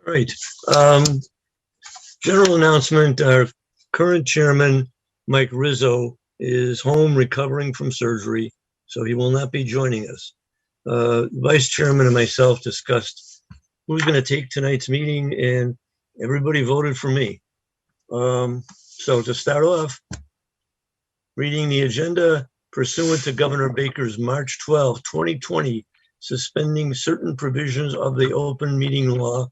All right. General announcement, our current chairman, Mike Rizzo, is home recovering from surgery, so he will not be joining us. Vice chairman and myself discussed who's going to take tonight's meeting, and everybody voted for me. So to start off, reading the agenda pursuant to Governor Baker's March 12, 2020, suspending certain provisions of the open meeting law,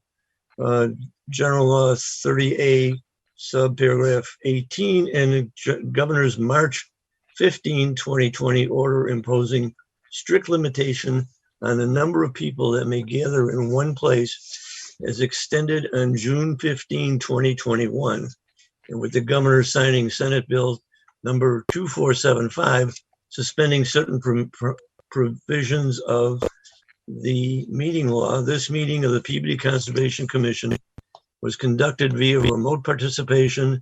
General Law 30A, subparagraph 18, and the Governor's March 15, 2020 order imposing strict limitation on the number of people that may gather in one place as extended on June 15, 2021. And with the Governor signing Senate Bill number 2475, suspending certain provisions of the meeting law. This meeting of the Peabody Conservation Commission was conducted via remote participation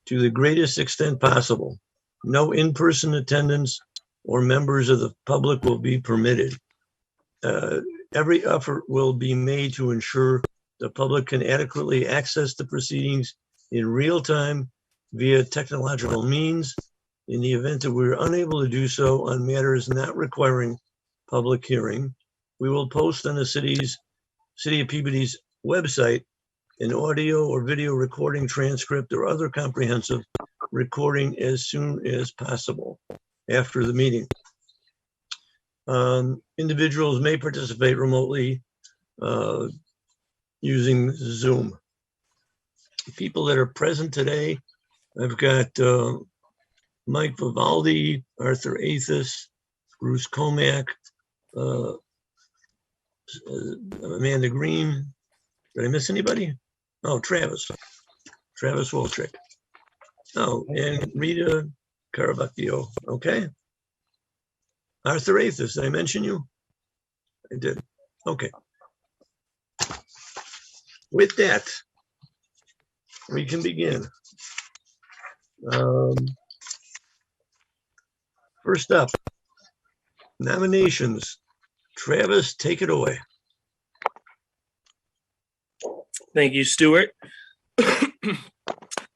to the greatest extent possible. No in-person attendance or members of the public will be permitted. Every effort will be made to ensure the public can adequately access the proceedings in real time via technological means. In the event that we're unable to do so on matters not requiring public hearing, we will post on the City of Peabody's website an audio or video recording transcript or other comprehensive recording as soon as possible after the meeting. Individuals may participate remotely using Zoom. People that are present today, I've got Mike Vivaldi, Arthur Athis, Bruce Comack, Amanda Green. Did I miss anybody? Oh, Travis Wolchek. Oh, and Rita Carabacchio. Okay. Arthur Athis, did I mention you? I did. Okay. With that, we can begin. First up, nominations. Travis, take it away. Thank you, Stuart.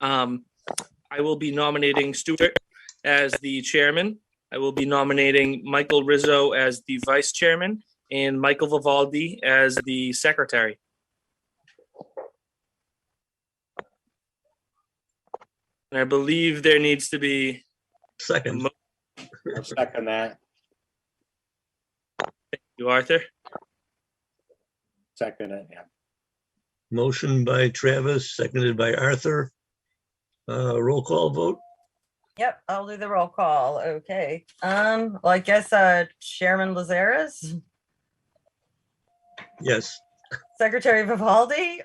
I will be nominating Stuart as the chairman. I will be nominating Michael Rizzo as the vice chairman and Michael Vivaldi as the secretary. And I believe there needs to be Second. I'll second that. Thank you, Arthur. Second it, yeah. Motion by Travis, seconded by Arthur. Roll call vote. Yep, I'll do the roll call. Okay. Well, I guess Chairman Lazares, Yes. Secretary Vivaldi,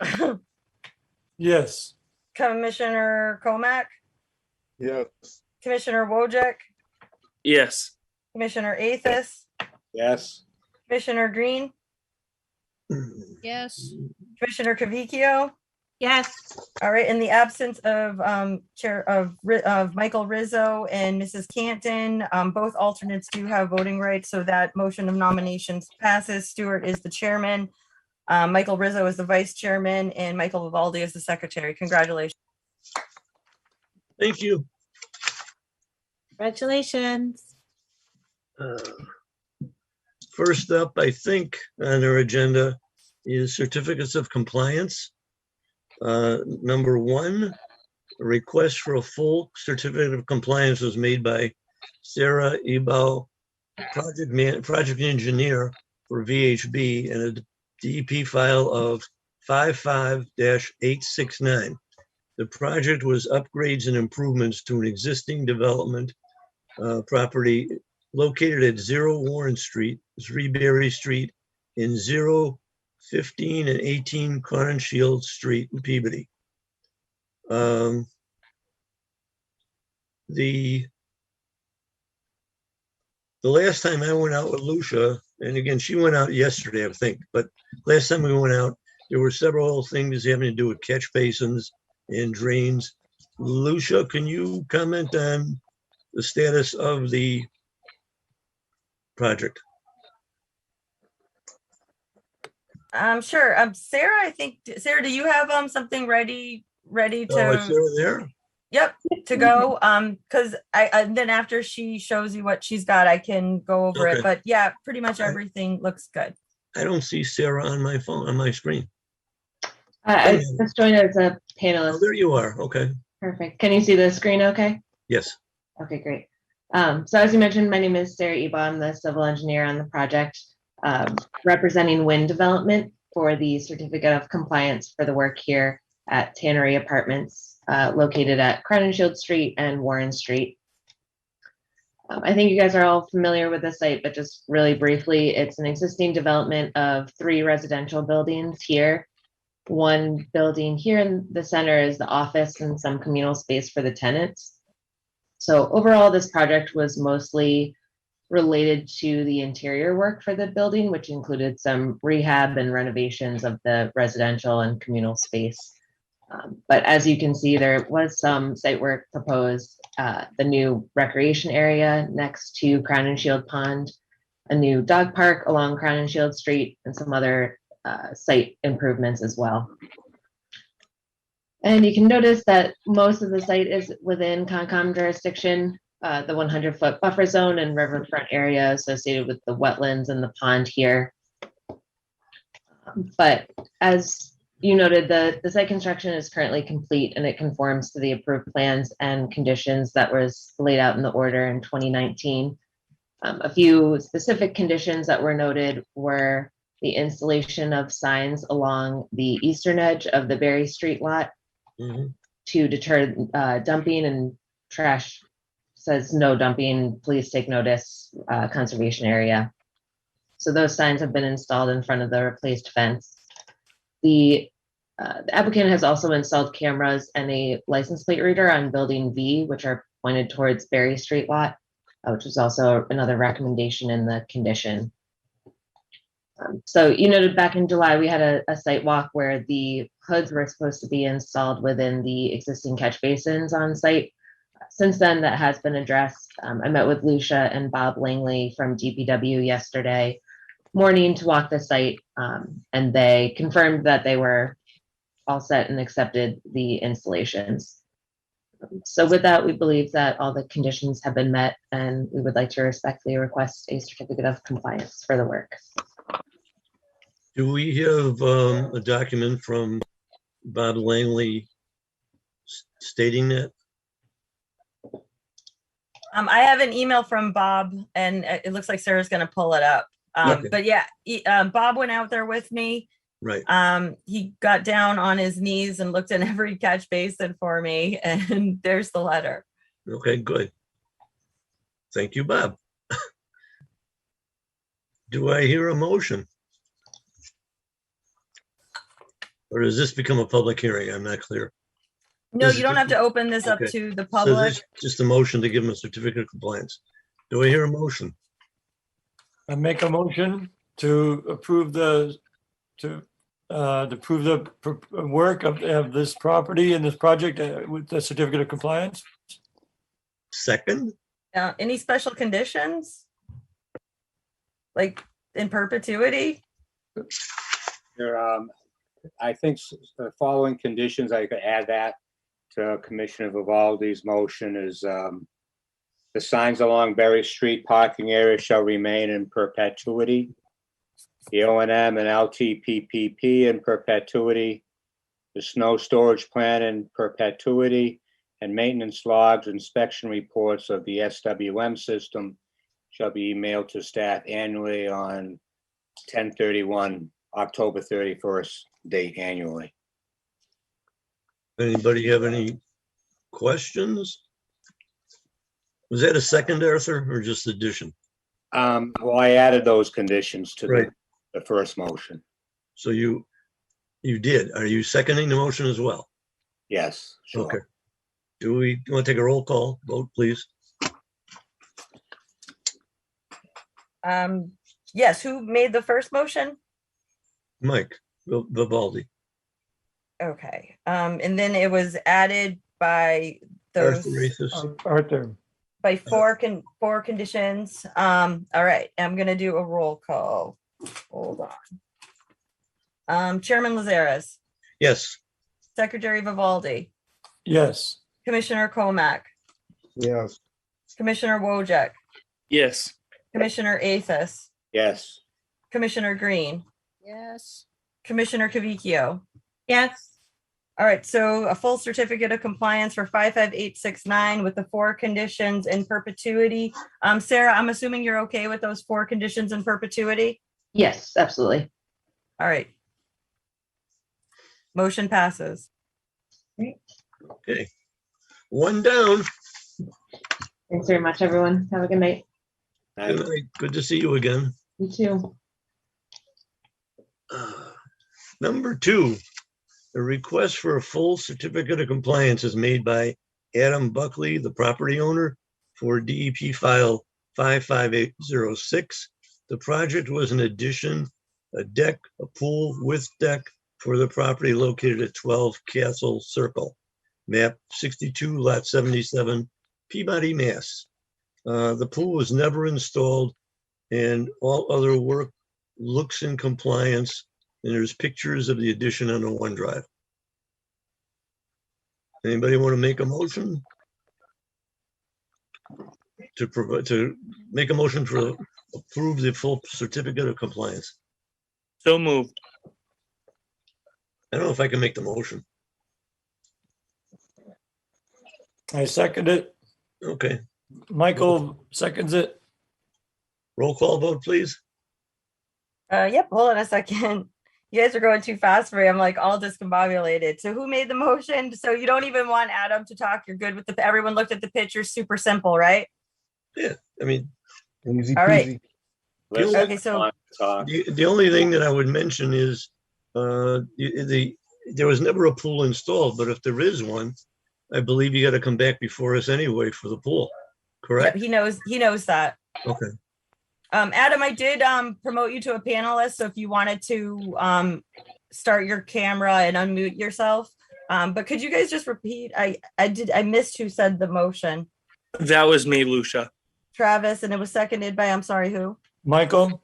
Yes. Commissioner Comack, Yes. Commissioner Wojcik, Yes. Commissioner Athis, Yes. Commissioner Green, Yes. Commissioner Cavicchio. Yes. All right, in the absence of Michael Rizzo and Mrs. Canton, both alternates do have voting rights, so that motion of nominations passes. Stuart is the chairman, Michael Rizzo is the vice chairman, and Michael Vivaldi is the secretary. Congratulations. Thank you. Congratulations. First up, I think, on our agenda is certificates of compliance. Number one, a request for a full certificate of compliance was made by Sarah Ebel, project engineer for VHB, and a DEP file of 55-869. The project was upgrades and improvements to an existing development property located at 0 Warren Street, 3 Berry Street, in 0, 15 and 18 Crownshield Street in Peabody. The last time I went out with Lucia, and again, she went out yesterday, I think, but last time we went out, there were several things having to do with catch basins and drains. Lucia, can you comment on the status of the project? Sure. Sarah, I think, Sarah, do you have something ready Oh, is to, Sarah there? yep, to go? Because then after she shows you what she's got, I can go over Okay. it. But yeah, pretty much everything looks good. I don't see Sarah on my phone, on my screen. I just joined as a Oh, panelist. there you are. Okay. Perfect. Can you see the screen okay? Yes. Okay, great. So as you mentioned, my name is Sarah Eba. I'm the civil engineer on the project, representing wind development for the certificate of compliance for the work here at Tannery Apartments, located at Crowninshield Street and Warren Street. I think you guys are all familiar with the site, but just really briefly, it's an existing development of 3 residential buildings here. One building here in the center is the office and some communal space for the tenants. So overall, this project was mostly related to the interior work for the building, which included some rehab and renovations of the residential and communal space. But as you can see, there was some site work proposed, the new recreation area next to Crown and Shield Pond, a new dog park along Crown and Shield Street, and some other site improvements as well. And you can notice that most of the site is within Concom jurisdiction, the 100-foot buffer zone and riverfront area associated with the wetlands and the pond here. But as you noted, the site construction is currently complete and it conforms to the approved plans and conditions that was laid out in the order in 2019. A few specific conditions that were noted were the installation of signs along the eastern edge of the Berry Street lot to deter dumping, and trash says no dumping, please take notice, conservation area. So those signs have been installed in front of the replaced fence. The applicant has also installed cameras and a license plate reader on building V, which are pointed towards Berry Street lot, which is also another recommendation in the condition. So you noted back in July, we had a site walk where the hoods were supposed to be installed within the existing catch basins on site. Since then, that has been addressed. I met with Lucia and Bob Langley from DPW yesterday morning to walk the site, and they confirmed that they were all set and accepted the installations. So with that, we believe that all the conditions have been met, and we would like to respectfully request a certificate of compliance for the work. Do we have a document from Bob Langley stating that? I have an email from Bob, and it looks like Sarah's going to pull it up. Okay. But yeah, Bob went out there with me. Right. He got down on his knees and looked in every catch basin for me, and there's the letter. Okay, good. Thank you, Bob. Do I hear a motion? Or does this become a public hearing? I'm not clear. No, This you is don't have to open this up okay. to the So public. this is just a motion to give him a certificate of compliance. Do I hear a motion? I make a motion to approve the work of this property and this project with the certificate of compliance. Second? Any special conditions? Like in perpetuity? There, I think the following conditions, I could add that to Commissioner Vivaldi's motion is the signs along Berry Street parking area shall remain in perpetuity. The O&M and LTPPP in perpetuity. The snow storage plan in perpetuity, and maintenance logs, inspection reports of the SWM system shall be emailed to staff annually on 10/31, October 31st date annually. Anybody have any questions? Was that a second, Arthur, or just addition? Well, I added those conditions to Right. the first motion. So you did. Are you seconding the motion as well? Yes, sure. Okay. Do you want to take a roll call vote, please? Yes, who made the first motion? Mike Vivaldi. Okay, and then it was added by those, Arthur Rathus. Arthur. by four conditions. All right, I'm gonna do a roll call. Hold on. Chairman Lazares, Yes. Secretary Vivaldi, Yes. Commissioner Comac, Yes. Commissioner Wojcik, Yes. Commissioner Athos, Yes. Commissioner Green, Yes. Commissioner Cavicchio. Yes. All right, so a full certificate of compliance for 55869 with the 4 conditions in perpetuity. Sarah, I'm assuming you're okay with those 4 conditions in perpetuity? Yes, absolutely. All right. Motion passes. Okay. One down. Thanks very much, everyone. Have a good night. Good night. Good to see you again. You too. Number 2, a request for a full certificate of compliance is made by Adam Buckley, the property owner, for DEP file 55806. The project was an addition, a deck, a pool with deck for the property located at 12 Castle Circle, map 62, lot 77, Peabody, Mass. The pool was never installed and all other work looks in compliance, and there's pictures of the addition on the OneDrive. Anybody want to make a motion? To make a motion for approve the full certificate of compliance. So moved. I don't know if I can make the motion. I second it. Okay, Michael seconds it. roll call vote, please. Yep, hold on a second. You guys are going too fast for me. I'm like all discombobulated. So who made the motion? So you don't even want Adam to talk. You're good with everyone looked at the picture. Super simple, right? Yeah, I mean, Easy All right. peasy. Let's Okay, so- talk. the only thing that I would mention is there was never a pool installed, but if there is one, I believe you got to come back before us anyway for the pool, Yep, correct? he knows that. Okay. Adam, I did promote you to a panelist, so if you wanted to start your camera and unmute yourself. But could you guys just repeat? I missed who said the motion. That was me, Lucia. Travis, and it was seconded by, I'm sorry, who? Michael?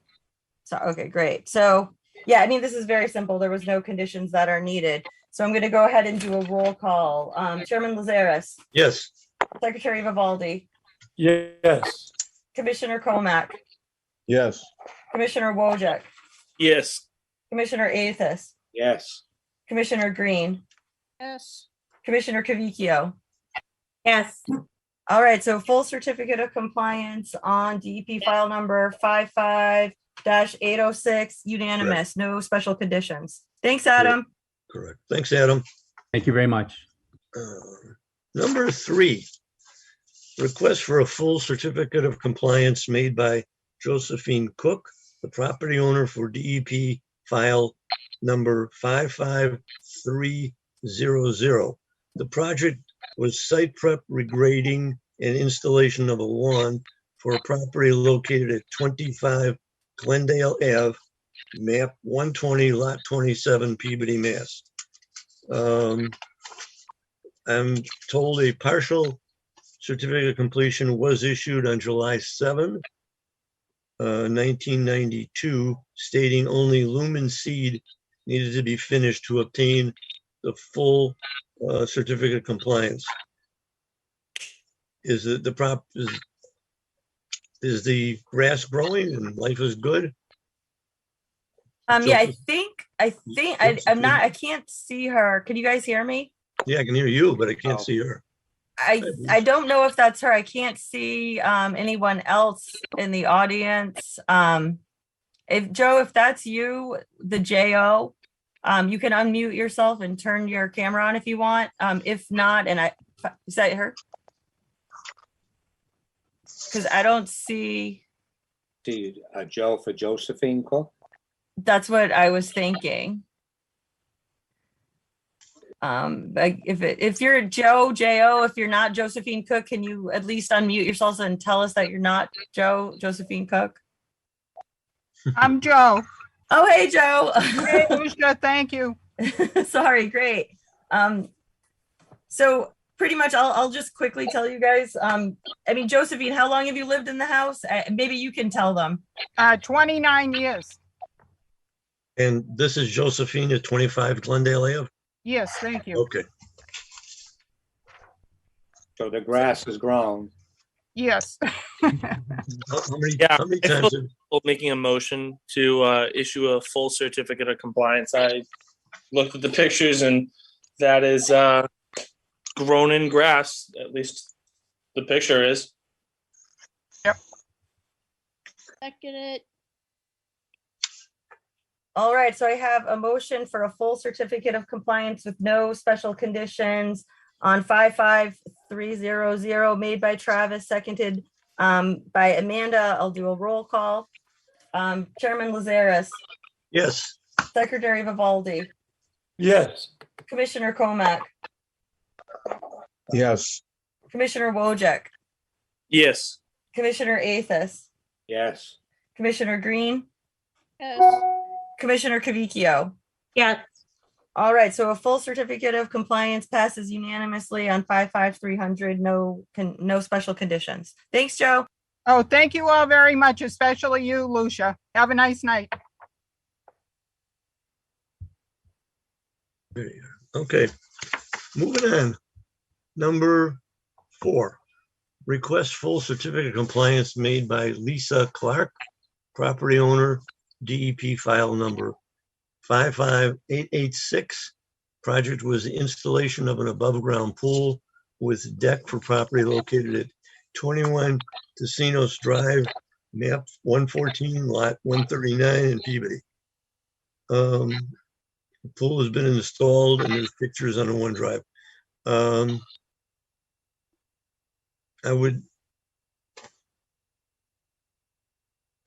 So, okay, great. So, yeah, I mean, this is very simple. There was no conditions that are needed. So I'm going to go ahead and do a roll call. Chairman Lazares, Yes. Secretary Vivaldi, Yes. Commissioner Comac, Yes. Commissioner Wojcik, Yes. Commissioner Athos, Yes. Commissioner Green, Yes. Commissioner Cavicchio. Yes. All right, so full certificate of compliance on DEP file number 55-806, unanimous, no special conditions. Thanks, Adam. Correct. Thanks, Adam. Thank you very much. Number 3, request for a full certificate of compliance made by Josephine Cook, the property owner for DEP file number 55300. The project was site prep, regrading, and installation of a lawn for a property located at 25 Glendale Ave, map 120, lot 27, Peabody, Mass. I'm told a partial certificate of completion was issued on July 7, 1992, stating only lumen seed needed to be finished to obtain the full certificate of compliance. Is it is the grass growing and life is good? Yeah, I can't see her. Can you guys hear me? Yeah, I can hear you, but I can't Oh. see her. I don't know if that's her. I can't see anyone else in the audience. If Joe, if that's you, the JO, you can unmute yourself and turn your camera on if you want. If not, is that her? Because I don't see. Joe for Josephine Cook. That's what I was thinking. Like if you're JO, if you're not Josephine Cook, can you at least unmute yourselves and tell us that you're not Josephine Cook? I'm Joe. Oh, hey, Joe. Hey, Lucia, thank you. Sorry, great. So pretty much I'll just quickly tell you guys. I mean, Josephine, how long have you lived in the house? Maybe you can tell them. 29 years. And this is Josephine at 25 Glendale Ave? Yes, thank you. Okay. So the grass is grown. Yes. How many, Yeah, how many I times? Making a motion to issue a full certificate of compliance. I looked at the pictures and that is grown in grass, at least the picture is. Second it. All right, so I have a motion for a full certificate of compliance with no special conditions on 55300 made by Travis, seconded by Amanda. I'll do a roll call. Chairman Lazaris, Yes. Secretary Vivaldi, Yes. Commissioner Comac, Yes. Commissioner Wojcik, Yes. Commissioner Athos, Yes. Commissioner Green, Yes. Commissioner Cavicchio. Yes. All right, so a full certificate of compliance passes unanimously on 55300, no special conditions. Thanks, Joe. Oh, thank you all very much, especially you, Lucia. Have a nice night. Okay, moving on. Number 4, request full certificate of compliance made by Lisa Clark, property owner, DEP file number 55886. Project was the installation of an above-ground pool with deck for property located at 21 Tocinos Drive, map 114, lot 139 in Peabody. The pool has been installed and there's pictures on the OneDrive.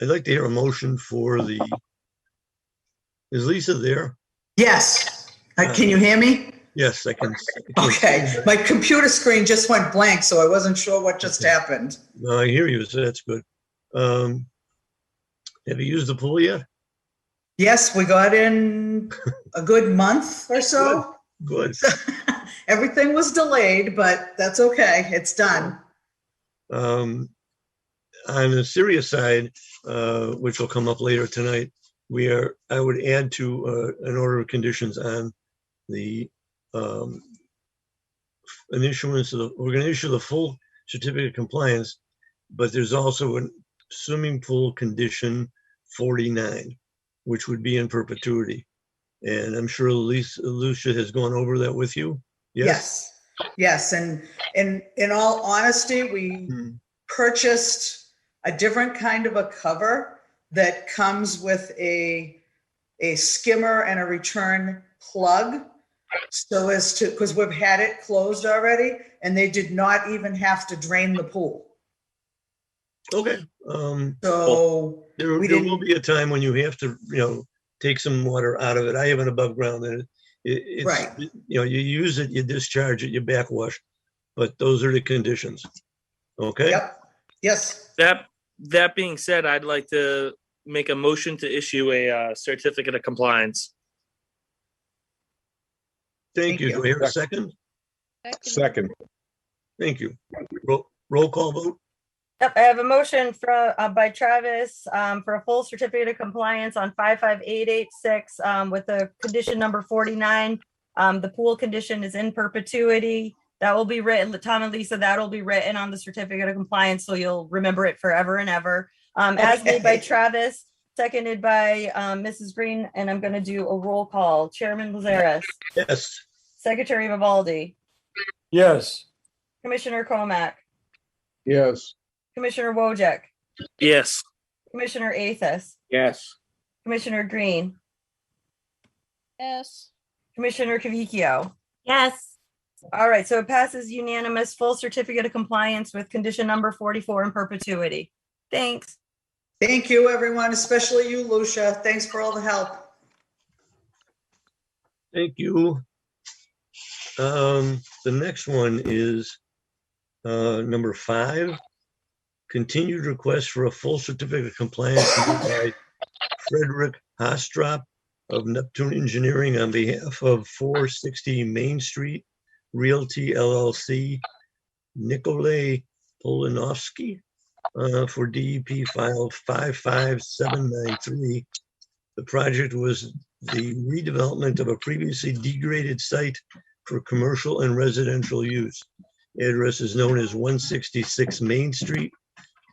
I'd like to hear a motion for the, is Lisa there? Yes. Can you hear me? Yes, I can. Okay. My computer screen just went blank, so I wasn't sure what just happened. No, I hear you, so that's good. Have you used the pool yet? Yes, we got in a good month or so. Good. Everything was delayed, but that's okay. It's done. On the serious side, which will come up later tonight, I would add to an order of conditions on the an issuance of we're going to issue the full certificate of compliance, but there's also a swimming pool condition 49, which would be in perpetuity. And I'm sure Lucia has gone over that with you. Yes. Yes. And in all honesty, we purchased a different kind of a cover that comes with a skimmer and a return plug. So as to, because we've had it closed already and they did not even have to drain the pool. Okay. So there will be a time when you have to, take some water out of it. I have an above ground and it's, right. You use it, you discharge it, you backwash, but those are the conditions. Okay. Yep. Yes. That being said, I'd like to make a motion to issue a certificate of compliance. Thank you. Do I hear a second? Second. Thank you. Roll call vote. Yep, I have a motion by Travis for a full certificate of compliance on 55886 with the condition number 49. The pool condition is in perpetuity. That will be written, Tom and Lisa, that will be written on the certificate of compliance, so you'll remember it forever and ever. As made by Travis, seconded by Mrs. Green, and I'm going to do a roll call. Chairman Lazaris. Yes. Secretary Vivaldi. Yes. Commissioner Comac. Yes. Commissioner Wojcik. Yes. Commissioner Athos. Yes. Commissioner Green. Yes. Commissioner Cavicchio. Yes. All right, so it passes unanimous, full certificate of compliance with condition number 44 in perpetuity. Thanks. Thank you, everyone, especially you, Lucia. Thanks for all the help. Thank you. The next one is number 5. Continued request for a full certificate of compliance by Frederick Hastrop of Neptune Engineering on behalf of 460 Main Street Realty LLC, Nikolay Polinovsky, for DEP file 55793. The project was the redevelopment of a previously degraded site for commercial and residential use. Address is known as 166 Main Street,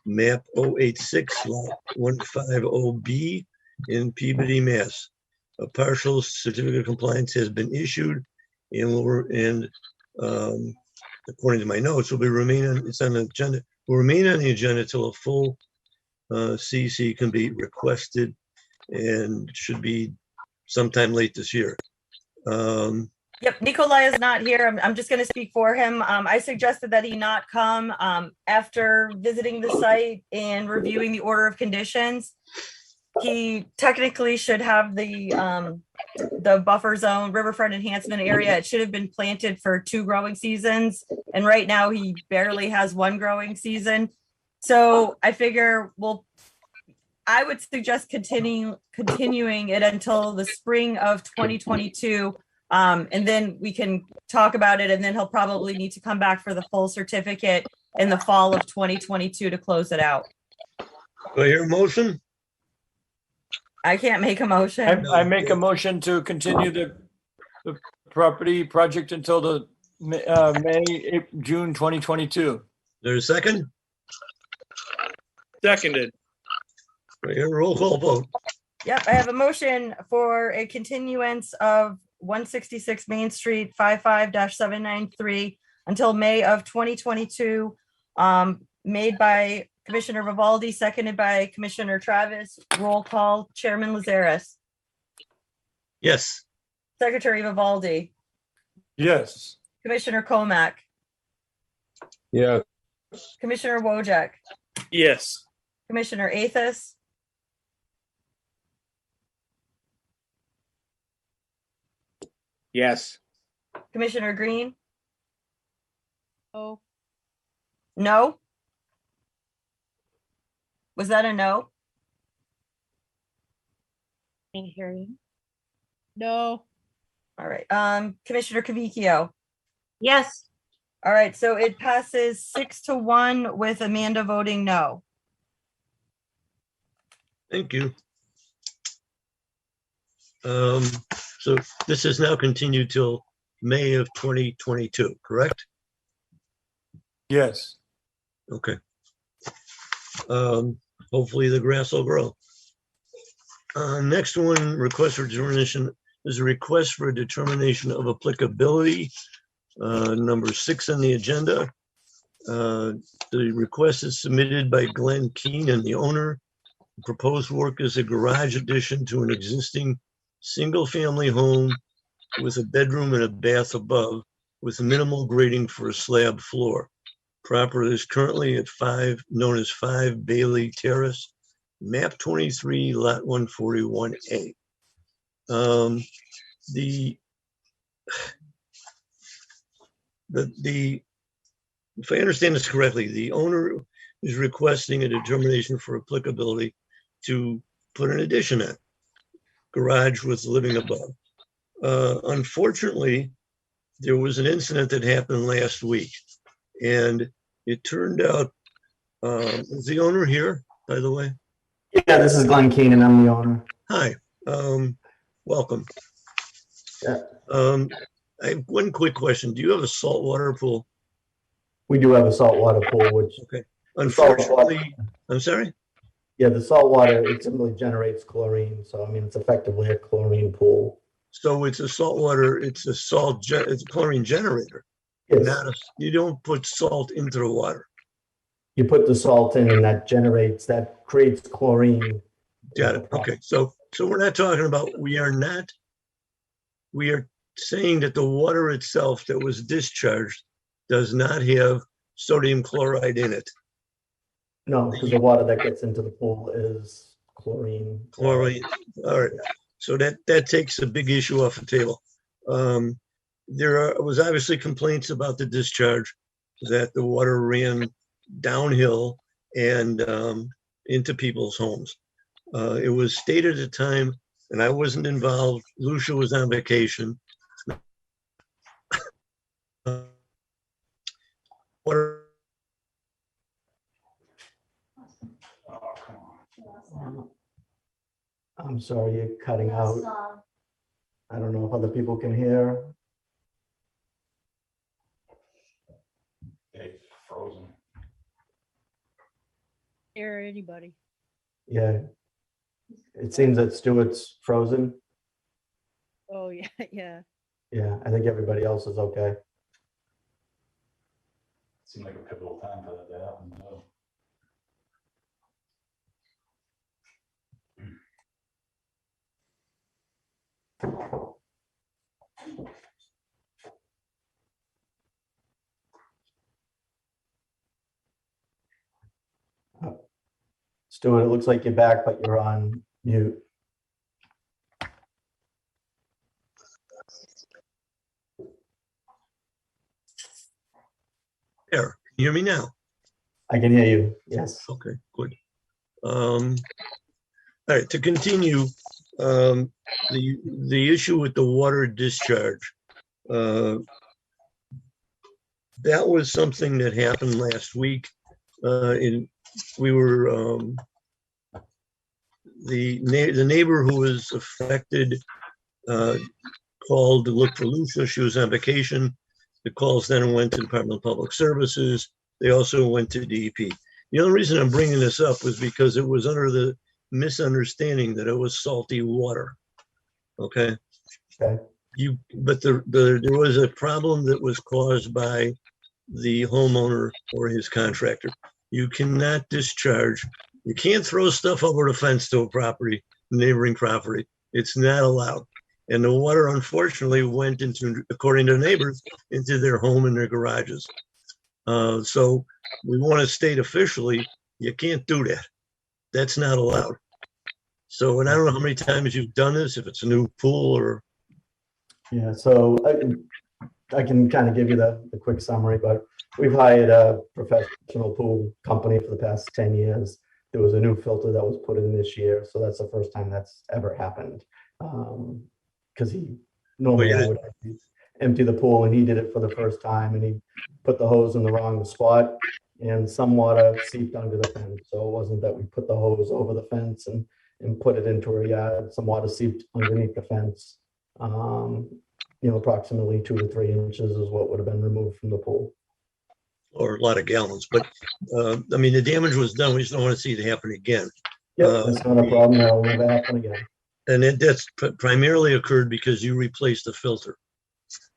map 086, lot 150B in Peabody, Mass. A partial certificate of compliance has been issued and according to my notes, it's on the agenda, will remain on the agenda till a full CC can be requested and should be sometime late this year. Yep, Nikolai is not here. I'm just going to speak for him. I suggested that he not come after visiting the site and reviewing the order of conditions. He technically should have the buffer zone riverfront enhancement area. It should have been planted for 2 growing seasons, and right now he barely has 1 growing season. So I figure, I would suggest continuing it until the spring of 2022. And then we can talk about it, and then he'll probably need to come back for the full certificate in the fall of 2022 to close it out. Do I hear a motion? I can't make a motion. I make a motion to continue the property project until the June 2022. There's a second? Seconded. Do I hear a roll call vote? Yep, I have a motion for a continuance of 166 Main Street 55-793 until May of 2022, made by Commissioner Vivaldi, seconded by Commissioner Travis. Roll call. Chairman Lazaris, Yes. Secretary Vivaldi, Yes. Commissioner Komak, Yes. Commissioner Wojcik, Yes. Commissioner Athos, Yes. Commissioner Green. Oh, No? Was that a no? Can't hear you. no. All right. Commissioner Cavicchio. Yes. All right, so it passes 6-1 with Amanda voting no. Thank you. So this is now continued till May of 2022, correct? Yes. Okay. Hopefully the grass will grow. Next one, request for determination, is a request for a determination of applicability, number 6 on the agenda. The request is submitted by Glenn Keenan, the owner. Proposed work is a garage addition to an existing single-family home with a bedroom and a bath above, with minimal grading for a slab floor. Property is currently at 5, known as 5 Bailey Terrace, map 23, lot 141A. If I understand this correctly, the owner is requesting a determination for applicability to put an addition in, garage with living above. Unfortunately, there was an incident that happened last week, and it turned out, is the owner here, by the way? Yeah, this is Glenn Keenan. I'm the owner. Hi, welcome. Yeah. I have one quick question. Do you have a saltwater pool? We do have a saltwater pool, which Okay. Unfortunately, I'm sorry? yeah, the saltwater, it simply generates chlorine. So, I mean, it's effectively a chlorine pool. So it's a saltwater, it's a chlorine generator. Yes. You don't put salt into the water. You put the salt in and that creates chlorine. Got it. Okay. So we're not talking about, we are saying that the water itself that was discharged does not have sodium chloride in it. No, because the water that gets into the pool is chlorine. Chlorine. All right. So that takes a big issue off the table. There was obviously complaints about the discharge, that the water ran downhill and into people's homes. It was stated at the time, and I wasn't involved. Lucia was on vacation. Water. I'm sorry, you're cutting out. I don't know if other people can hear. It's frozen. Hear anybody? Yeah. It seems that Stuart's frozen. Oh, yeah, yeah. Yeah, I think everybody else is okay. Seemed like a pivotal time for that to happen. So. Stuart, it looks like you're back, but you're on mute. There, can you hear me now? I can hear you. Yes. Okay, good. All right, to continue, the issue with the water discharge. That was something that happened last week. We were, the neighbor who was affected called to look for Lucia. She was on vacation. The calls then went to Department of Public Services. They also went to DEP. The only reason I'm bringing this up was because it was under the misunderstanding that it was salty water. Okay. Okay. But there was a problem that was caused by the homeowner or his contractor. You cannot discharge. You can't throw stuff over the fence to a property, neighboring property. It's not allowed. And the water, unfortunately, went into, according to neighbors, into their home and their garages. So we want to state officially, you can't do that. That's not allowed. So, and I don't know how many times you've done this, if it's a new pool or. Yeah, so I can kind of give you the quick summary, but we've hired a professional pool company for the past 10 years. There was a new filter that was put in this year. So that's the first time that's ever happened. Because he normally I would empty the pool, and he did it for the first time, and he put the hose in the wrong spot, and some water seeped under the fence. So it wasn't that we put the hose over the fence and put it into a yard. Some water seeped underneath the fence. Approximately 2 to 3 inches is what would have been removed from the pool. Or a lot of gallons, but I mean, the damage was done. We just don't want to see it happen again. Yeah, that's not a problem. That'll never happen again. And that's primarily occurred because you replaced the filter.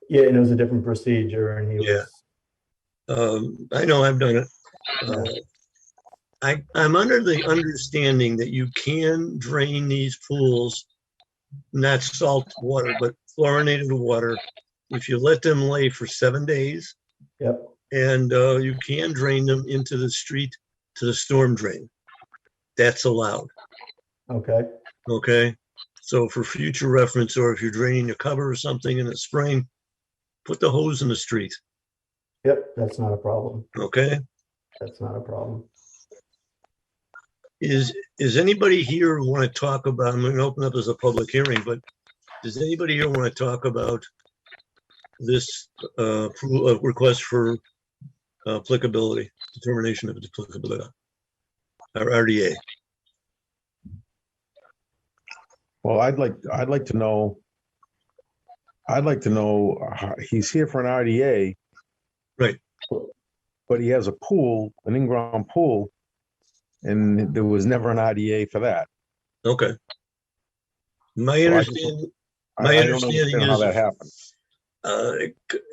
Yeah, and it was a different procedure, and he was. I know I've done it. I'm under the understanding that you can drain these pools, not salt water, but fluorinated water, if you let them lay for 7 days. Yep. And you can drain them into the street to the storm drain. That's allowed. Okay. Okay. So for future reference, or if you're draining a cover or something in the spring, put the hose in the street. Yep, that's not a problem. Okay. That's not a problem. Is anybody here who want to talk about, I'm going to open up as a public hearing, but does anybody here want to talk about this request for applicability, determination of applicability, or RDA? Well, I'd like to know he's here for an RDA. Right. But he has a pool, an in-ground pool, and there was never an RDA for that. Okay. My understanding is how that happened.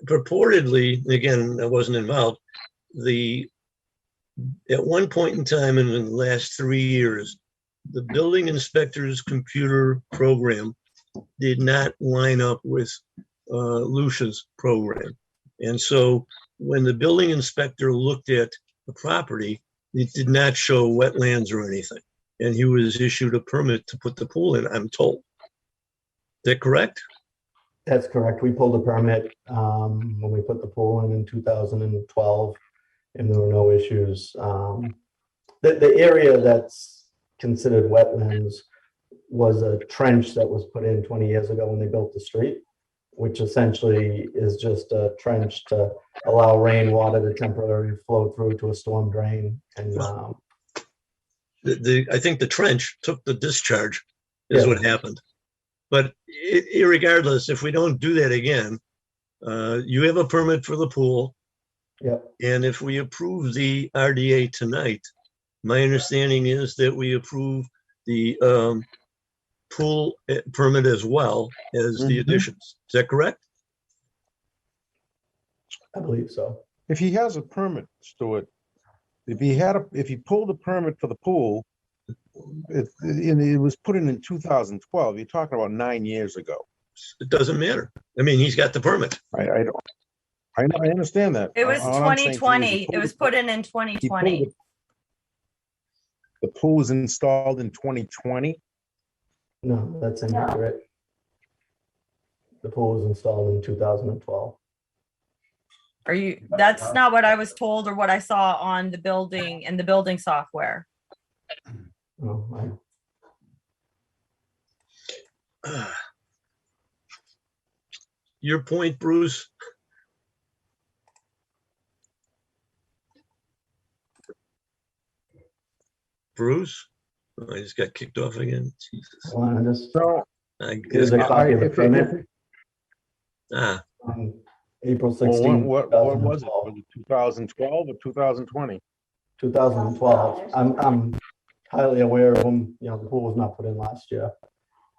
Purportedly, again, I wasn't involved. At one point in time in the last 3 years, the building inspector's computer program did not line up with Lucia's program. And so when the building inspector looked at the property, it did not show wetlands or anything. And he was issued a permit to put the pool in, I'm told. Is that correct? That's correct. We pulled a permit when we put the pool in 2012, and there were no issues. The area that's considered wetlands was a trench that was put in 20 years ago when they built the street, which essentially is just a trench to allow rainwater to temporarily flow through to a storm drain. And I think the trench took the discharge is Yeah. what happened. But irregardless, if we don't do that again, you have a permit for the pool. Yep. And if we approve the RDA tonight, my understanding is that we approve the pool permit as well as the Mhm. additions. Is that correct? I believe so. If he has a permit, Stuart, if he pulled a permit for the pool, it was put in 2012. You're talking about 9 years ago. It doesn't matter. I mean, he's got the permit. I don't. I know. I understand that. It was All I'm saying to you is 2020. he It was put in 2020. The pool was installed in 2020. No, that's inaccurate. The pool was installed in 2012. Are you, that's not what I was told or what I saw on the building and the building software. Oh, Your point, Bruce? Bruce? Oh, I just got kicked off again. Jesus. Well, I just, So I guess, here's a copy of the permit ah, on April well, 16, what was it? Was it 2012 or 2020? 2012. I'm highly aware of them. You know, the pool was not put in last year.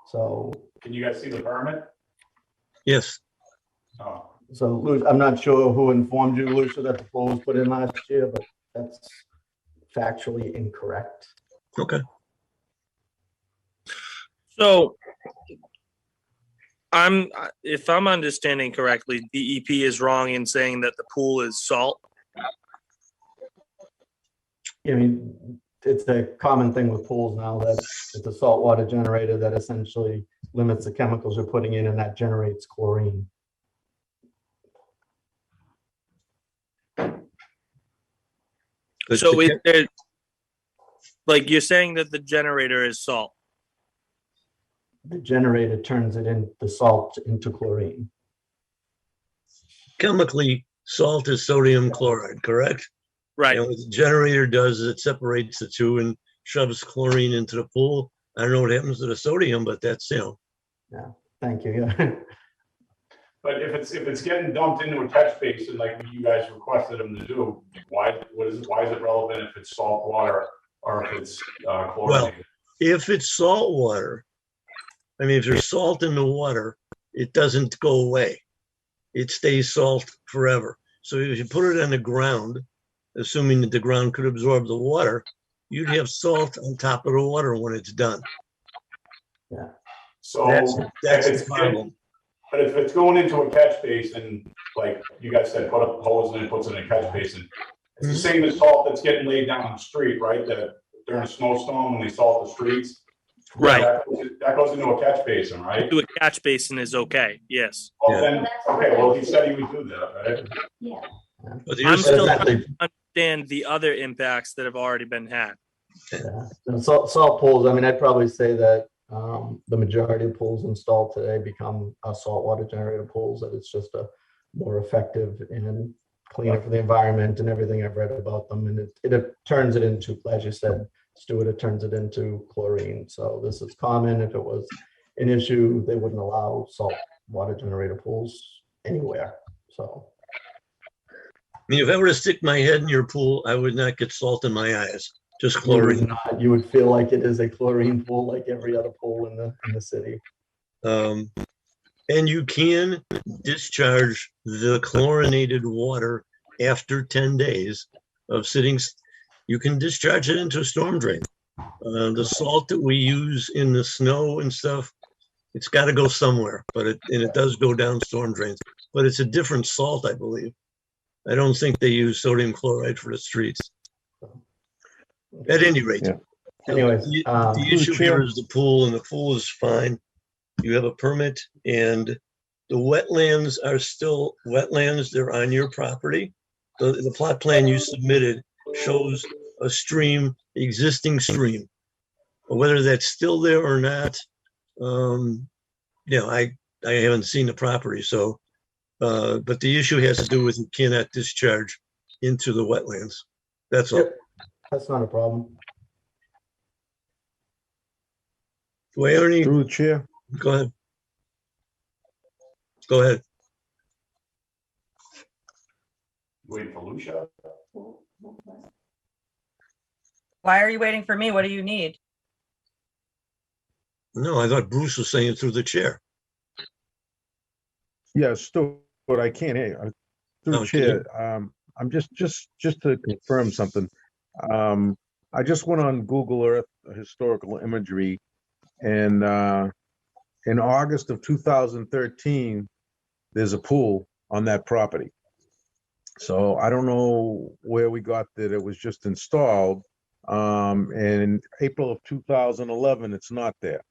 So, Can you guys see the permit? yes. Oh, I'm not sure who informed you, Lucia, that the pool was put in last year, but that's factually incorrect. Okay. So if I'm understanding correctly, DEP is wrong in saying that the pool is salt. I mean, it's a common thing with pools now that it's a saltwater generator that essentially limits the chemicals you're putting in, and that generates chlorine. But So the- like you're saying that the generator is salt. The generator turns it in the salt into chlorine. chemically, salt is sodium chloride, correct? Right. And what the generator does is it separates the two and shoves chlorine into the pool. I don't know what happens to the sodium, but that's, Yeah, thank you. Yeah. but if it's getting dumped into a catch basin like you guys requested them to do, why is it relevant if it's salt water or if it's chlorinated? if it's salt water, I mean, if there's salt in the water, it doesn't go away. It stays salt forever. So if you put it on the ground, assuming that the ground could absorb the water, you'd have salt on top of the water when it's done. Yeah. So That's if the problem. But if it's going into a catch basin, like you guys said, put up holes and it puts it in a catch basin, it's the same as salt that's getting laid down on the street, right? That during a snowstorm when they salt the streets. Right. That goes into a catch basin, right? Do a catch basin is okay. Yes. Well, then, okay, well, he said he would do that, right? But I'm here's still the- trying to understand the other impacts that have already been had. Yeah. And salt pools, I mean, I'd probably say that the majority of pools installed today become saltwater generator pools, that it's just a more effective and cleaner for the environment and everything I've read about them. And it turns it into, as you said, Stuart, it turns it into chlorine. So this is common. If it was an issue, they wouldn't allow salt water generator pools anywhere. So. I mean, if I were to stick my head in your pool, I would not get salt in my eyes, just You would chlorine. not, you would feel like it is a chlorine pool like every other pool in the city. And you can discharge the chlorinated water after 10 days of sitting. You can discharge it into a storm drain. The salt that we use in the snow and stuff, it's got to go somewhere, but it does go down storm drains. But it's a different salt, I believe. I don't think they use sodium chloride for the streets. At any rate, Yeah. Anyways, the issue here is the pool, and the pool is fine. You have a permit, and the wetlands are still wetlands. They're on your property. The plot plan you submitted shows a stream, existing stream. Whether that's still there or not, I haven't seen the property, so, but the issue has to do with you cannot discharge into the wetlands. That's all. Yep. That's not a problem. Do I hear any? Through the chair. Go ahead. Go ahead. Waiting for Lucia? Why are you waiting for me? What do you need? No, I thought Bruce was saying through the chair. Yeah, Stuart, I can't hear you. Through Oh, the chair, I'm just to confirm something. I just went on Google Earth historical imagery, and in August of 2013, there's a pool on that property. So I don't know where we got that it was just installed. And in April of 2011, it's not there.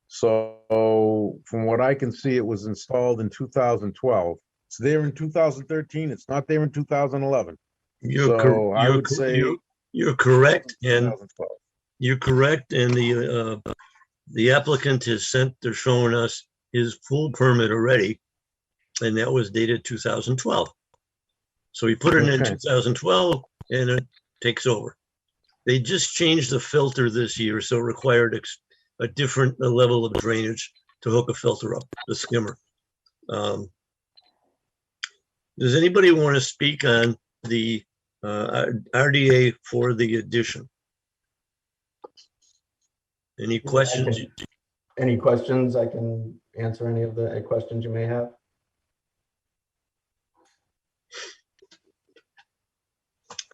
So from what I can see, it was installed in 2012. It's there in 2013. It's not there in 2011. I would say you're correct, and 2012. you're correct. And the applicant has sent, they're showing us his full permit already, and that was dated 2012. So he put it in Okay. 2012, and it takes over. They just changed the filter this year, so it required a different level of drainage to hook a filter up, the skimmer. Does anybody want to speak on the RDA for the addition? Any questions? Any questions? I can answer any of the questions you may have.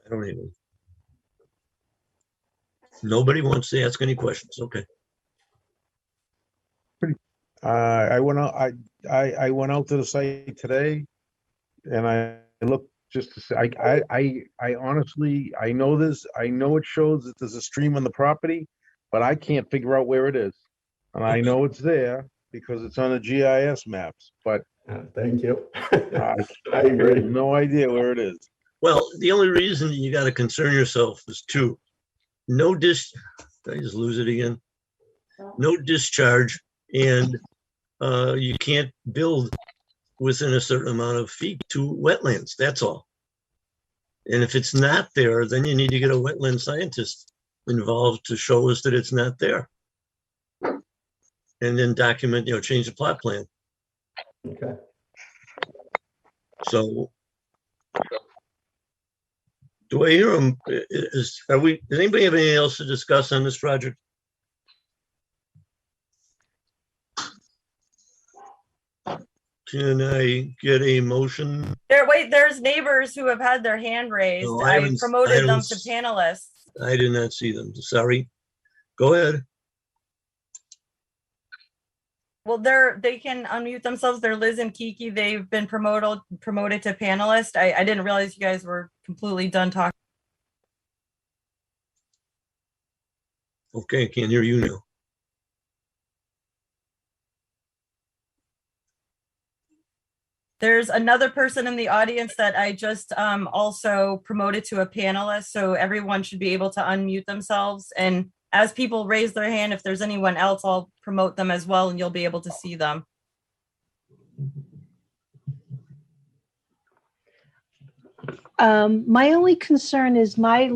I don't even. Nobody wants to ask any questions. Okay. I went out. I went out to the site today, and I looked just to say. I honestly, I know this. I know it shows that there's a stream on the property, but I can't figure out where it is. And I know it's there because it's on the GIS maps. But Thank you. I agree. have no idea where it is. Well, the only reason you got to concern yourself is two. No did I just lose it again? No discharge, and you can't build within a certain amount of feet to wetlands. That's all. And if it's not there, then you need to get a wetland scientist involved to show us that it's not there. And then document, change the plot plan. Okay. So do I hear them? Does anybody have anything else to discuss on this project? Can I get a motion? There's neighbors who have had their hand raised. No, I I promoted them haven't- to panelists. I did not see them. Sorry. Go ahead. Well, they can unmute themselves. They're Liz and Kiki. They've been promoted to panelist. I didn't realize you guys were completely done talking. Okay, can't hear you now. There's another person in the audience that I just also promoted to a panelist. So everyone should be able to unmute themselves. And as people raise their hand, if there's anyone else, I'll promote them as well, and you'll be able to see them. My only concern is my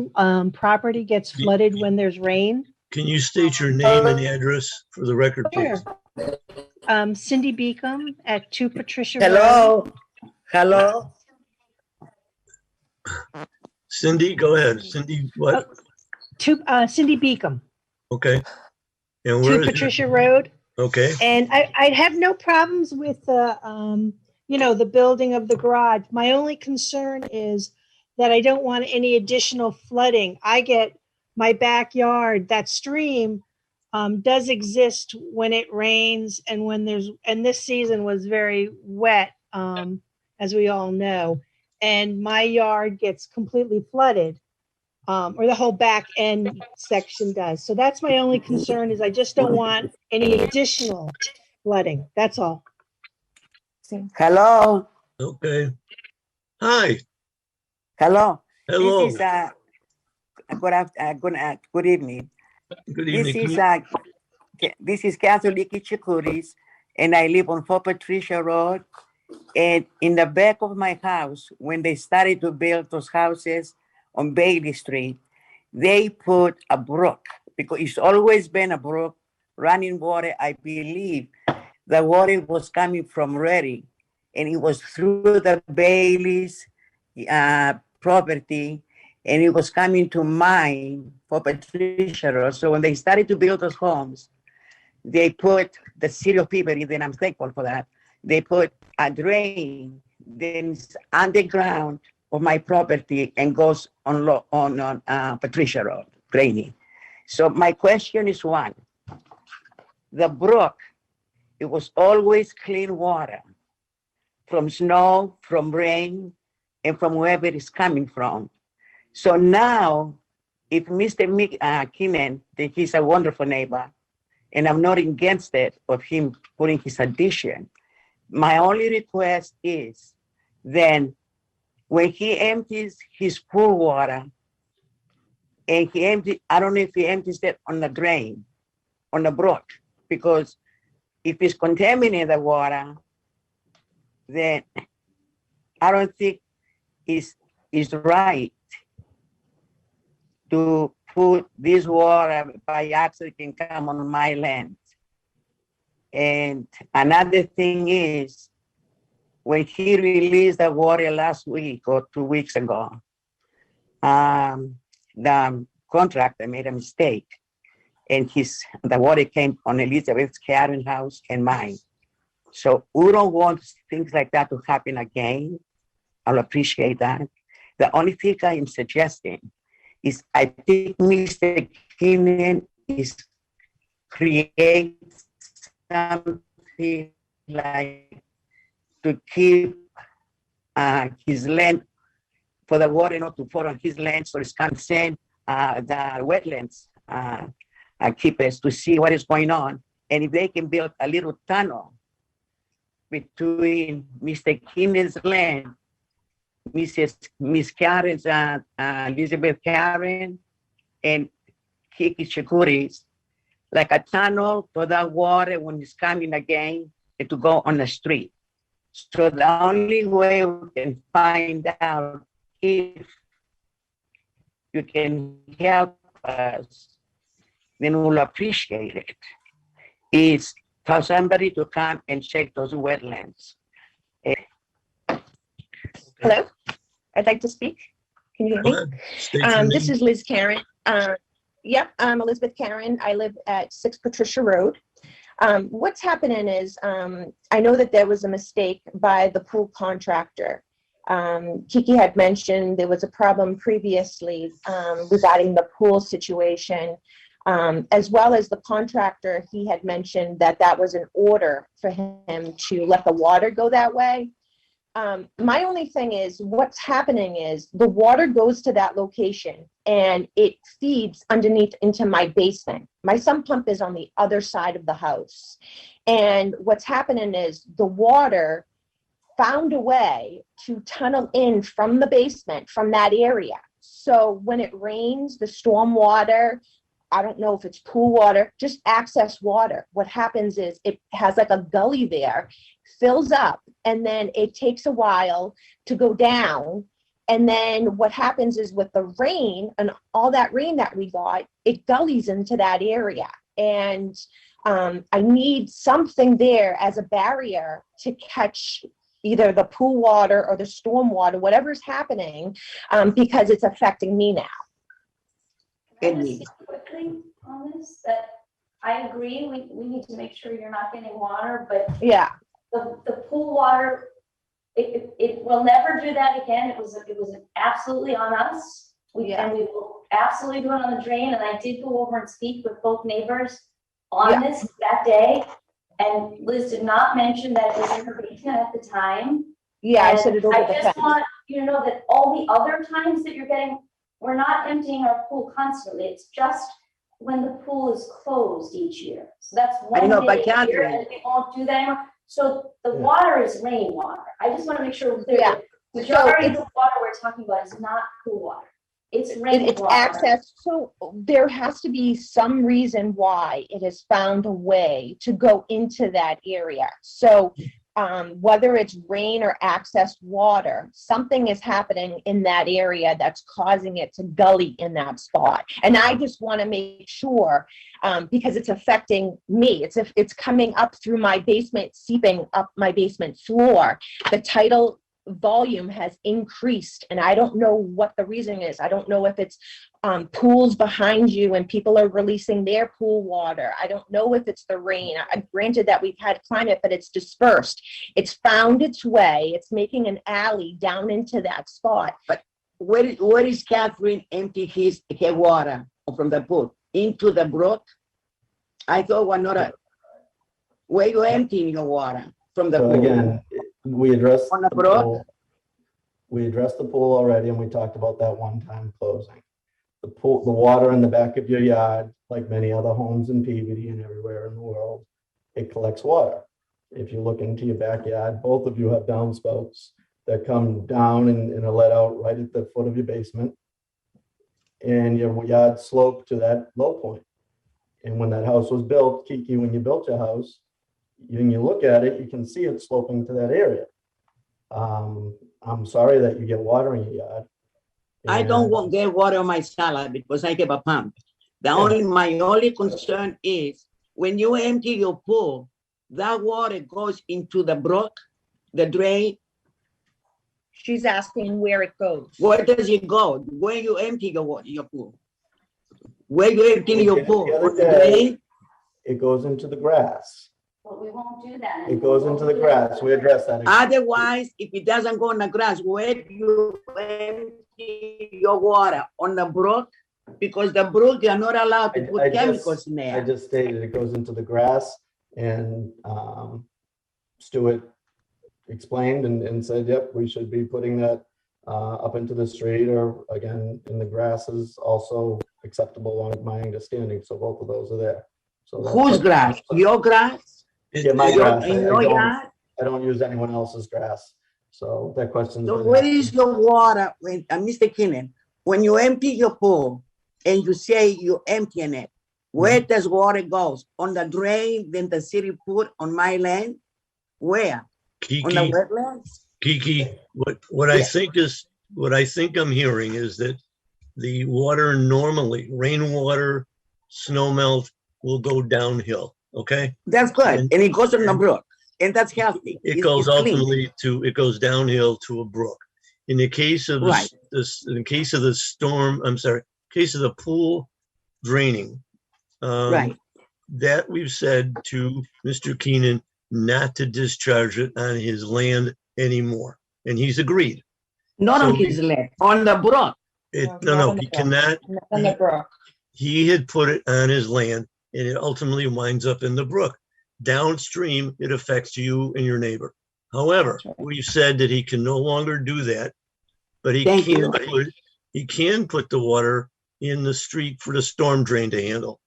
property gets flooded when there's rain. Can you state your name and address for the record, please? Cindy Beacom at 2 Patricia Road. Hello, hello. Cindy, go ahead. Cindy, what? Cindy Beacom, Okay. And 2 where is it? Patricia Road. Okay. And I have no problems with the building of the garage. My only concern is that I don't want any additional flooding. I get my backyard, that stream does exist when it rains and and this season was very wet, as we all know, and my yard gets completely flooded, or the whole back end section does. So that's my only concern, is I just don't want any additional flooding. That's all. Hello, Okay. Hi. hello. Hello. This is good evening. Good evening. This is Catholic Chikuris, and I live on 4 Patricia Road. And in the back of my house, when they started to build those houses on Bailey Street, they put a brook, because it's always been a brook running water. I believe the water was coming from Reading, and it was through the Bailey's property, and it was coming to mine for Patricia Road. So when they started to build those homes, they put the city of Peabody, then I'm thankful for that. They put a drain then it's underground of my property and goes on Patricia Road, draining. So my question is one, the brook, it was always clean water from snow, from rain, and from wherever it's coming from. So now, if Mr. Keenan, that he's a wonderful neighbor, and I'm not against it of him putting his addition, my only request is then when he empties his pool water, and I don't know if he empties it on the drain, on the brook, because if it's contaminating the water, then I don't think it's right to put this water by accident can come on my land. And another thing is, when he released the water last week or 2 weeks ago, the contractor made a mistake, and the water came on Elizabeth's Karen house and mine. So we don't want things like that to happen again. I'll appreciate that. The only thing I am suggesting is I think Mr. Keenan is create something like to keep his land, for the water not to fall on his land, so it's can send the wetlands keepers to see what is going on. And if they can build a little tunnel between Mr. Keenan's land, Miss Karen's, Elizabeth Karen, and Kiki Shikuri's, like a tunnel for that water when it's coming again and to go on the street. So the only way we can find out if you can help us, then we'll appreciate it, is for somebody to come and check those wetlands. Hello, I'd like to speak. Can you hear me? This is Liz Karen. Yep, I'm Elizabeth Karen. I live at 6 Patricia Road. What's happening is, I know that there was a mistake by the pool contractor. Kiki had mentioned there was a problem previously regarding the pool situation, as well as the contractor. He had mentioned that that was an order for him to let the water go that way. My only thing is, what's happening is the water goes to that location and it feeds underneath into my basement. My sump pump is on the other side of the house. And what's happening is the water found a way to tunnel in from the basement, from that area. So when it rains, the storm water, I don't know if it's pool water, just access water. What happens is it has like a gully there, fills up, and then it takes a while to go down. And then what happens is with the rain and all that rain that we got, it gullies into that area. And I need something there as a barrier to catch either the pool water or the storm water, whatever's happening, because it's affecting me now. Can I just say quickly on this, that I agree, we need to make sure you're not getting water, but yeah, the pool water, it will never do that again. It was absolutely on us. And we will absolutely do it on the drain. And I did go over and speak with both neighbors on this that day. And Liz did not mention that it was in her basement at the time. Yeah, and I said it over the fence. I just want you to know that all the other times that you're getting, we're not emptying our pool constantly. It's just when the pool is closed each year. So that's one day a year, and we won't do that anymore. So the water is rainwater. I just want to make sure we're clear. The majority of the water we're talking about is not pool water. It's rainwater. It's access. So there has to be some reason why it has found a way to go into that area. So whether it's rain or accessed water, something is happening in that area that's causing it to gully in that spot. And I just want to make sure, because it's affecting me. It's coming up through my basement, seeping up my basement floor. The tidal volume has increased, and I don't know what the reason is. I don't know if it's pools behind you and people are releasing their pool water. I don't know if it's the rain. Granted that we've had climate, but it's dispersed. It's found its way. It's making an alley down into that spot. But where is Catherine empty her water from the pool into the brook? I thought we're not a, where you emptying your water from the So pool? again, we addressed On the the brook? pool. We addressed the pool already, and we talked about that one-time closing. The pool, the water in the back of your yard, like many other homes in Peabody and everywhere in the world, it collects water. If you look into your backyard, both of you have downspouts that come down and are let out right at the foot of your basement. And your yard sloped to that low point. And when that house was built, Kiki, when you built your house, when you look at it, you can see it sloping to that area. I'm sorry that you get water in your yard. I don't get water on my salad because I have a pump. My only concern is when you empty your pool, that water goes into the brook, the drain. She's asking where it goes. Where does it go? Where you empty your pool? Where you empty your pool? On the drain? It goes into the grass. But we won't do that. It goes into the grass. We address that. Otherwise, if it doesn't go in the grass, where do you empty your water? On the brook? Because the brook, you're not allowed to put chemicals in there. I just stated it goes into the grass, and Stuart explained and said, yep, we should be putting that up into the street, or again, in the grass is also acceptable on my understanding. So both of those are there. So whose grass? Your grass? Yeah, my grass. In your yard? I don't use anyone else's grass. So that question. So where is your water, when, Mr. Kinnan, when you empty your pool and you say you're emptying it, where does water goes? On the drain, then the city put on my land? Where? Kiki, on the wetlands? Kiki, what I think I'm hearing is that the water normally, rainwater, snow melt, will go downhill. Okay. That's good, and it goes in the brook, and that's healthy. It goes ultimately to, it goes downhill to a brook. In the case of in case of the storm, case of the pool draining, that we've said to Mr. Keenan not to discharge it on his land anymore, and he's agreed. Not on his land, on the brook. No, he cannot. On the brook. He had put it on his land, and it ultimately winds up in the brook. Downstream, it affects you and your neighbor. However, we've said that he can no longer do that, but he can put the water in the street for the storm drain to handle.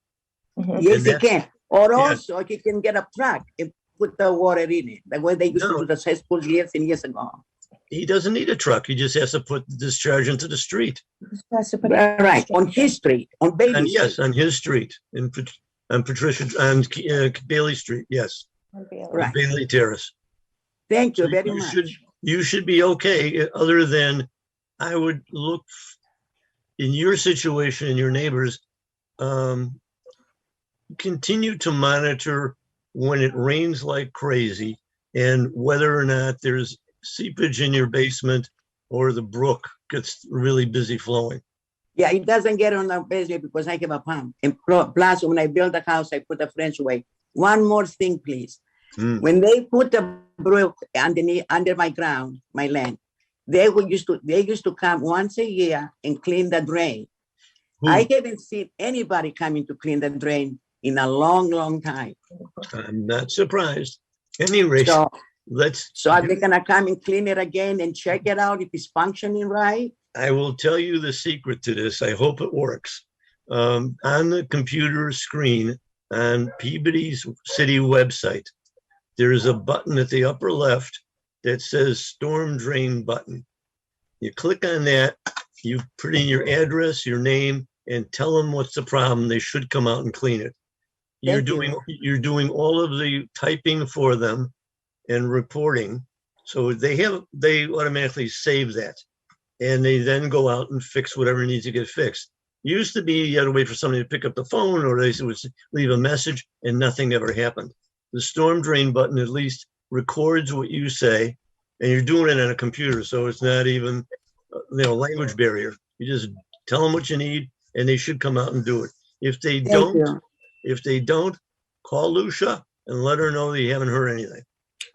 Yes, he can. Or also, he can get a truck and put the water in it, the way they used to do the cesspool years and years ago. He doesn't need a truck. He just has to put the discharge into the street. Right, on his street, on Bailey Street. Yes, on his street, on Patricia, on Bailey Street, yes. Right. Bailey Terrace. Thank you very much. You should be okay, other than I would look in your situation and your neighbors, continue to monitor when it rains like crazy and whether or not there's seepage in your basement or the brook gets really busy flowing. Yeah, it doesn't get on the basement because I have a pump. And plus, when I build the house, I put a French way. One more thing, please. When they put the brook under my ground, my land, they used to come once a year and clean the drain. I haven't seen anybody coming to clean the drain in a long, long time. I'm not surprised. Anyway, so are they gonna come and clean it again and check it out if it's functioning right? I will tell you the secret to this. I hope it works. On the computer screen on Peabody's city website, there is a button at the upper left that says storm drain button. You click on that, you put in your address, your name, and tell them what's the problem. They should come out and clean it. You're doing all of the typing for them, and reporting. So they automatically save that. And they then go out and fix whatever needs to get fixed. Used to be you had to wait for somebody to pick up the phone, or they would leave a message and nothing ever happened. The storm drain button at least records what you say, and you're doing it on a computer. So it's not even, language barrier. You just tell them what you need and they should come out and do it. If they don't, call Lucia and let her know that you haven't heard anything.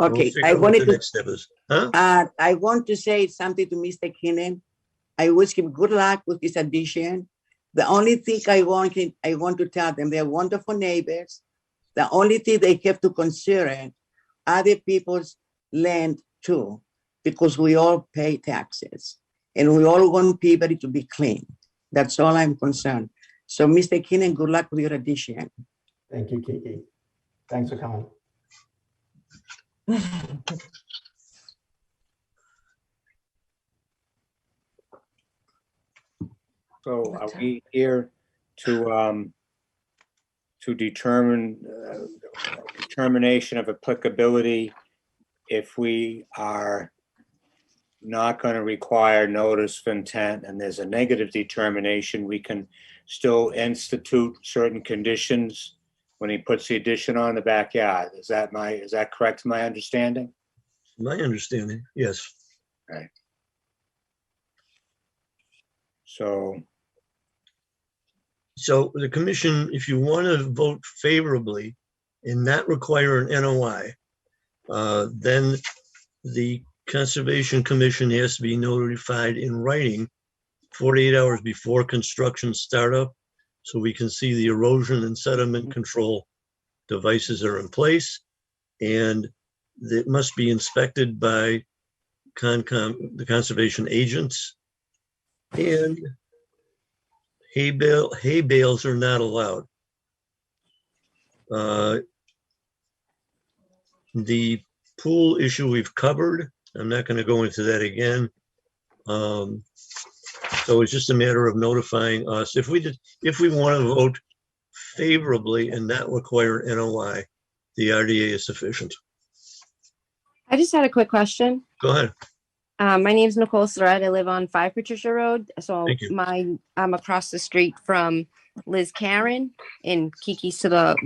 Okay, We'll I what wanted the to, next step is. Huh? I want to say something to Mr. Keenan. I wish him good luck with this addition. The only thing I want to tell them, they're wonderful neighbors. The only thing they have to consider other people's land too, because we all pay taxes and we all want Peabody to be clean. That's all I'm concerned. So Mr. Keenan, good luck with your addition. Thank you, Kiki. Thanks for coming. So are we here to determine determination of applicability if we are not going to require notice of intent and there's a negative determination, we can still institute certain conditions when he puts the addition on the backyard? Is that correct, my understanding? My understanding, yes. Right. So the commission, if you want to vote favorably and not require an NOI, then the Conservation Commission has to be notified in writing 48 hours before construction startup, so we can see the erosion and sediment control devices are in place, and it must be inspected by the conservation agents, and hay bales are not allowed. The pool issue we've covered. I'm not going to go into that again. So it's just a matter of notifying us. If we want to vote favorably and not require NOI, the RDA is sufficient. I just had a quick question. Go ahead. My name is Nicole Surratt. I live on 5 Patricia Road. So Thank you. I'm across the street from Liz Karen, and Kiki's to the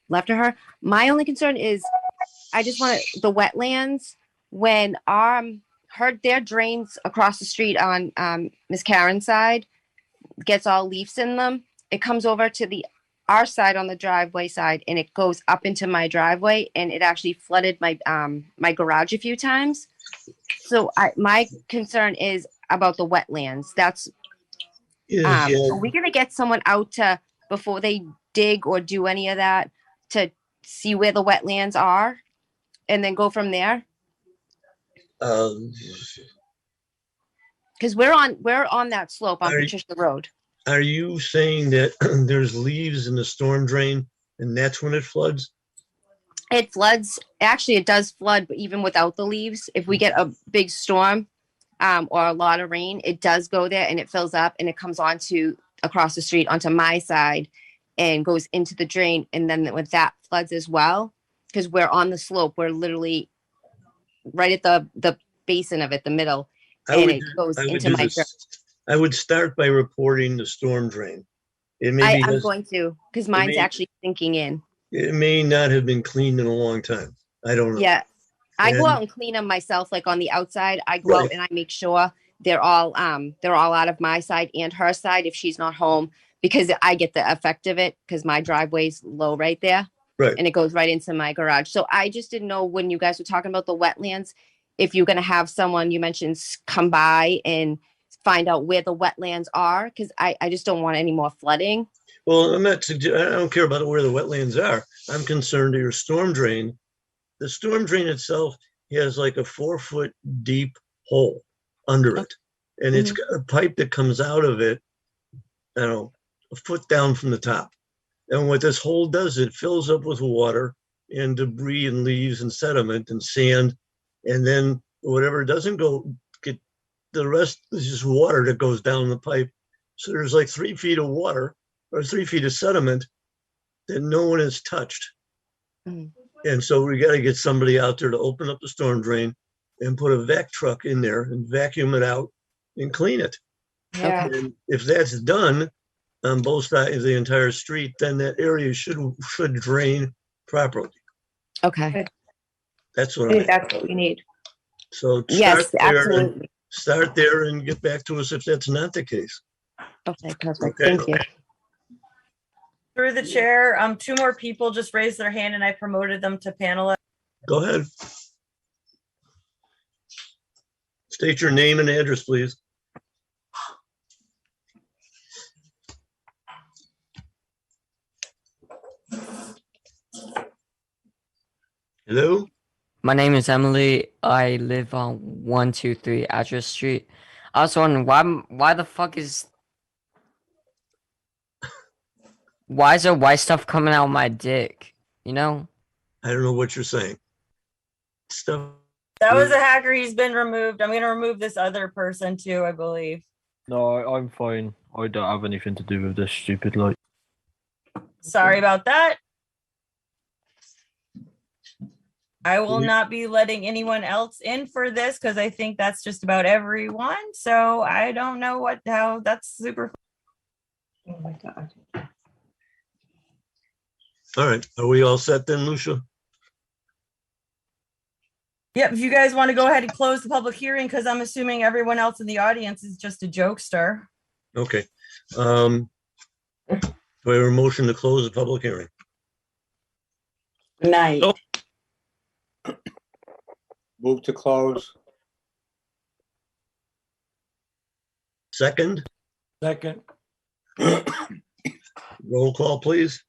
left of her. My only concern is I just want the wetlands when their drains across the street on Miss Karen's side gets all leaves in them. It comes over to our side on the driveway side, and it goes up into my driveway, and it actually flooded my my garage a few times. So my concern is about the wetlands. That's are we gonna get someone out before they dig or do any of that to see where the wetlands are and then go from there? Because we're on that slope on Patricia Road. Are you saying that there's leaves in the storm drain and that's when it floods? It floods. Actually, it does flood, but even without the leaves, if we get a big storm or a lot of rain, it does go there and it fills up and it comes across the street onto my side and goes into the drain. And then with that floods as well, because we're on the slope, we're literally right at the basin of it, the middle, it goes into my drain. I would start by reporting the storm drain. I'm going to, because mine's actually sinking in. It may not have been cleaned in a long time. I don't know. Yeah. I go out and clean them myself, like on the outside. I go out and I make sure they're all out of my side and her side if she's not home, because I get the effect of it because my driveway's low right there. Right. And it goes right into my garage. So I just didn't know when you guys were talking about the wetlands, if you're going to have someone you mentioned come by and find out where the wetlands are, because I just don't want any more flooding. Well, I don't care about where the wetlands are. I'm concerned to your storm drain. The storm drain itself has like a 4-foot deep hole under it. And it's got a pipe that comes out of it, I don't know, a foot down from the top. And what this hole does, it fills up with water and debris and leaves and sediment and sand. And then whatever doesn't get, the rest is just water that goes down the pipe. So there's like 3 feet of water or 3 feet of sediment that no one has touched. And so we got to get somebody out there to open up the storm drain and put a vac truck in there and vacuum it out and clean it. Yeah. And if that's done on both sides of the entire street, then that area should drain properly. Okay. That's I what I think mean. that's what we need. So Yes, start there and get back to us if that's not the case. Okay, perfect. Okay. Thank you. Through the chair, 2 more people just raised their hand and I promoted them to panelists. Go ahead. State your name and address, please. Hello? My name is Emily. I live on 123 Address Street. I was wondering why the fuck is why is there white stuff coming out of my dick? You know? I don't know what you're saying. Stuff. That was a hacker. He's been removed. I'm going to remove this other person too, I believe. No, I'm fine. I don't have anything to do with this stupid light. Sorry about that. I will not be letting anyone else in for this because I think that's just about everyone. So I don't know how that's super. Oh my God. All right. Are we all set then, Lucia? Yep. If you guys want to go ahead and close the public hearing, because I'm assuming everyone else in the audience is just a jokester. Okay. Do I have a motion to close the public hearing? Night. Move to close. Second? Second. Roll call, please.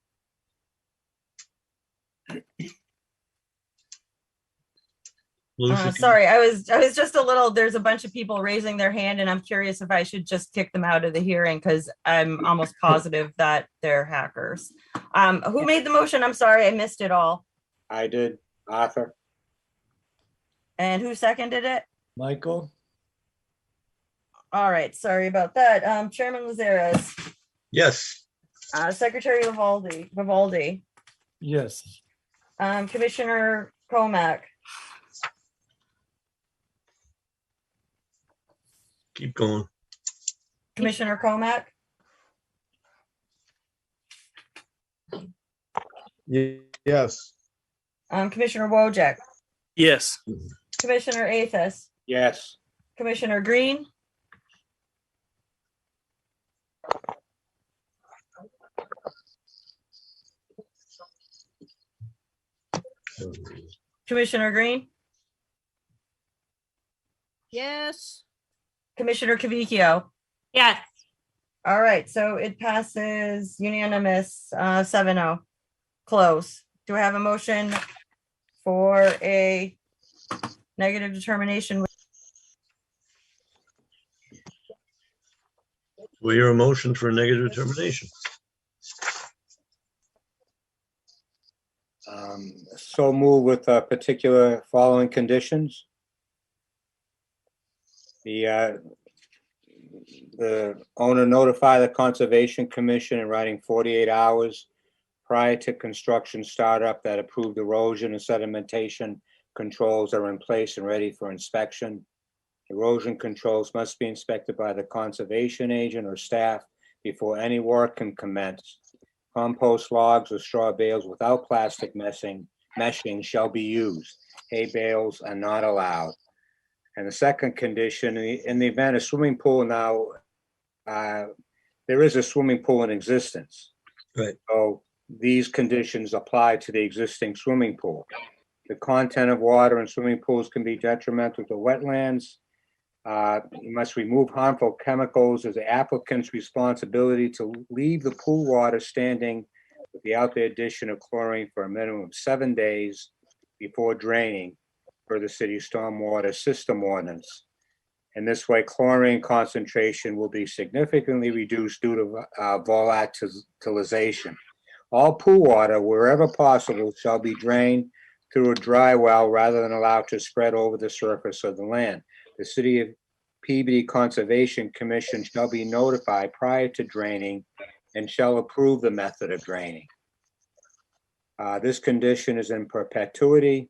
Lucia, Sorry, I was just a little, there's a bunch of people raising their hand and I'm curious if I should just kick them out of the hearing because I'm almost positive that they're hackers. Who made the motion? I'm sorry, I missed it all. I did, Arthur. And who seconded it? Michael? All right, sorry about that. Chairman Lazares, Yes. Secretary Vivaldi, Yes. Commissioner Comack, Keep going. Commissioner Comack, Yes. Commissioner Wojcik, Yes. Commissioner Athos, Yes. Commissioner Green, Commissioner Green, Yes. Commissioner Cavicchio. Yes. All right, so it passes unanimous 7-0. Close. Do I have a motion for a negative determination? We hear a motion for a negative determination. So move with particular following conditions. The owner notify the Conservation Commission in writing 48 hours prior to construction startup that approved erosion and sedimentation controls are in place and ready for inspection. Erosion controls must be inspected by the conservation agent or staff before any work can commence. Compost logs or straw bales without plastic meshing shall be used. Hay bales are not allowed. And the second condition, in the event a swimming pool now, there is a swimming pool in existence. Right. So these conditions apply to the existing swimming pool. The content of water in swimming pools can be detrimental to wetlands. You must remove harmful chemicals as the applicant's responsibility to leave the pool water standing without the addition of chlorine for a minimum of 7 days before draining per the city stormwater system ordinance. In this way, chlorine concentration will be significantly reduced due to volatilization. All pool water, wherever possible, shall be drained through a dry well rather than allowed to spread over the surface of the land. The City of Peabody Conservation Commission shall be notified prior to draining and shall approve the method of draining. This condition is in perpetuity.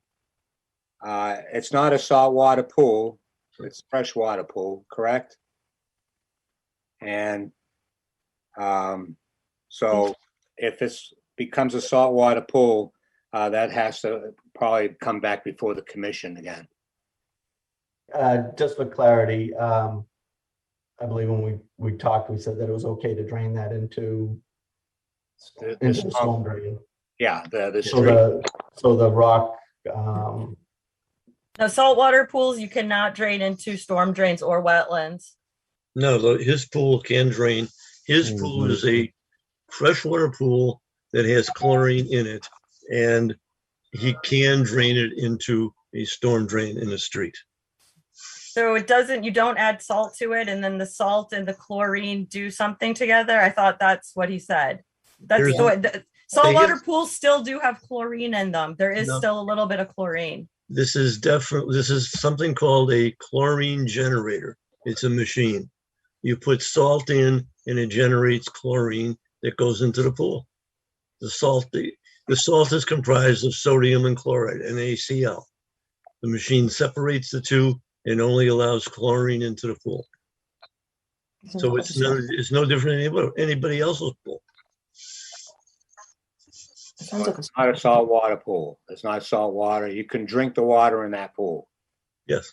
It's not a saltwater pool, it's a freshwater pool, correct? And so if it's becomes a saltwater pool, that has to probably come back before the commission again. Just for clarity, I believe when we talked, we said that it was okay to drain that into the storm drain. Yeah, the So street. so the rock, Now, saltwater pools, you cannot drain into storm drains or wetlands. No, his pool can drain. His pool is a freshwater pool that has chlorine in it, and he can drain it into a storm drain in the street. So it doesn't, you don't add salt to it, and then the salt and the chlorine do something together. I thought that's what he said. That's saltwater pools still do have chlorine in them. There is still a little bit of chlorine. This is something called a chlorine generator. It's a machine. You put salt in and it generates chlorine that goes into the pool. The salt is comprised of sodium and chloride, NaCl. The machine separates the two and only allows chlorine into the pool. So it's no different than anybody else's pool. It's not a saltwater pool. It's not salt water. You can drink the water in that pool. Yes.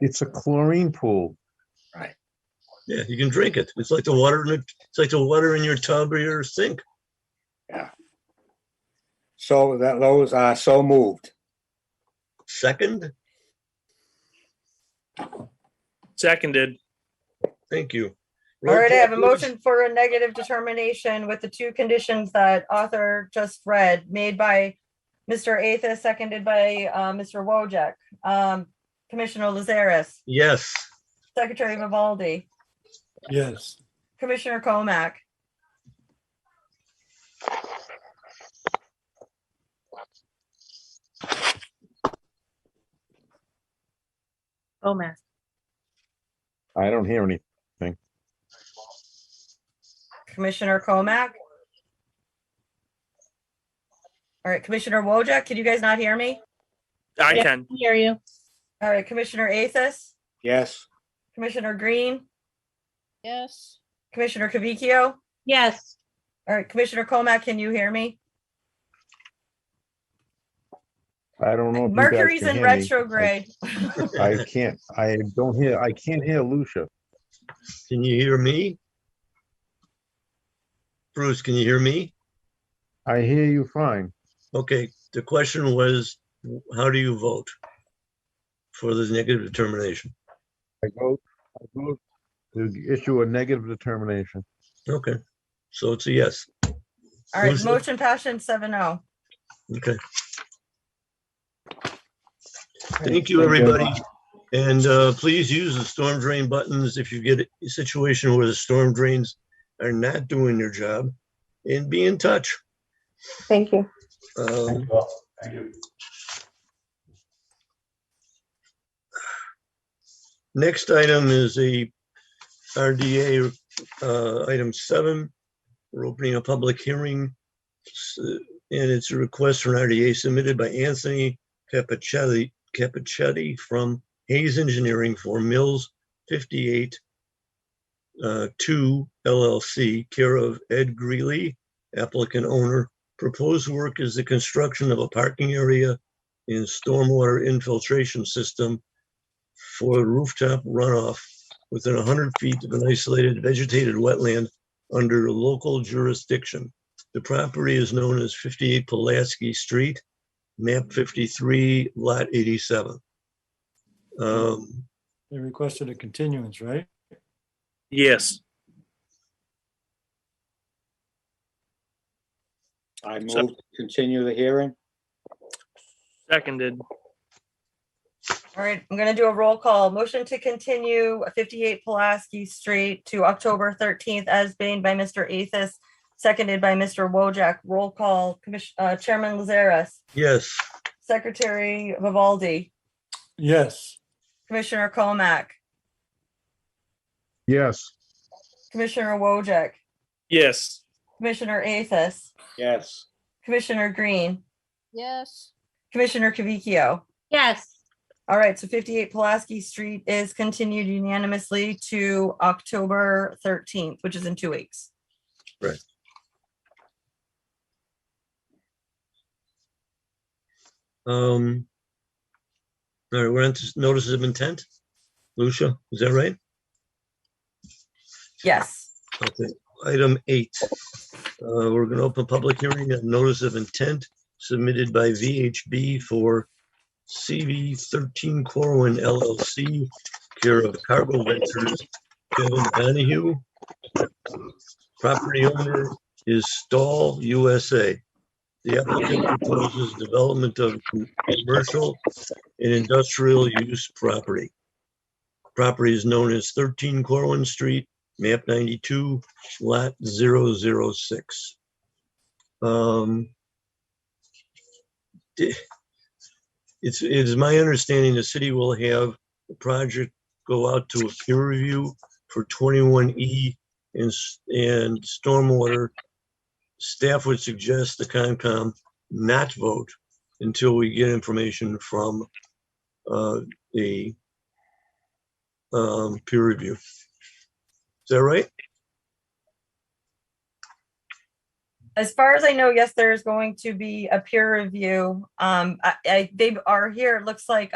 It's a chlorine pool. Right. Yeah, you can drink it. It's like the water in your tub or your sink. Yeah. So those are so moved. Second? Seconded. Thank you. All right, I have a motion for a negative determination with the two conditions that author just read, made by Mr. Athas, seconded by Mr. Wojcik. Commissioner Lazaris, Yes. Secretary Vivaldi, Yes. Commissioner Comack, Gomez. I don't hear anything. Commissioner Comack. All right, Commissioner Wojcik, can you guys not hear me? I Yeah, can. hear you. All right, Commissioner Athas, Yes. Commissioner Green, Yes. Commissioner Cavicchio. Yes. All right, Commissioner Comack, can you hear me? I don't know if you guys Mercury's can in hear me. retrograde. I can't hear Lucia. Can you hear me? Bruce, can you hear me? I hear you fine. Okay, the question was, how do you vote for the negative determination? I vote to issue a negative determination. Okay, so it's a yes. All right, Lucia? motion passion 7-0. Okay. Thank you, everybody. And please use the storm drain buttons if you get a situation where the storm drains are not doing their job, and be in touch. Thank you. thank you all. Thank you. Next item is a RDA, item 7. We're opening a public hearing, and it's a request for an RDA submitted by Anthony Capichetti from Hayes Engineering for Mills 58 2 LLC, care of Ed Greeley, applicant owner. Proposed work is the construction of a parking area and stormwater infiltration system for rooftop runoff within 100 feet of an isolated vegetated wetland under local jurisdiction. The property is known as 58 Pulaski Street, map 53, lot 87. They requested a continuance, right? Yes. I move to continue the hearing. Seconded. All right, I'm gonna do a roll call. Motion to continue 58 Pulaski Street to October 13th as made by Mr. Athas, seconded by Mr. Wojcik. Roll call, Chairman Lazaris, Yes. Secretary Vivaldi, Yes. Commissioner Comack, Yes. Commissioner Wojcik, Yes. Commissioner Athas, Yes. Commissioner Green, Yes. Commissioner Cavicchio. Yes. All right, so 58 Pulaski Street is continued unanimously to October 13th, which is in 2 weeks. Right. All right, we're on to notices of intent. Lucia, is that right? Yes. Okay, item 8. We're going to open public hearing on notice of intent submitted by VHB for CV 13 Corwin LLC, care of Cargo Ventures, Kevin Donahue. Property owner is Stall USA. The applicant proposes development of commercial and industrial use property. Property is known as 13 Corwin Street, map 92, lot 006. It is my understanding the city will have the project go out to a peer review for 21E and stormwater. Staff would suggest the Concom not vote until we get information from the peer review. Is that right? As far as I know, yes, there's going to be a peer review. They are here. It looks like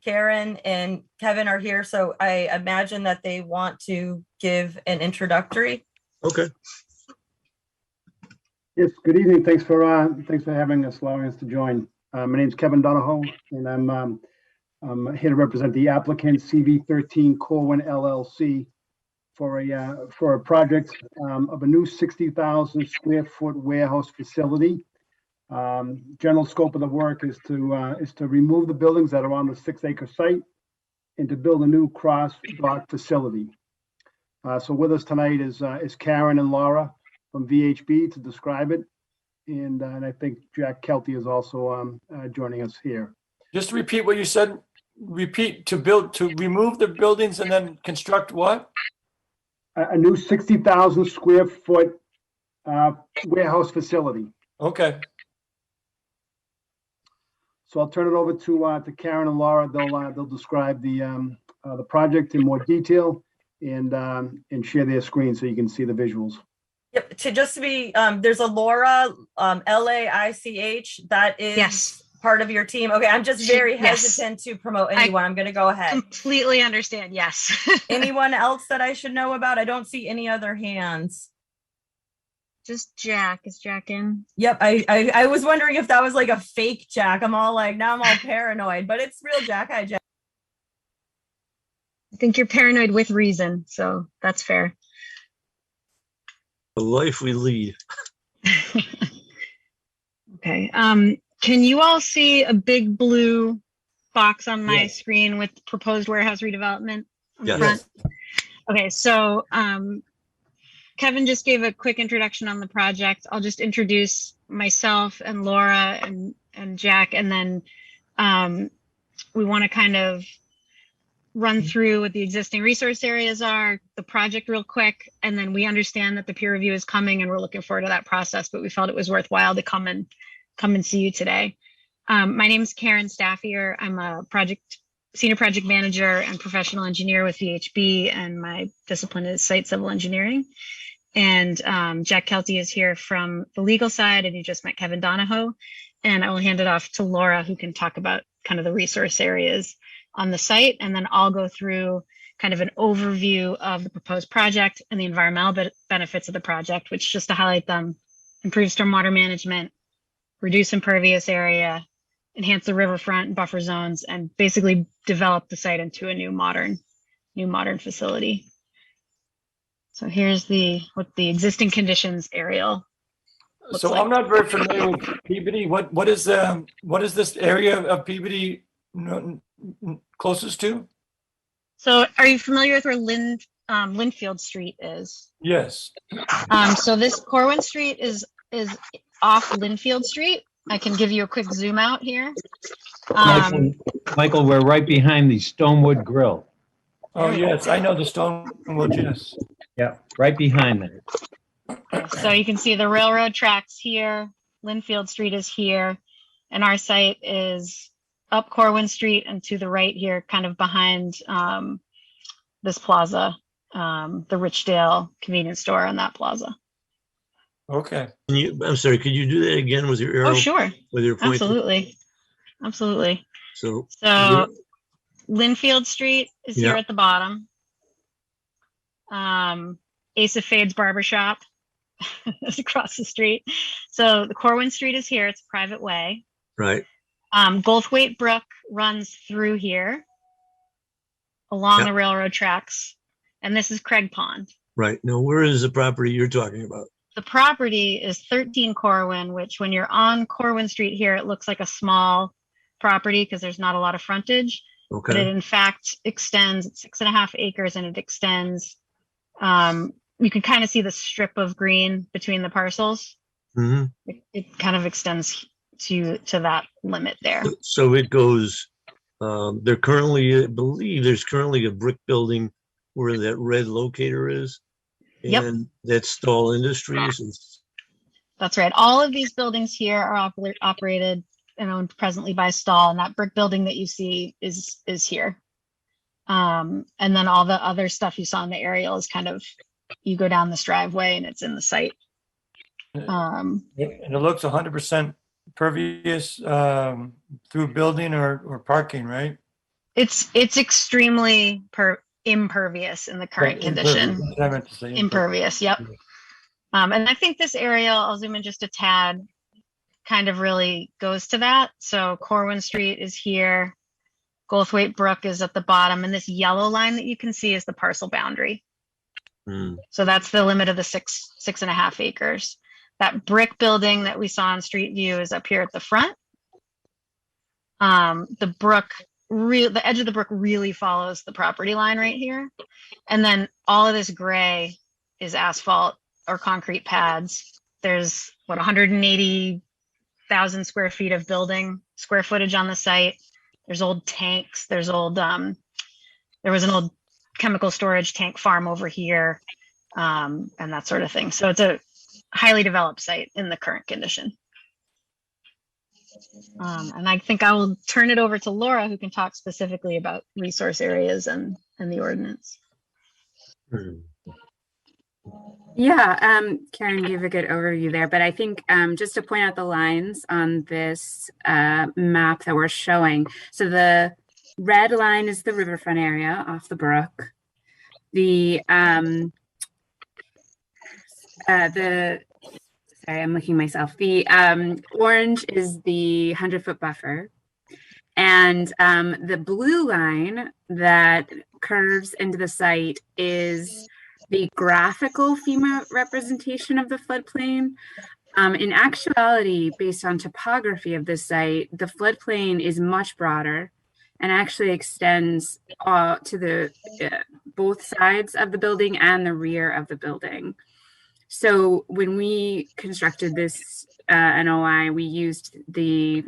Karen and Kevin are here, so I imagine that they want to give an introductory. Okay. Yes, good evening. Thanks for having us, allowing us to join. My name's Kevin Donahoe, and I'm here to represent the applicant CV 13 Corwin LLC for a project of a new 60,000 square foot warehouse facility. General scope of the work is to remove the buildings that are on the 6-acre site and to build a new cross dock facility. So with us tonight is Karen and Laura from VHB to describe it, and I think Jack Kelty is also joining us here. Just to repeat what you said. Repeat, to remove the buildings and then construct what? A new 60,000 square foot warehouse facility. Okay. So I'll turn it over to Karen and Laura. They'll describe the project in more detail and share their screen so you can see the visuals. Yep. There's a Laura, LAICH. That is yes. Part of your team. Okay, I'm just very hesitant to promote anyone. I'm going to go ahead. Completely understand. Yes. Anyone else that I should know about? I don't see any other hands. Just Jack. Is Jack in? Yep. I was wondering if that was like a fake Jack. I'm all paranoid, but it's real Jack. Hi, Jack. I think you're paranoid with reason, so that's fair. The life we lead. Okay. Can you all see a big blue box on my screen with proposed warehouse redevelopment on the front? Okay, so Kevin just gave a quick introduction on the project. I'll just introduce myself and Laura and Jack, and then we want to kind of run through what the existing resource areas are, the project real quick, and then we understand that the peer review is coming and we're looking forward to that process, but we felt it was worthwhile to come and see you today. My name is Karen Staffier. I'm a senior project manager and professional engineer with VHB, and my discipline is site civil engineering. And Jack Kelty is here from the legal side, and you just met Kevin Donahoe. And I will hand it off to Laura, who can talk about kind of the resource areas on the site. And then I'll go through kind of an overview of the proposed project and the environmental benefits of the project, which, just to highlight them, improve stormwater management, reduce impervious area, enhance the riverfront and buffer zones, and basically develop the site into a new modern facility. So here's what the existing conditions aerial looks So like. I'm not very familiar with Peabody. What is this area of Peabody closest to? So are you familiar with where Linfield Street is? Yes. So this Corwin Street is off Linfield Street. I can give you a quick zoom out here. Michael, we're right behind the Stonewood Grill. Oh, yes, I know the Stonewood, yes. Yeah, right behind there. So you can see the railroad tracks here, Linfield Street is here, and our site is up Corwin Street and to the right here, kind of behind this plaza, the Richdale convenience store on that plaza. Okay. I'm sorry, could you do that again with your arrow? Oh, sure. With your pointer? Absolutely. Absolutely. So Linfield Street is here at the bottom. Ace of Fades Barbershop is across the street. So the Corwin Street is here. It's a private way. Right. Goldthwaite Brook runs through here along the railroad tracks. And this is Craig Pond. Right. Now, where is the property you're talking about? The property is 13 Corwin, which when you're on Corwin Street here, it looks like a small property because there's not a lot of frontage. Okay. But it in fact extends, it's 6.5 acres, and it extends. You can kind of see the strip of green between the parcels. Mm-hmm. It kind of extends to that limit there. So it goes, there currently, I believe there's currently a brick building where that red locator is. And that's Stahl Industries. That's right. All of these buildings here are operated and owned presently by Stahl, and that brick building that you see is here. And then all the other stuff you saw in the aerial is kind of, you go down this driveway and it's in the site. And it looks 100% pervious through building or parking, right? It's extremely impervious in the current condition. I meant to say impervious. Yep. And I think this aerial, I'll zoom in just a tad, kind of really goes to that. So Corwin Street is here. Goldthwaite Brook is at the bottom, and this yellow line that you can see is the parcel boundary. So that's the limit of the 6.5 acres. That brick building that we saw on Street View is up here at the front. The brook, the edge of the brook really follows the property line right here. And then all of this gray is asphalt or concrete pads. There's 180,000 square feet of building square footage on the site. There's old tanks. There's old, there was an old chemical storage tank farm over here, and that sort of thing. So it's a highly developed site in the current condition. And I think I will turn it over to Laura, who can talk specifically about resource areas and the ordinance. Yeah, Karen gave a good overview there, but I think just to point out the lines on this map that we're showing. So the red line is the riverfront area off the brook. Sorry, I'm looking myself. The orange is the 100-foot buffer. And the blue line that curves into the site is the graphical FEMA representation of the floodplain. In actuality, based on topography of this site, the floodplain is much broader and actually extends to the both sides of the building and the rear of the building. So when we constructed this NOI, we used the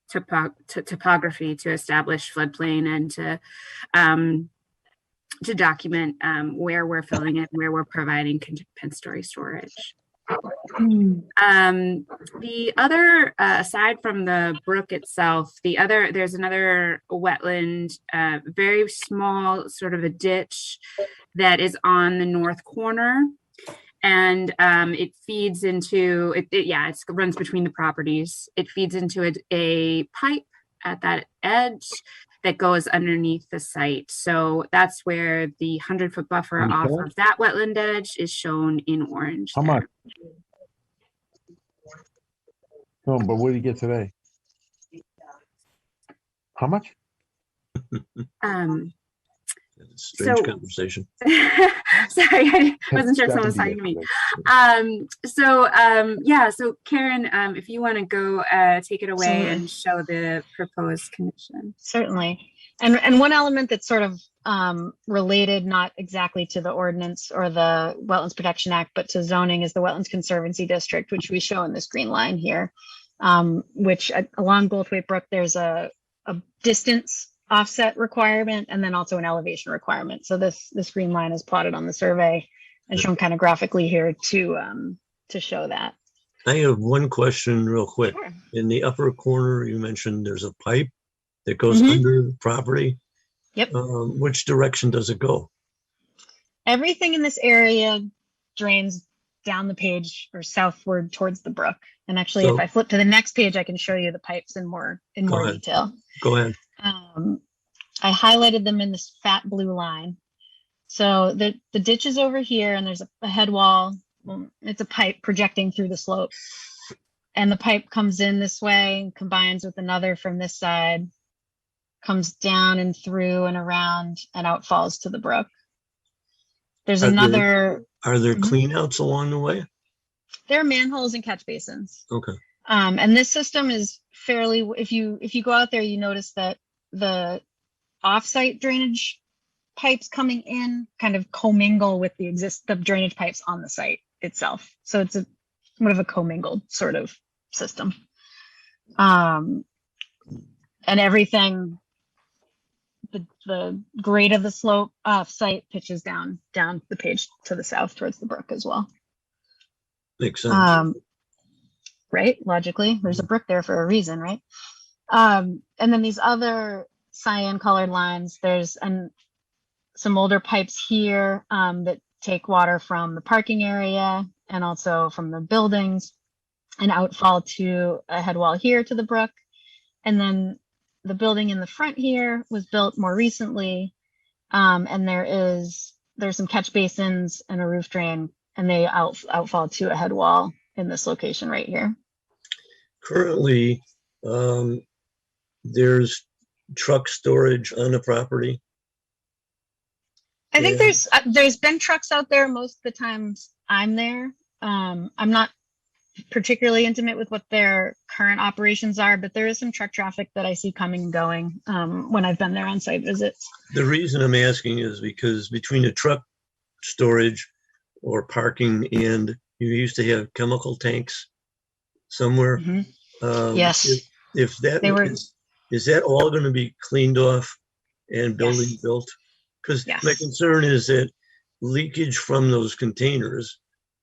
topography to establish floodplain and to document where we're filling it, where we're providing compensatory storage. The other, aside from the brook itself, there's another wetland, very small, sort of a ditch that is on the north corner. And it feeds into, it runs between the properties. It feeds into a pipe at that edge that goes underneath the site. So that's where the 100-foot buffer off of that wetland edge is shown in orange. How much? No, but what did you get today? How much? Strange conversation. Sorry, I wasn't sure if someone was talking to me. So Karen, if you want to go take it away and show the proposed condition. Certainly. And one element that's sort of related, not exactly to the ordinance or the Wetlands Protection Act, but to zoning, is the Wetlands Conservancy District, which we show in this green line here, which along Goldthwaite Brook, there's a distance offset requirement and then also an elevation requirement. So this green line is plotted on the survey and shown kind of graphically here to show that. I have one question real quick. Sure. In the upper corner, you mentioned there's a pipe that goes Mhm. under the property. Yep. Which direction does it go? Everything in this area drains down the page or southward towards the brook. And actually, if So- I flip to the next page, I can show you the pipes in more Go ahead. detail. Go ahead. I highlighted them in this fat blue line. So the ditch is over here, and there's a head wall. Well, it's a pipe projecting through the slope. And the pipe comes in this way and combines with another from this side, comes down and through and around and outfalls to the brook. There's Are another, Are there Mhm. cleanouts along the way? there are manholes and catch basins. Okay. And this system is fairly, if you go out there, you notice that the offsite drainage pipes coming in kind of commingle with the drainage pipes on the site itself. So it's a sort of a commingled sort of system. And everything, the grade of the slope site pitches down the page to the south towards the brook as well. Makes sense. Right? Logically, there's a brook there for a reason, right? And then these other cyan colored lines, there's some older pipes here that take water from the parking area and also from the buildings and outfall to a head wall here to the brook. And then the building in the front here was built more recently. And there's some catch basins and a roof drain, and they outfall to a head wall in this location right here. Currently, there's truck storage on the property. I think there's been trucks out there most of the times I'm there. I'm not particularly intimate with what their current operations are, but there is some truck traffic that I see coming and going when I've been there on site visits. The reason I'm asking is because between the truck storage or parking and you used to have chemical tanks somewhere. Yes. If that They were- is that all going to be cleaned off and building Yes. built? Because Yes. my concern is that leakage from those containers,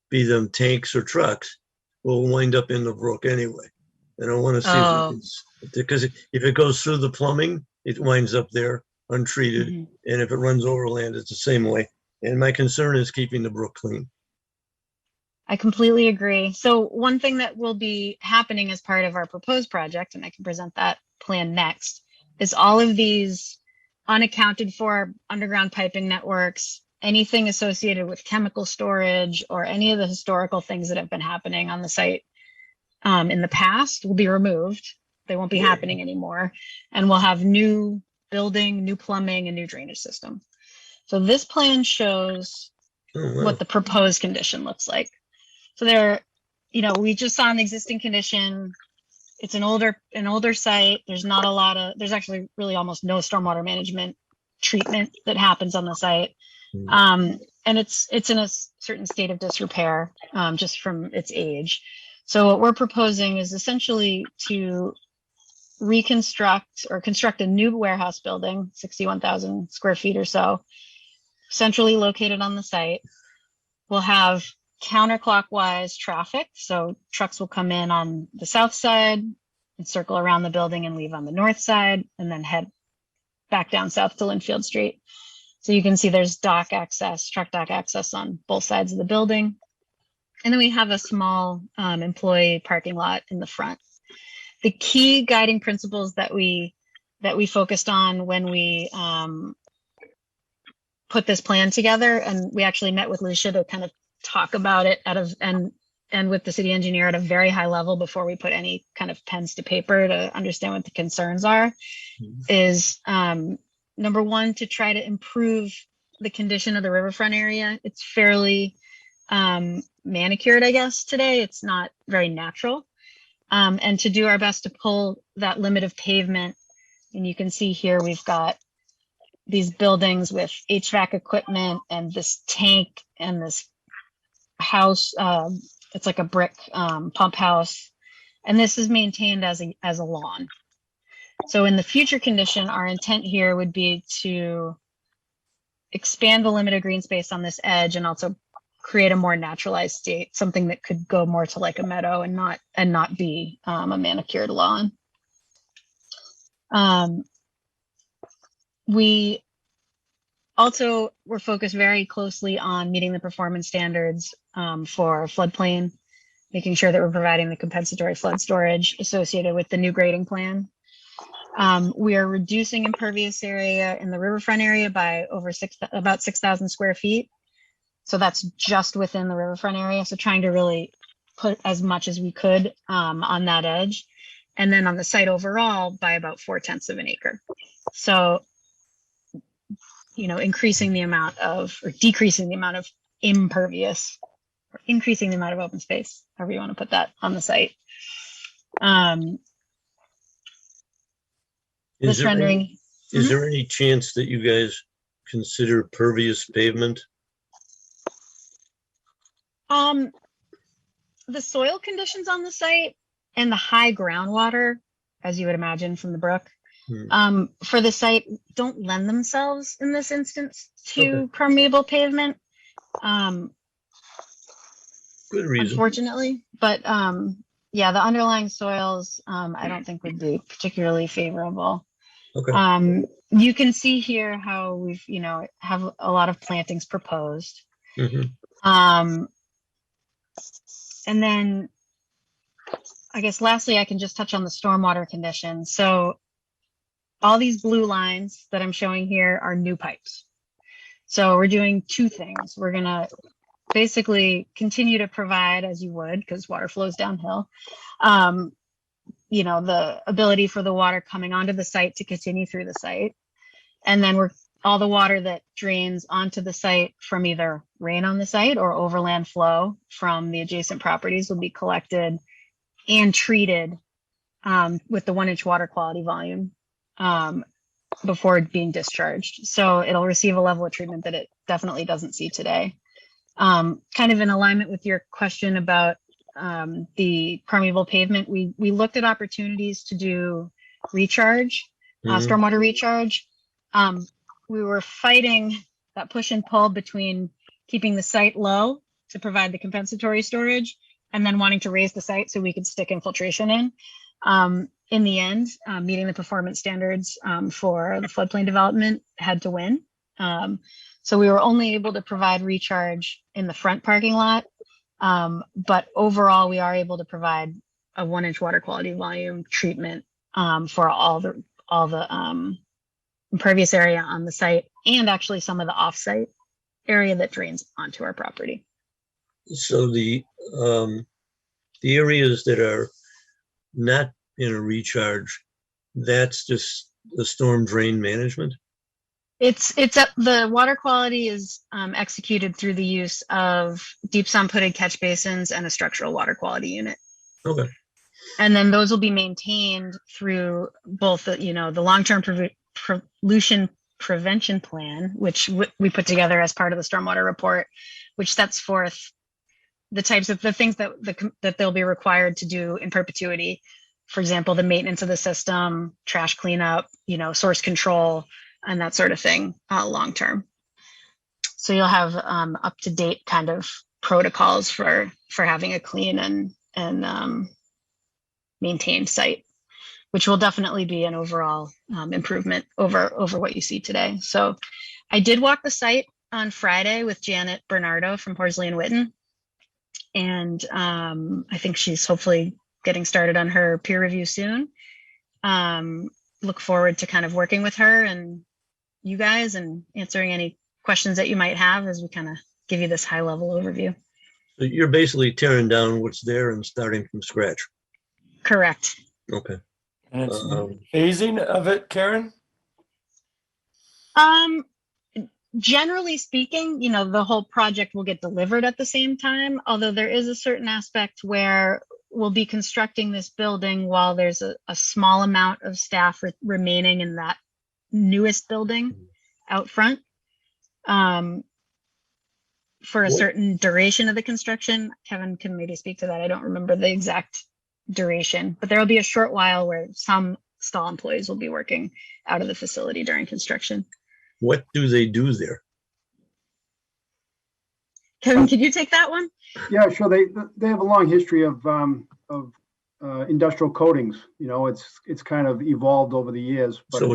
be them tanks or trucks, will wind up in the brook anyway. And I want to see Oh. because if it goes through the plumbing, it winds up there untreated. And if it runs overland, it's the same way. And my concern is keeping the brook clean. I completely agree. So one thing that will be happening as part of our proposed project, and I can present that plan next, is all of these unaccounted for underground piping networks, anything associated with chemical storage or any of the historical things that have been happening on the site in the past will be removed. They won't be happening anymore. And we'll have new building, new plumbing, and new drainage system. So this plan shows what the proposed condition looks like. So we just saw an existing condition. It's an older site. There's not a lot of, there's actually really almost no stormwater management treatment that happens on the site. And it's in a certain state of disrepair just from its age. So what we're proposing is essentially to reconstruct or construct a new warehouse building, 61,000 square feet or so, centrally located on the site. We'll have counterclockwise traffic. So trucks will come in on the south side and circle around the building and leave on the north side and then head back down south to Linfield Street. So you can see there's truck dock access on both sides of the building. And then we have a small employee parking lot in the front. The key guiding principles that we focused on when we put this plan together, and we actually met with Lucia to kind of talk about it and with the city engineer at a very high level before we put any kind of pens to paper to understand what the concerns are, is number one, to try to improve the condition of the riverfront area. It's fairly manicured, I guess, today. It's not very natural. And to do our best to pull that limit of pavement. And you can see here, we've got these buildings with HVAC equipment and this tank and this house. It's like a brick pump house. And this is maintained as a lawn. So in the future condition, our intent here would be to expand the limited green space on this edge and also create a more naturalized state, something that could go more to like a meadow and not be a manicured lawn. We also were focused very closely on meeting the performance standards for floodplain, making sure that we're providing the compensatory flood storage associated with the new grading plan. We are reducing impervious area in the riverfront area by about 6,000 square feet. So that's just within the riverfront area. So trying to really put as much as we could on that edge. And then on the site overall by about 0.4 of an acre. So, you know, increasing the amount of, or decreasing the amount of impervious, or increasing the amount of open space, however you want to put that on the site. Is there any chance that you guys consider pervious pavement? The soil conditions on the site and the high groundwater, as you would imagine from the brook, for the site don't lend themselves in this instance to permeable pavement. Good reason. Unfortunately, but yeah, the underlying soils I don't think would be particularly favorable. Okay. You can see here how we've, you know, have a lot of plantings proposed. And then I guess lastly, I can just touch on the stormwater conditions. So all these blue lines that I'm showing here are new pipes. So we're doing two things. We're gonna basically continue to provide, as you would, because water flows downhill, you know, the ability for the water coming onto the site to continue through the site. And then all the water that drains onto the site from either rain on the site or overland flow from the adjacent properties will be collected and treated with the 1-inch water quality volume before being discharged. So it'll receive a level of treatment that it definitely doesn't see today. Kind of in alignment with your question about the permeable pavement, we looked at opportunities to do recharge, stormwater recharge. We were fighting that push and pull between keeping the site low to provide the compensatory storage and then wanting to raise the site so we could stick infiltration in. In the end, meeting the performance standards for the floodplain development had to win. So we were only able to provide recharge in the front parking lot. But overall, we are able to provide a 1-inch water quality volume treatment for all the impervious area on the site and actually some of the off-site area that drains onto our property. So the areas that are not in a recharge, that's just the storm drain management? The water quality is executed through the use of deep sump-hooded catch basins and a structural water quality unit. Okay. And then those will be maintained through both the, you know, the long-term pollution prevention plan, which we put together as part of the stormwater report, which sets forth the types of the things that they'll be required to do in perpetuity. For example, the maintenance of the system, trash cleanup, you know, source control, and that sort of thing long term. So you'll have up to date kind of protocols for having a clean and maintained site, which will definitely be an overall improvement over what you see today. So I did walk the site on Friday with Janet Bernardo from Horsley and Witten. And I think she's hopefully getting started on her peer review soon. Look forward to kind of working with her and you guys and answering any questions that you might have as we kind of give you this high level overview. So you're basically tearing down what's there and starting from scratch. Correct. Okay. And it's phasing of it, Karen? Generally speaking, you know, the whole project will get delivered at the same time, although there is a certain aspect where we'll be constructing this building while there's a small amount of staff remaining in that newest building out front for a certain duration of the construction. Kevin can maybe speak to that. I don't remember the exact duration, but there will be a short while where some stall employees will be working out of the facility during construction. What do they do there? Kevin, could you take that one? Yeah, sure. They have a long history of industrial coatings. You know, it's kind of evolved over the years. But So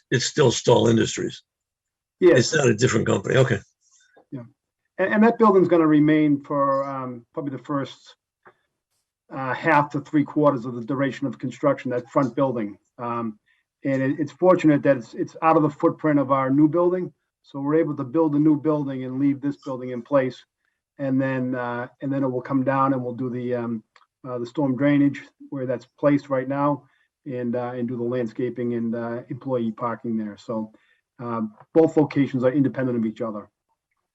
it's still Stahl Industries. Yeah, It's not a different company. Okay. Yeah, and that building's going to remain for probably the first half to 3/4 of the duration of construction. That front building, and it's fortunate that it's out of the footprint of our new building, so we're able to build a new building and leave this building in place, and then it will come down and we'll do the storm drainage where that's placed right now, and do the landscaping and employee parking there. So both locations are independent of each other.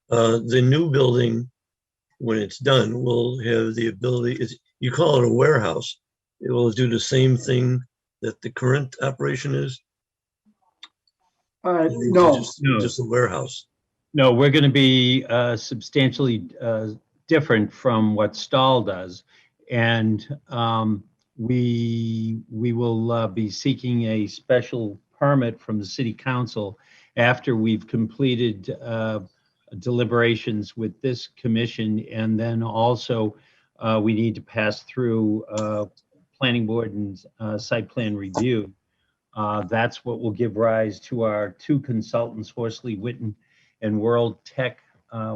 The new building, when it's done, will have the ability, you call it a warehouse. It will do the same thing that the current operation is? No. Just a warehouse. No, we're going to be substantially different from what Stahl does. And we will be seeking a special permit from the city council after we've completed deliberations with this commission. And then also we need to pass through planning board and site plan review. That's what will give rise to our two consultants, Horsley Witten and World Tech.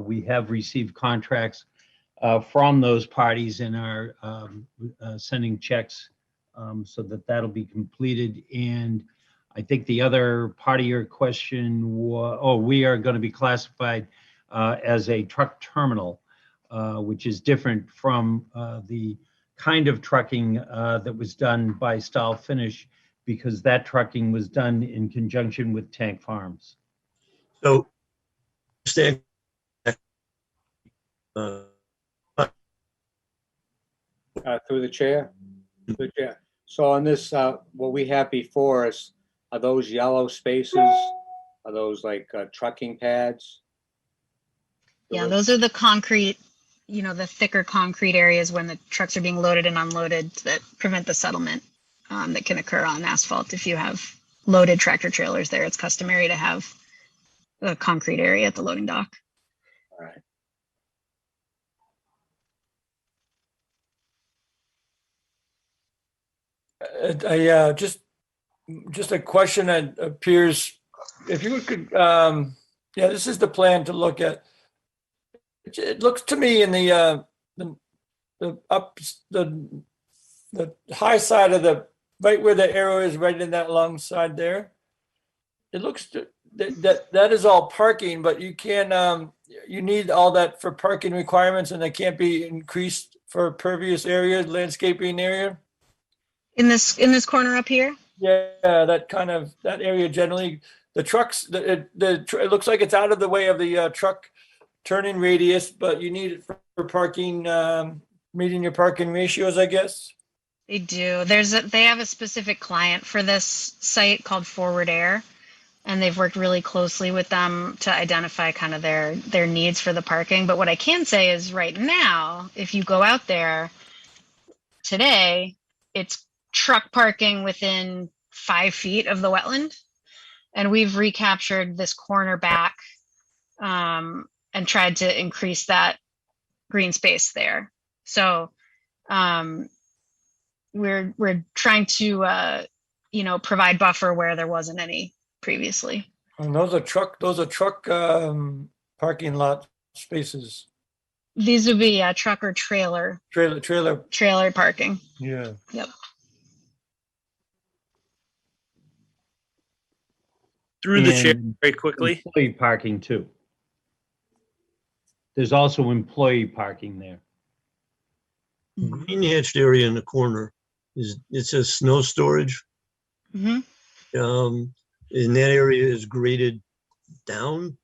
We have received contracts from those parties and are sending checks so that'll be completed. And I think the other part of your question was, we are going to be classified as a truck terminal, which is different from the kind of trucking that was done by Stahl Finish, because that trucking was done in conjunction with Tank Farms. So, through the chair. So on this, what we have before us, are those yellow spaces? Are those like trucking pads? Yeah, those are the concrete, the thicker concrete areas when the trucks are being loaded and unloaded that prevent the settlement that can occur on asphalt. If you have loaded tractor trailers there, it's customary to have a concrete area at the loading dock. All right. Just a question that appears, if you could, this is the plan to look at. It looks to me in the high side of right where the arrow is, right in that long side there. It looks that is all parking, but you can you need all that for parking requirements, and they can't be increased for pervious area, landscaping area. In this corner up here? Yeah, that area generally, the trucks, it looks like it's out of the way of the truck turning radius, but you need it for parking, meeting your parking ratios, I guess. They do. They have a specific client for this site called Forward Air, and they've worked really closely with them to identify kind of their needs for the parking. But what I can say is right now, if you go out there today, it's truck parking within 5 feet of the wetland, and we've recaptured this corner back and tried to increase that green space there. So we're trying to provide buffer where there wasn't any previously. And those are truck parking lot spaces. These would be truck or trailer parking. Yeah. Yep. Through the chair, very quickly. Employee parking too. There's also employee parking there. Green hatched area in the corner it says snow storage. Mm-hmm. And that area is graded down,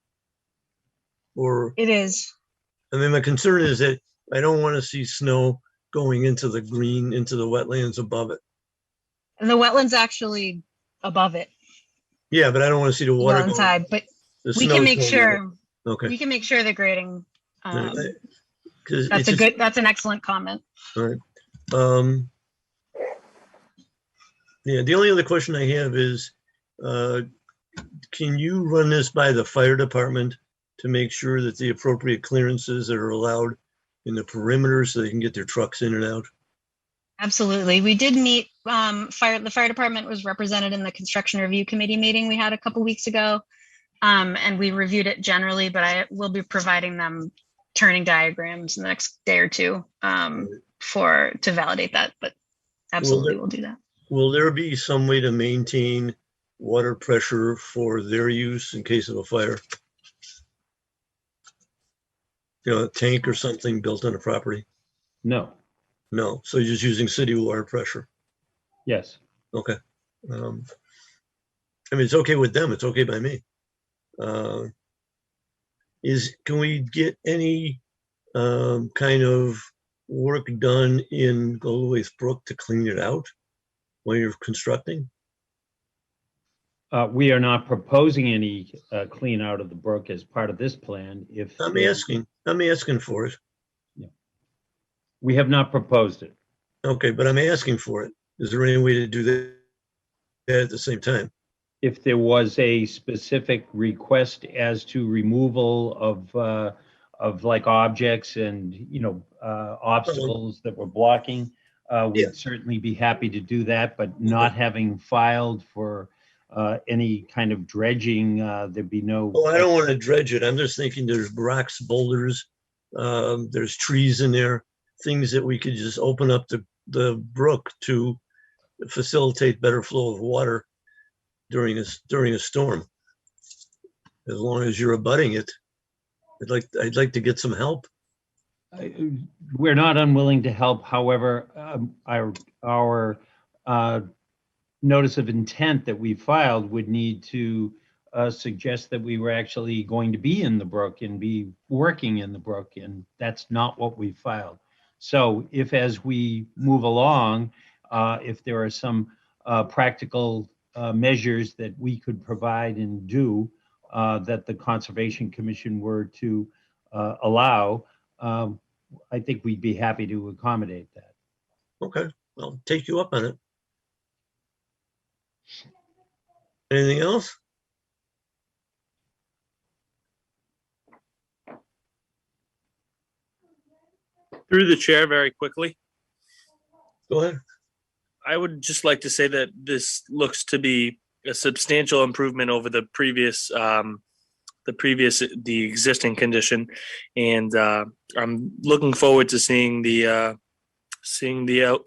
or it is. I mean, my concern is that I don't want to see snow going into the wetlands above it. And the wetland's actually above it. Yeah, but I don't want to see the water inside. But we can make sure. Okay. We can make sure the grading. That's That's an excellent comment. All right. Yeah, the only other question I have is, can you run this by the fire department to make sure that the appropriate clearances that are allowed in the perimeter so they can get their trucks in and out? Absolutely. We did meet, the fire department was represented in the construction review committee meeting we had a couple weeks ago. And we reviewed it generally, but I will be providing them turning diagrams in the next day or two to validate that, but absolutely we'll do that. Will there be some way to maintain water pressure for their use in case of a fire? You know, a tank or something built on a property? No. No, so you're just using city water pressure? Yes. Okay. I mean, it's okay with them, it's okay by me. Can we get any kind of work done in Goldwaith Brook to clean it out while you're constructing? We are not proposing any clean out of the brook as part of this plan. I'm asking for it. Yeah. We have not proposed it. Okay, but I'm asking for it. Is there any way to do that at the same time? If there was a specific request as to removal of like objects and, you know, obstacles that were blocking, we'd certainly be happy to do that, but not having filed for any kind of dredging, there'd be no. Oh, I don't want to dredge it. I'm just thinking there's rocks, boulders, there's trees in there, things that we could just open up the brook to facilitate better flow of water during a storm. As long as you're abutting it, I'd like to get some help. We're not unwilling to help. However, our notice of intent that we filed would need to suggest that we were actually going to be in the brook and be working in the brook, and that's not what we filed. So if, as we move along, if there are some practical measures that we could provide and do that the Conservation Commission were to allow, I think we'd be happy to accommodate that. Okay, I'll take you up on it. Anything else? Through the chair, very quickly. Go ahead. I would just like to say that this looks to be a substantial improvement over the existing condition, and I'm looking forward to seeing the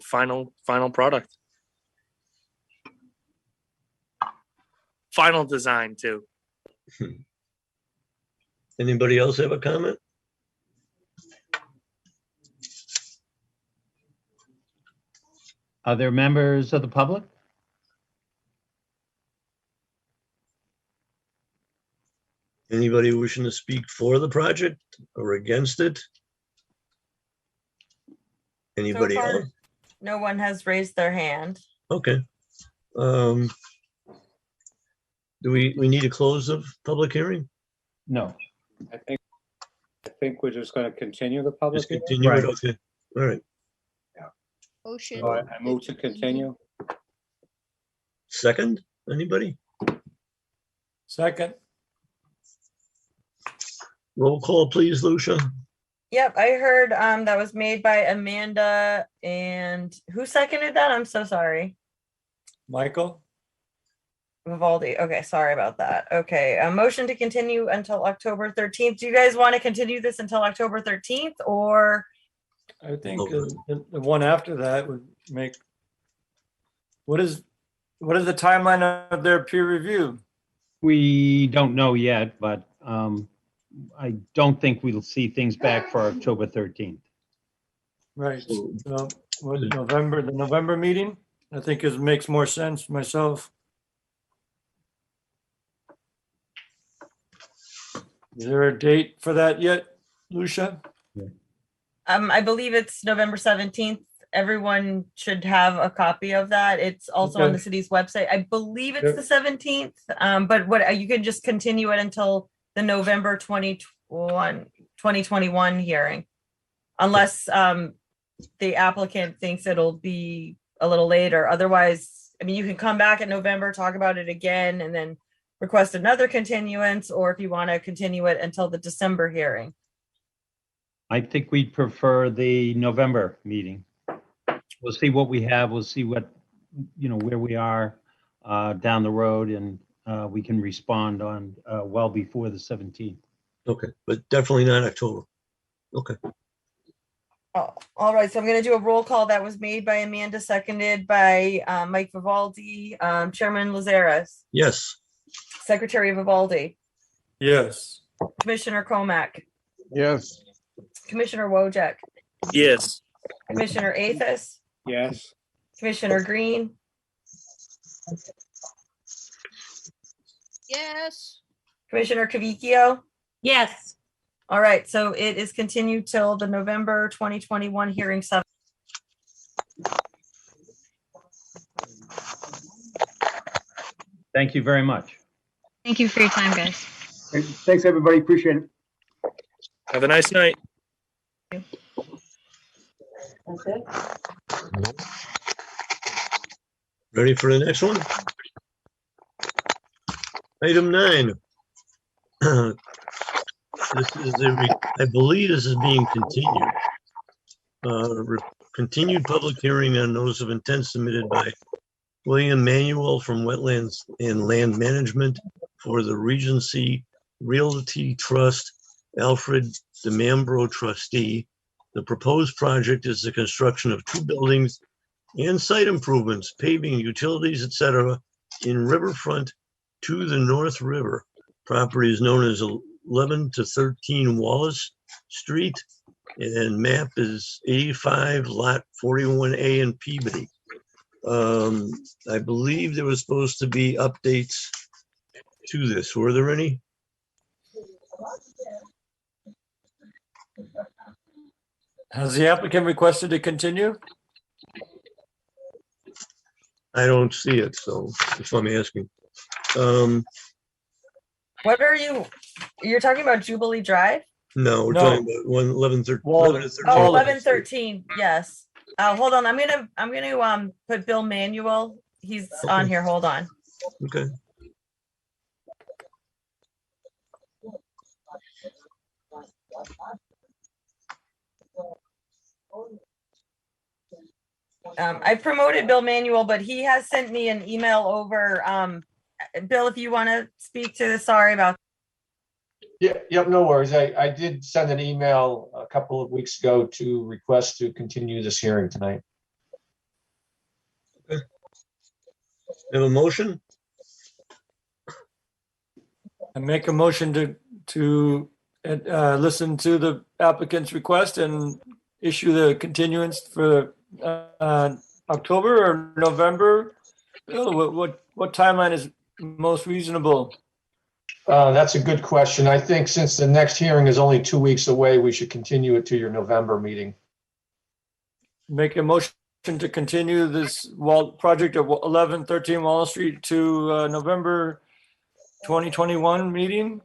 final product, final design too. Anybody else have a comment? Are there members of the public? Anybody wishing to speak for the project or against it? Anybody So far, else? no one has raised their hand. Okay. Do we need to close the public hearing? No. I think we're just going to continue the public Just hearing. continue it, okay. All right. Motion. So I move to continue. Second, anybody? Second. Roll call, please, Lucia. Yep, I heard that was made by Amanda, and who seconded that? I'm so sorry. Michael? Vivaldi. Okay, sorry about that. Okay, a motion to continue until October 13th. Do you guys want to continue this until October 13th, or? I think the one after that would make. What is the timeline of their peer review? We don't know yet, but I don't think we'll see things back for October 13th. Right. So what, the November meeting, I think makes more sense myself. Is there a date for that yet, Lucia? I believe it's November 17th. Everyone should have a copy of that. It's also on the city's website. I believe it's the 17th, but you can just continue it until the November 2021 hearing, unless the applicant thinks it'll be a little later. Otherwise, I mean, you can come back in November, talk about it again, and then request another continuance, or if you want to continue it until the December hearing. I think we'd prefer the November meeting. We'll see what we have. We'll see what, where we are down the road, and we can respond on well before the 17th. Okay, but definitely not October. Okay. Oh, all right, so I'm going to do a roll call that was made by Amanda, seconded by Mike Vivaldi. Chairman Lazares, Yes. Secretary Vivaldi, Yes. Commissioner Comack, Yes. Commissioner Wojcik, Yes. Commissioner Athos, Yes. Commissioner Green, Yes. Commissioner Cavicchio. Yes. All right, so it is continued till the November 2021 hearing. Thank you very much. Thank you for your time, guys. Thanks, everybody. Appreciate it. Have a nice night. That's it. Ready for the next one? Item 9. I believe this is being continued. Continued public hearing on notice of intent submitted by William Manuel from Wetlands and Land Management for the Regency Realty Trust, Alfred DeMambro trustee. The proposed project is the construction of 2 buildings and site improvements, paving, utilities, etc. in riverfront to the North River. Property is known as 11 to 13 Wallace Street, and map is 85 lot 41A in Peabody. I believe there was supposed to be updates to this. Were there any? Has the applicant requested to continue? I don't see it, so that's why I'm asking. What are you're talking about Jubilee Drive? No, we're No. talking about 1113. Well, 1113. Oh, 1113, yes. Hold on, I'm gonna put Bill Manuel. He's on here, hold on. Okay. I promoted Bill Manuel, but he has sent me an email over. Bill, if you want to speak to this, sorry about. Yep, no worries. I did send an email a couple of weeks ago to request to continue this hearing tonight. Okay. Have a motion? I make a motion to listen to the applicant's request and issue the continuance for October or November. Bill, what timeline is most reasonable? That's a good question. I think since the next hearing is only 2 weeks away, we should continue it to your November meeting. Make a motion to continue this project of 1113 Wall Street to November 2021 meeting.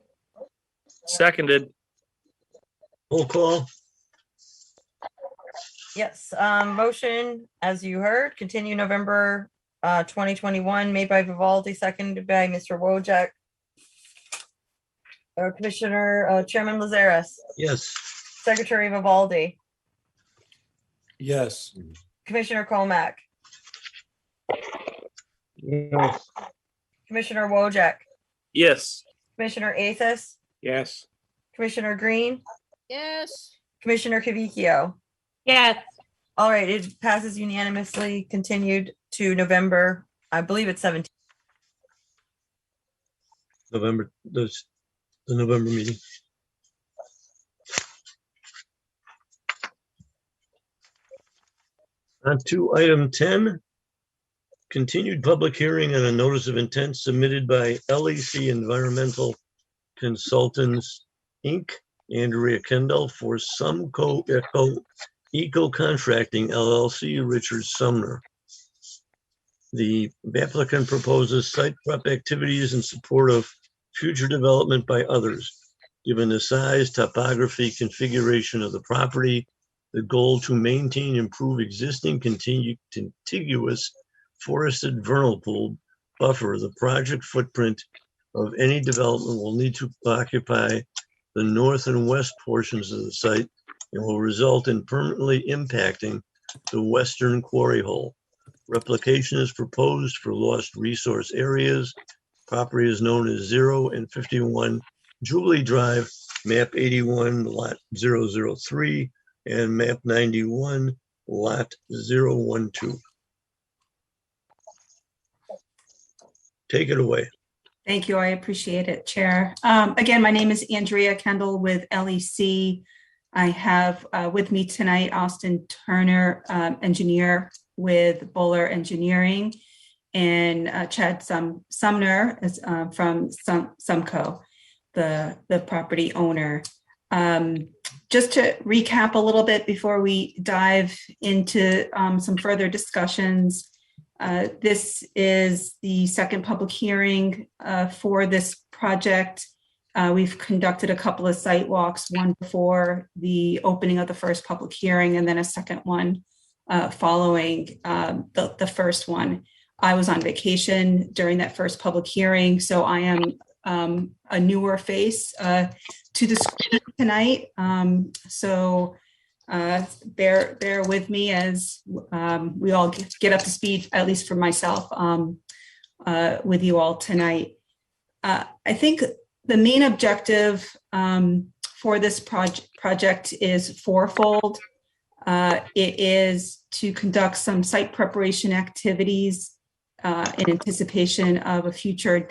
Seconded. Roll call. Yes, motion, as you heard, continue November 2021, made by Vivaldi, seconded by Mr. Wojcik. Commissioner, Chairman Lazares, Yes. Secretary Vivaldi, Yes. Commissioner Comack, Yes. Commissioner Wojcik, Yes. Commissioner Athos, Yes. Commissioner Green, Yes. Commissioner Cavicchio. Yes. All right, it passes unanimously, continued to November, I believe it's 17th. November, the November meeting. On to item 10, continued public hearing on a notice of intent submitted by LEC Environmental Consultants, Inc., Andrea Kendall for Sumco Eco Contracting LLC, Richard Sumner. The applicant proposes site prep activities in support of future development by others. Given the size, topography, configuration of the property, the goal to maintain, improve existing contiguous forested vernal pool buffer, the project footprint of any development will need to occupy the north and west portions of the site and will result in permanently impacting the western quarry hole. Replication is proposed for lost resource areas. Property is known as 0 and 51 Jubilee Drive, map 81, lot 003, and map 91, lot 012. Take it away. Thank you. I appreciate it, Chair. Again, my name is Andrea Kendall with LEC. I have with me tonight Austin Turner, engineer with Bowler Engineering, and Chad Sumner is, from Sumco, the property owner. Just to recap a little bit before we dive into some further discussions, this is the second public hearing for this project. We've conducted a couple of site walks, one before the opening of the first public hearing, and then a second one following the first one. I was on vacation during that first public hearing, so I am a newer face to the screen tonight. So bear with me as we all get up to speed, at least for myself, with you all tonight. I think the main objective for this project is fourfold. It is to conduct some site preparation activities in anticipation of a future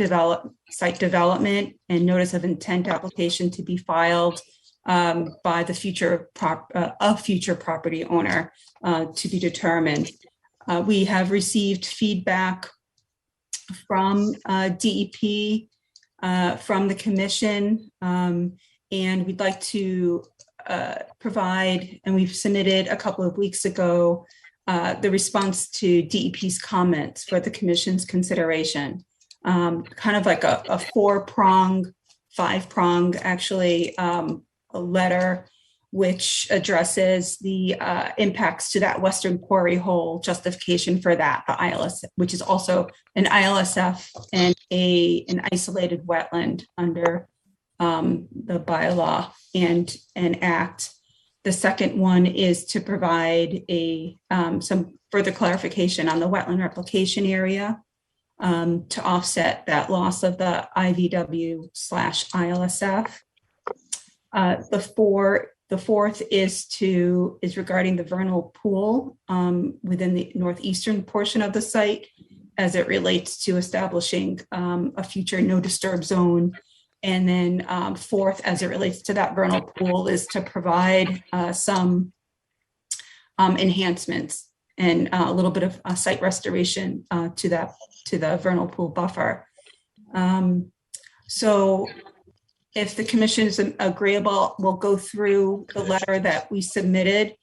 site development and notice of intent application to be filed by the future property owner to be determined. We have received feedback from DEP, from the commission, and we'd like to provide, and we've submitted a couple of weeks ago, the response to DEP's comments for the commission's consideration. Kind of like a five-prong actually, a letter which addresses the impacts to that western quarry hole, justification for that, the ILS, which is also an ILSF and an isolated wetland under the bylaw and an act. The second one is to provide some further clarification on the wetland replication area to offset that loss of the IVW/ILSF. The fourth is regarding the vernal pool within the northeastern portion of the site as it relates to establishing a future no disturb zone. And then fourth, as it relates to that vernal pool, is to provide some enhancements and a little bit of site restoration to the vernal pool buffer. So if the commission is agreeable, we'll go through the letter that we submitted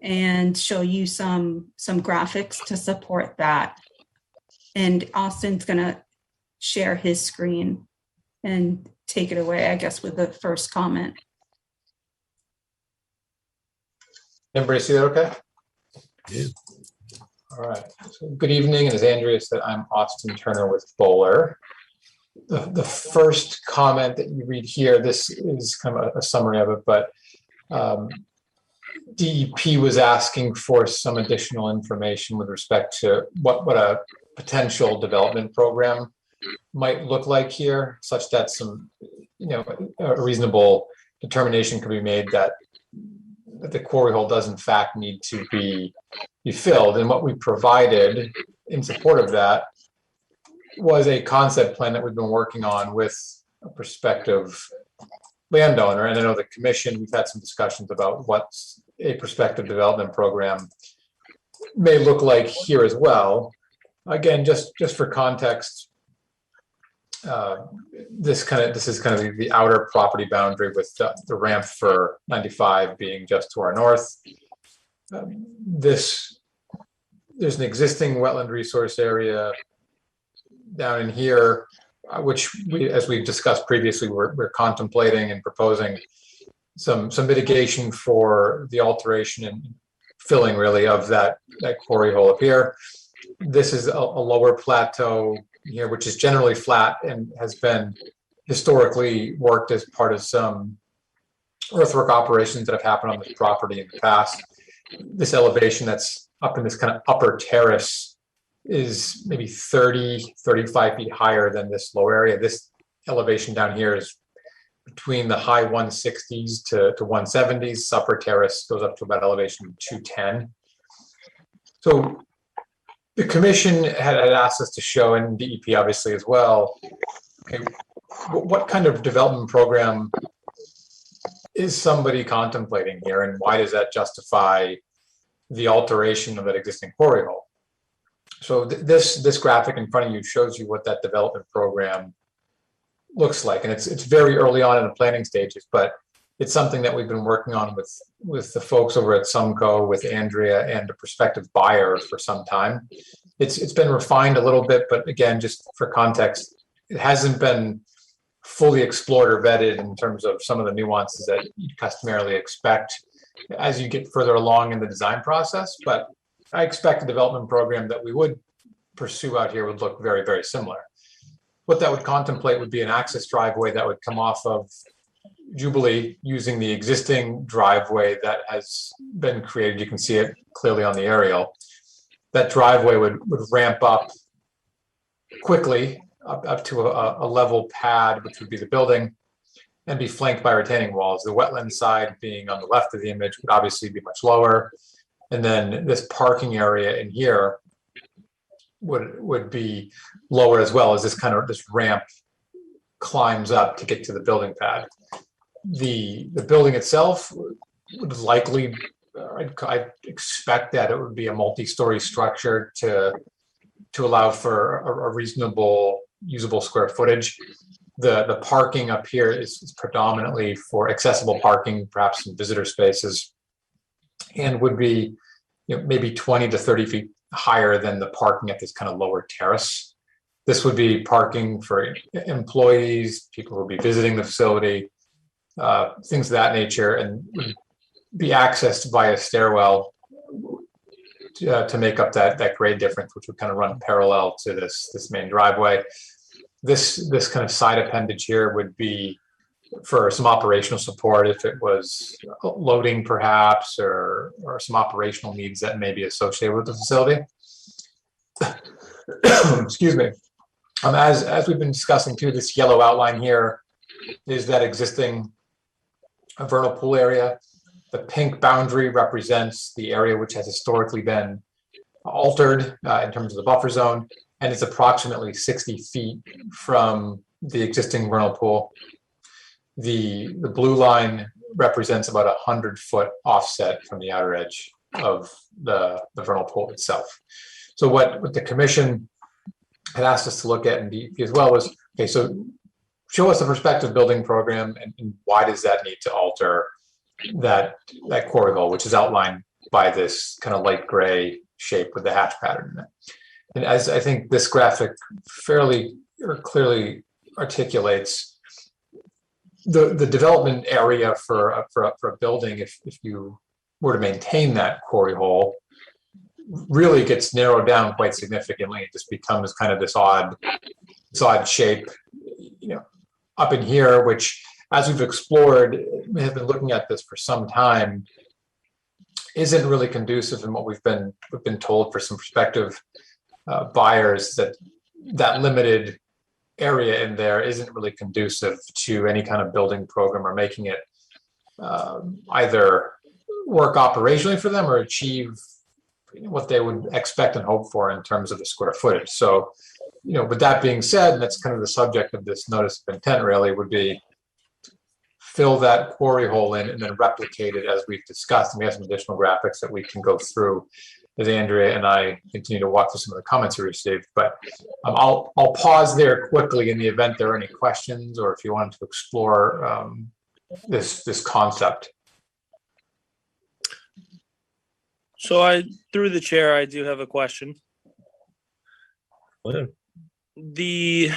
and show you some graphics to support that. And Austin's gonna share his screen and take it away, I guess, with the first comment. Everybody see that okay? Yeah. All right. So good evening, and as Andrea said, I'm Austin Turner with Bowler. The first comment that you read here, this is kind of a summary of it, but DEP was asking for some additional information with respect to what a potential development program might look like here, such that some, a reasonable determination could be made that the quarry hole does in fact need to be filled. And what we provided in support of that was a concept plan that we've been working on with a prospective landowner. And I know the commission, we've had some discussions about what a prospective development program may look like here as well. Again, just for context, this is kind of the outer property boundary with the ramp for 95 being just to our north. There's an existing wetland resource area down in here, which as we've discussed previously, we're contemplating and proposing some mitigation for the alteration and filling really of that quarry hole up here. This is a lower plateau here, which is generally flat and has been historically worked as part of some earthwork operations that have happened on this property in the past. This elevation that's up in this kind of upper terrace is maybe 30, 35 feet higher than this lower area. This elevation down here is between the high 160s to 170s. Upper terrace goes up to about elevation 210. So the commission had asked us to show, and DEP obviously as well, okay, what kind of development program is somebody contemplating here, and why does that justify the alteration of that existing quarry hole? So this graphic in front of you shows you what that development program looks like, and it's very early on in the planning stages, but it's something that we've been working on with the folks over at Sumco, with Andrea and a prospective buyer for some time. It's been refined a little bit, but again, just for context, it hasn't been fully explored or vetted in terms of some of the nuances that you customarily expect as you get further along in the design process. But I expect the development program that we would pursue out here would look very, very similar. What that would contemplate would be an access driveway that would come off of Jubilee using the existing driveway that has been created. You can see it clearly on the aerial. That driveway would ramp up quickly up to a level pad, which would be the building, and be flanked by retaining walls. The wetland side being on the left of the image would obviously be much lower. And then this parking area in here would be lower as well, as this ramp climbs up to get to the building pad. The building itself would likely, I expect that it would be a multi-story structure to allow for a reasonable usable square footage. The parking up here is predominantly for accessible parking, perhaps some visitor spaces, and would be maybe 20 to 30 feet higher than the parking at this kind of lower terrace. This would be parking for employees, people who will be visiting the facility, things of that nature, and would be accessed by a stairwell to make up that grade difference, which would kind of run parallel to this main driveway. This kind of side appendage here would be for some operational support if it was loading perhaps, or some operational needs that may be associated with the facility. Excuse me. As we've been discussing too, this yellow outline here is that existing vernal pool area. The pink boundary represents the area which has historically been altered in terms of the buffer zone, and it's approximately 60 feet from the existing vernal pool. The blue line represents about 100-foot offset from the outer edge of the vernal pool itself. So what the commission had asked us to look at in DEP as well was, okay, so show us the prospective building program and why does that need to alter that quarry hole, which is outlined by this kind of light gray shape with the hatch pattern in it. And as I think this graphic fairly or clearly articulates, the development area for a building, if you were to maintain that quarry hole, really gets narrowed down quite significantly. It just becomes kind of this odd shape, up in here, which, as we've explored, we have been looking at this for some time, isn't really conducive in what we've been told for some prospective buyers, that limited area in there isn't really conducive to any kind of building program or making it either work operationally for them or achieve what they would expect and hope for in terms of the square footage. So, with that being said, and that's kind of the subject of this notice of intent really, would be fill that quarry hole in and then replicate it as we've discussed. And we have some additional graphics that we can go through as Andrea and I continue to walk through some of the comments we received. But I'll pause there quickly in the event there are any questions, or if you wanted to explore this concept. So through the chair, I do have a question. Well, the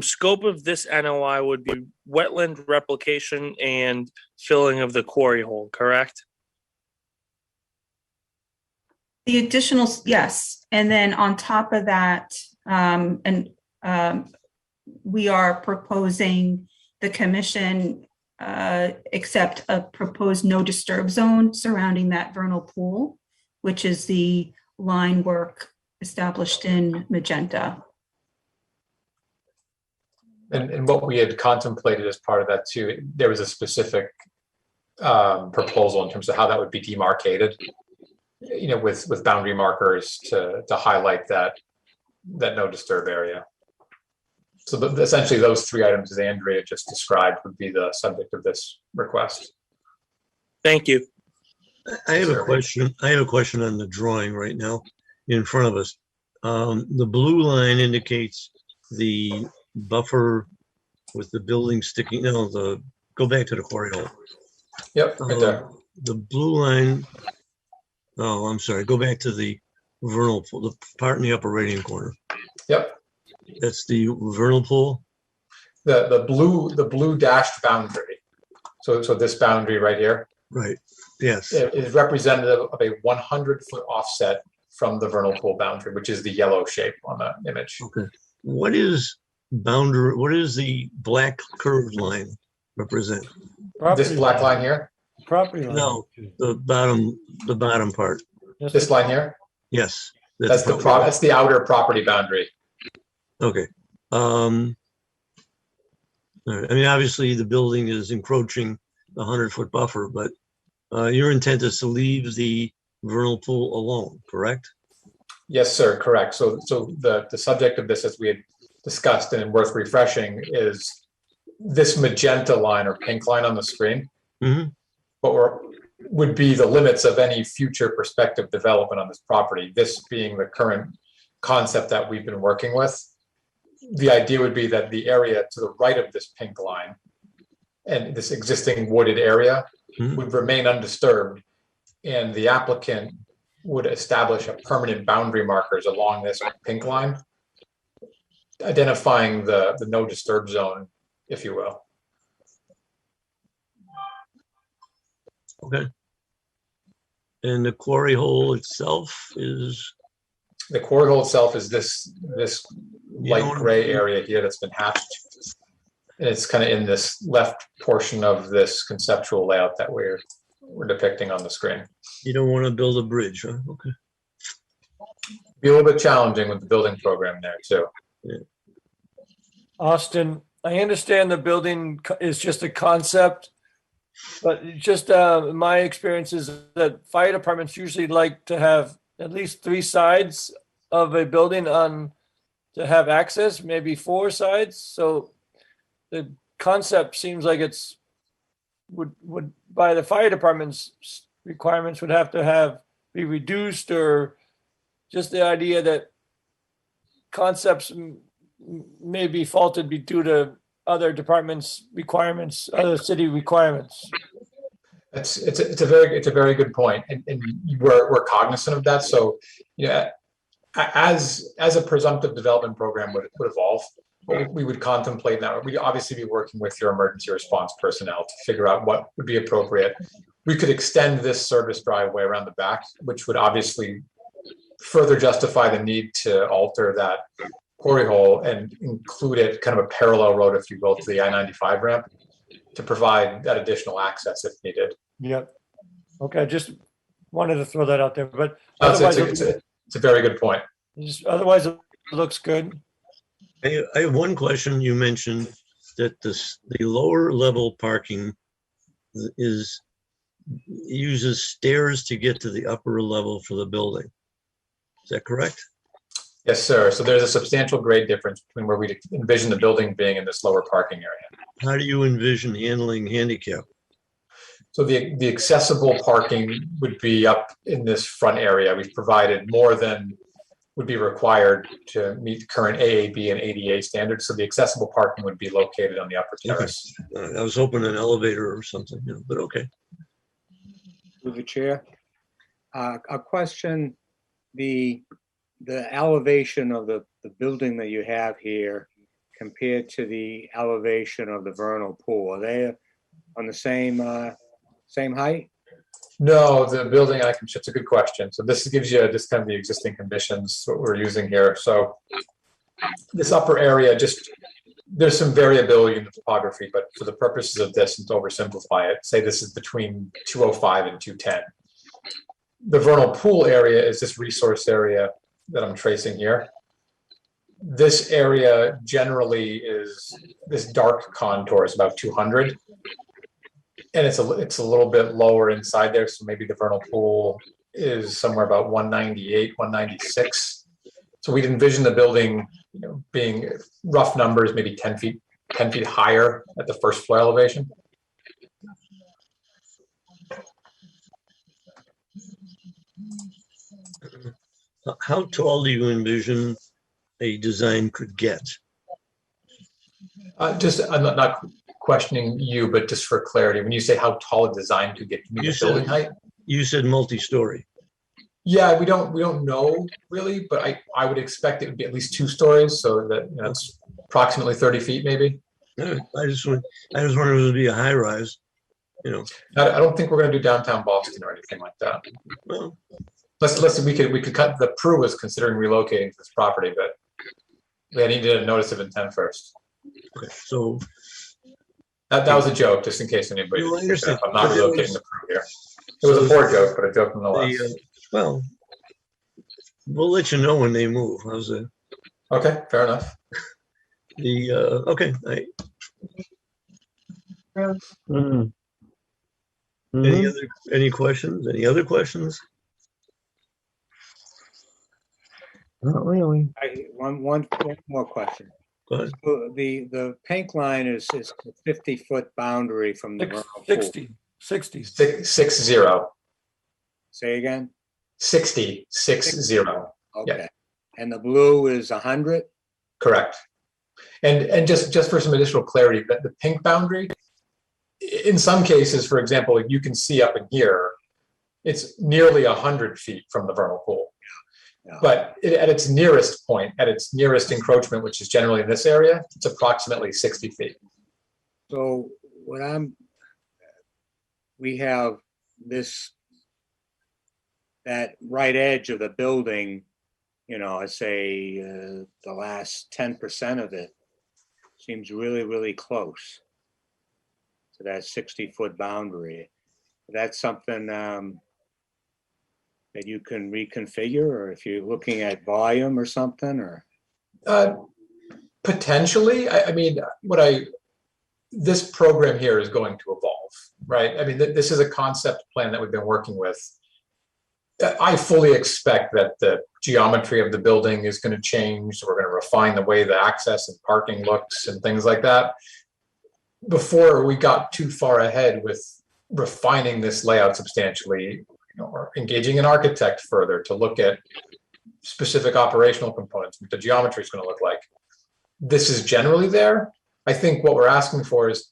scope of this NOI would be wetland replication and filling of the quarry hole, correct? The additional, yes. And then on top of that, and we are proposing the commission accept a proposed no disturb zone surrounding that vernal pool, which is the line work established in magenta. And what we had contemplated as part of that too, there was a specific proposal in terms of how that would be demarcated, you know, with boundary markers to highlight that no disturb area. So essentially those three items, as Andrea just described, would be the subject of this request. Thank you. I have a question. I have a question on the drawing right now in front of us. The blue line indicates the buffer with the building sticking. No, go back to the quarry hole. Yep, right there. The blue line. Oh, I'm sorry. Go back to the vernal pool, the part in the upper right-hand corner. Yep. That's the vernal pool. The blue dashed boundary. So this boundary right here. Right. Yes. Is representative of a 100-foot offset from the vernal pool boundary, which is the yellow shape on the image. Okay. What is boundary? What is the black curved line represent? This black line here? Property line. No, the bottom part. This line here? Yes. That's the outer property boundary. Okay. All right. I mean, obviously the building is encroaching the 100-foot buffer, but your intent is to leave the vernal pool alone, correct? Yes, sir, correct. So the subject of this, as we had discussed and worth refreshing, is this magenta line or pink line on the screen. Mm-hmm. What would be the limits of any future prospective development on this property, this being the current concept that we've been working with. The idea would be that the area to the right of this pink line and this existing wooded area would remain undisturbed, and the applicant would establish a permanent boundary markers along this pink line, identifying the no disturb zone, if you will. Okay. And the quarry hole itself is? The quarry hole itself is this light gray area here that's been hatched. And it's kind of in this left portion of this conceptual layout that we're depicting on the screen. You don't want to build a bridge, huh? Okay. Be a little bit challenging with the building program there too. Yeah. Austin, I understand the building is just a concept, but just my experience is that fire departments usually like to have at least 3 sides of a building to have access, maybe 4 sides. So the concept seems like it's would by the fire department's requirements would have to be reduced, or just the idea that concepts may be faulted due to other departments' requirements, other city requirements. It's a very good point, and we're cognizant of that. So, yeah, as a presumptive development program would evolve, we would contemplate that. We'd obviously be working with your emergency response personnel to figure out what would be appropriate. We could extend this service driveway around the back, which would obviously further justify the need to alter that quarry hole and include it kind of a parallel road, if you will, to the I-95 ramp to provide that additional access if needed. Yep. Okay, just wanted to throw that out there, but it's a very good point. Otherwise, it looks good. I have one question. You mentioned that the lower level parking uses stairs to get to the upper level for the building. Is that correct? Yes, sir. So there's a substantial grade difference between where we envision the building being in this lower parking area. How do you envision handling handicap? So the accessible parking would be up in this front area. We've provided more than would be required to meet current AAB and ADA standards. So the accessible parking would be located on the upper terrace. Okay. I was hoping an elevator or something, but okay. Through the chair, a question: the elevation of the building that you have here compared to the elevation of the vernal pool, are they on the same height? No, the building, it's a good question. So this gives you just kind of the existing conditions, what we're using here. So this upper area, just there's some variability in the topography, but for the purposes of this, and to oversimplify it, say this is between 205 and 210. The vernal pool area is this resource area that I'm tracing here. This area generally is this dark contour is about 200, and it's a little bit lower inside there. So maybe the vernal pool is somewhere about 198, 196. So we'd envision the building, being rough numbers, maybe 10 feet higher at the first floor elevation. How tall do you envision a design could get? I'm not questioning you, but just for clarity, when you say how tall a design could get, you mean the building height? You said multi-story. Yeah, we don't know really, but I would expect it would be at least 2 stories, so that that's approximately 30 feet, maybe. I just wonder if it would be a high rise. I don't think we're going to do downtown Boston or anything like that. Well, listen, we could cut. The Pru was considering relocating to this property, but they needed a notice of intent first. Okay, so that was a joke, just in case anybody. No, I understand. I'm not relocating the Pru here. It was a poor joke, but a joke nonetheless. Well, we'll let you know when they move. How's that? Okay, fair enough. Okay. Any questions? Any other questions? Not really. One more question. Go ahead. So the pink line is a 50-foot boundary from the vernal pool. 60. 60. Say again? 60. Okay. Yeah. And the blue is 100? Correct. And just for some additional clarity, the pink boundary, in some cases, for example, you can see up in here, it's nearly 100 feet from the vernal pool. Yeah. But at its nearest point, at its nearest encroachment, which is generally in this area, it's approximately 60 feet. So we have that right edge of the building, I say the last 10% of it seems really, really close to that 60-foot boundary. That's something that you can reconfigure, or if you're looking at volume or something, or? Potentially. I mean, this program here is going to evolve, right? I mean, this is a concept plan that we've been working with. I fully expect that the geometry of the building is going to change. We're going to refine the way the access and parking looks and things like that. Before we got too far ahead with refining this layout substantially, or engaging an architect further to look at specific operational components, what the geometry is going to look like. This is generally there. I think what we're asking for is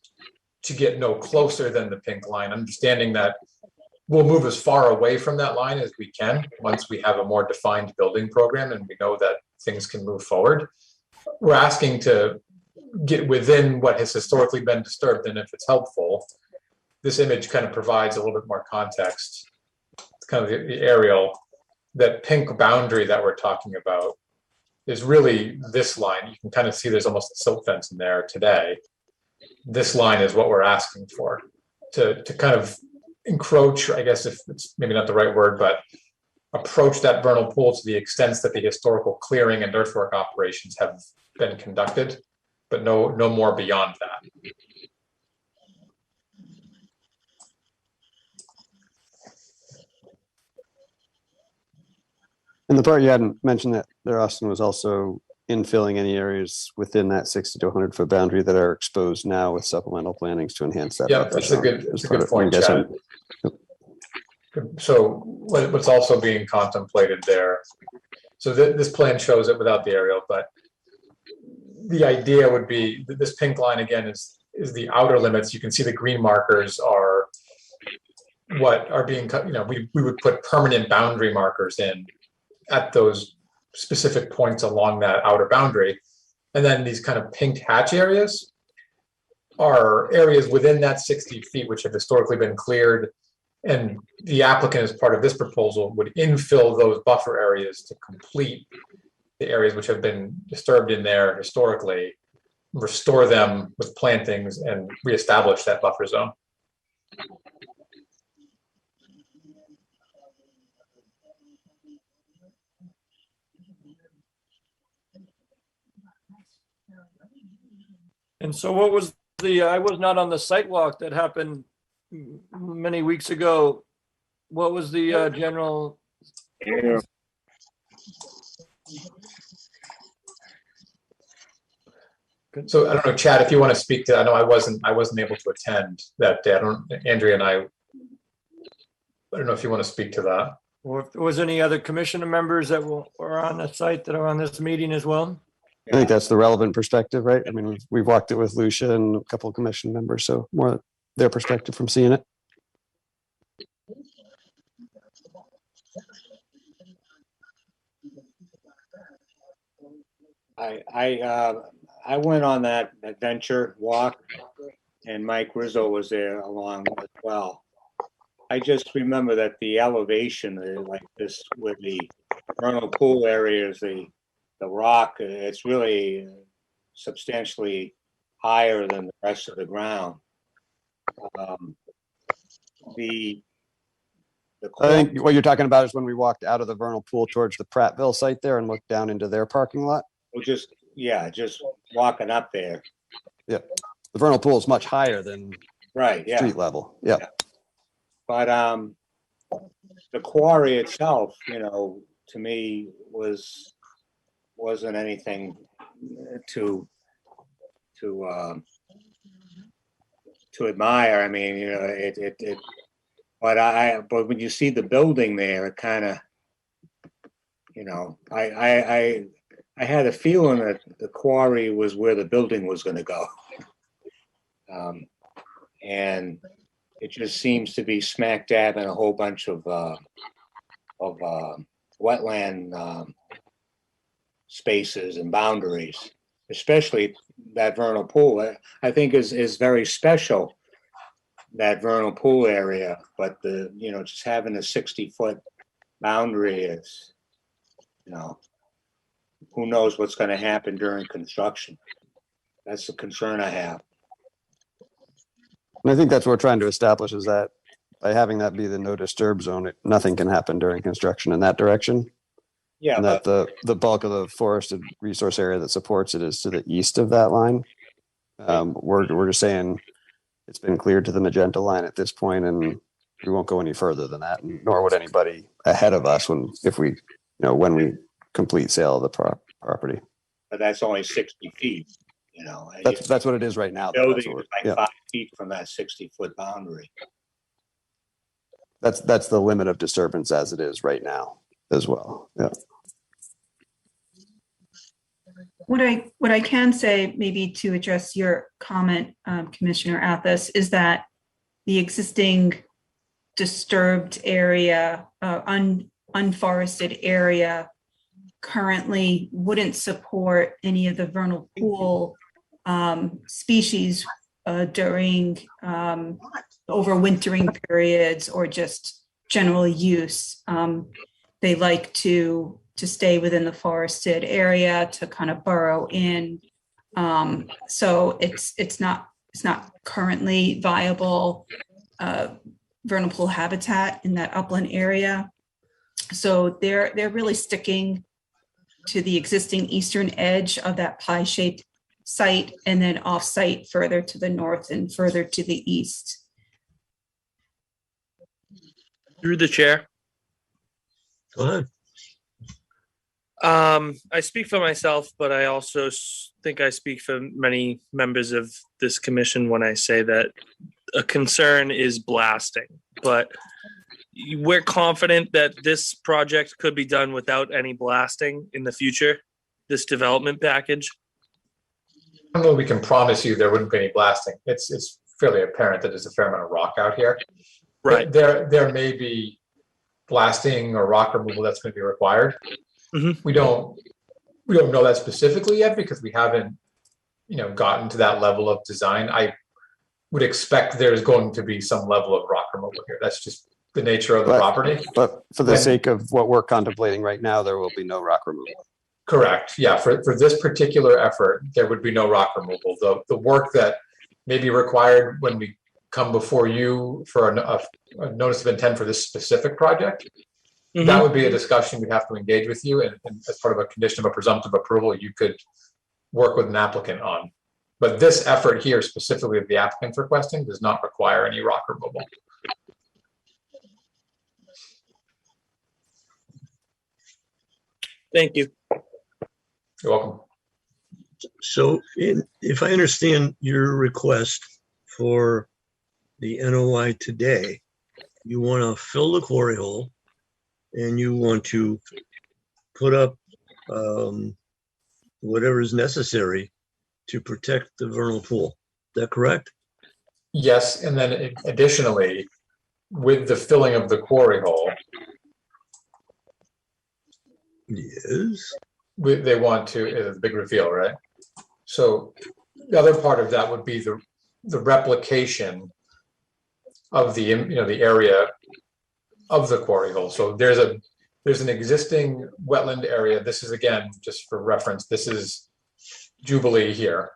to get no closer than the pink line, understanding that we'll move as far away from that line as we can once we have a more defined building program and we know that things can move forward. We're asking to get within what has historically been disturbed, and if it's helpful, this image kind of provides a little bit more context. It's kind of the aerial. That pink boundary that we're talking about is really this line. You can kind of see there's almost a silt fence in there today. This line is what we're asking for, to kind of encroach, I guess, if it's maybe not the right word, but approach that vernal pool to the extent that the historical clearing and earthwork operations have been conducted, but no more beyond that. And the part you hadn't mentioned that there, Austin, was also infilling any areas within that 60 to 100 foot boundary that are exposed now with supplemental plannings to enhance that. Yeah, that's a good point, Chad. So what's also being contemplated there, so this plan shows it without the aerial, but the idea would be that this pink line again is the outer limits. You can see the green markers are what are being cut. We would put permanent boundary markers in at those specific points along that outer boundary. And then these kind of pink hatch areas are areas within that 60 feet, which have historically been cleared. And the applicant, as part of this proposal, would infill those buffer areas to complete the areas which have been disturbed in there historically, restore them with plantings and reestablish that buffer zone. And so what was I was not on the site walk that happened many weeks ago. What was the general? So I don't know, Chad, if you want to speak to, I know I wasn't able to attend that day. Andrea and I don't know if you want to speak to that. Or if there was any other commissioner members that were on the site that are on this meeting as well? I think that's the relevant perspective, right? I mean, we've walked it with Lucia and a couple of commission members, so more their perspective from seeing it. I went on that adventure walk, and Mike Rizzo was there along as well. I just remember that the elevation, like this, where the vernal pool area is, the rock, it's really substantially higher than the rest of the ground. I think what you're talking about is when we walked out of the vernal pool towards the Prattville site there and looked down into their parking lot. Well, just walking up there. Yeah, the vernal pool is much higher than street level. Yeah. But the quarry itself, to me wasn't anything to admire. I mean, but when you see the building there, it kind of, I had a feeling that the quarry was where the building was going to go. And it just seems to be smack dab in a whole bunch of wetland spaces and boundaries, especially that vernal pool. I think is very special, that vernal pool area, but just having a 60-foot boundary is, who knows what's going to happen during construction. That's the concern I have. And I think that's what we're trying to establish, is that by having that be the no disturb zone, nothing can happen during construction in that direction. Yeah. And that the bulk of the forested resource area that supports it is to the east of that line. We're just saying it's been cleared to the magenta line at this point, and we won't go any further than that, nor would anybody ahead of us when we complete sale of the property. But that's only 60 feet, That's what it is right now. Building is like 5 feet from that 60-foot boundary. That's the limit of disturbance as it is right now as well. Yeah. What I can say, maybe to address your comment, Commissioner Athos, is that the existing disturbed area, unforested area, currently wouldn't support any of the vernal pool species during overwintering periods or just general use. They like to stay within the forested area, to kind of burrow in. So it's not currently viable vernal pool habitat in that upland area. So they're really sticking to the existing eastern edge of that pie-shaped site, and then off-site further to the north and further to the east. Through the chair. Go ahead. I speak for myself, but I also think I speak for many members of this commission when I say that a concern is blasting. But we're confident that this project could be done without any blasting in the future, this development package. I don't know if we can promise you there wouldn't be any blasting. It's fairly apparent that there's a fair amount of rock out here. Right. There may be blasting or rock removal that's going to be required. Mm-hmm. We don't know that specifically yet because we haven't, gotten to that level of design. I would expect there's going to be some level of rock removal here. That's just the nature of the property. But for the sake of what we're contemplating right now, there will be no rock removal. Correct. Yeah. For this particular effort, there would be no rock removal. The work that may be required when we come before you for a notice of intent for this specific project, that would be a discussion we'd have to engage with you. And as part of a condition of a presumptive approval, you could work with an applicant on. But this effort here, specifically that the applicant's requesting, does not require any rock removal. Thank you. You're welcome. So if I understand your request for the NOI today, you want to fill the quarry hole and you want to put up whatever is necessary to protect the vernal pool. Is that correct? Yes, and then additionally, with the filling of the quarry hole, yes, they want to, it's a big reveal, right? So the other part of that would be the replication of the area of the quarry hole. So there's an existing wetland area. This is, again, just for reference, this is Jubilee here.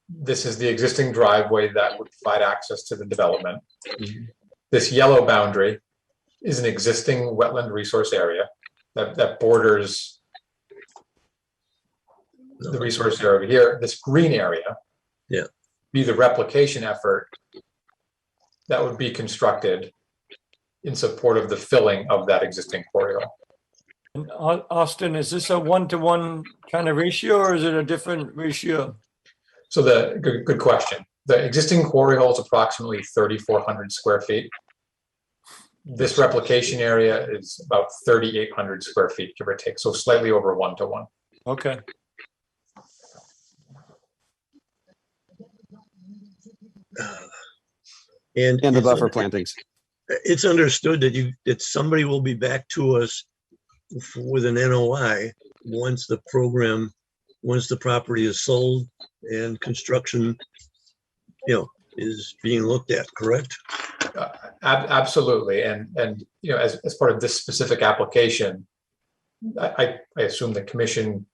This is the existing driveway that would provide access to the development. This yellow boundary is an existing wetland resource area that borders the resource area over here. This green area, be the replication effort that would be constructed in support of the filling of that existing quarry hole. And Austin, is this a 1-to-1 kind of ratio or is it a different ratio? So good question. The existing quarry hole is approximately 3,400 square feet. This replication area is about 3,800 square feet, give or take. So slightly over 1-to-1. Okay. And the buffer plantings. It's understood that somebody will be back to us with an NOI once the property is sold and construction, is being looked at, correct? Absolutely. And as part of this specific application, I assume the commission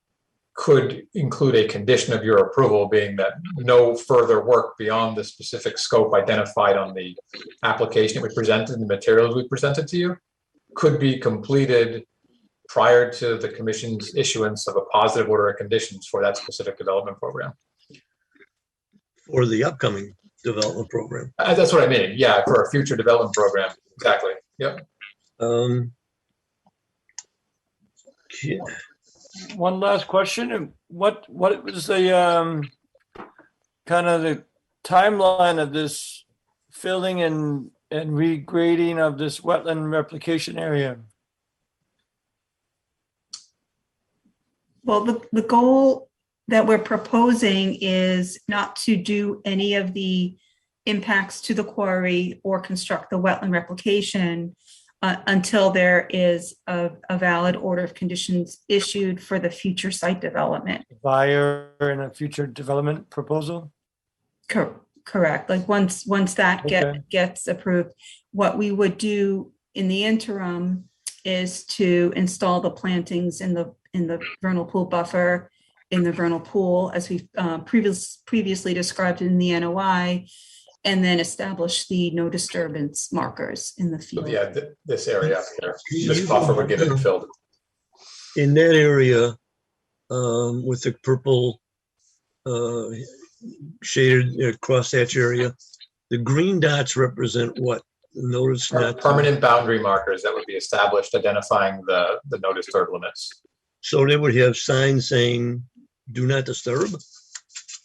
could include a condition of your approval being that no further work beyond the specific scope identified on the application that we presented and the materials we presented to you could be completed prior to the commission's issuance of a positive order of conditions for that specific development program. For the upcoming development program. That's what I mean. Yeah, for a future development program. Exactly. Yep. One last question. What was the kind of the timeline of this filling and regrading of this wetland replication area? Well, the goal that we're proposing is not to do any of the impacts to the quarry or construct the wetland replication until there is a valid order of conditions issued for the future site development. Buyer in a future development proposal? Correct. Like once that gets approved, what we would do in the interim is to install the plantings in the vernal pool buffer, in the vernal pool, as we previously described in the NOI, and then establish the no disturbance markers in the field. So yeah, this area up here, this buffer would get filled. In that area, with the purple shaded crosshatch area, the green dots represent what? Notice not permanent boundary markers that would be established identifying the no disturb limits. So they would have signs saying "Do not disturb"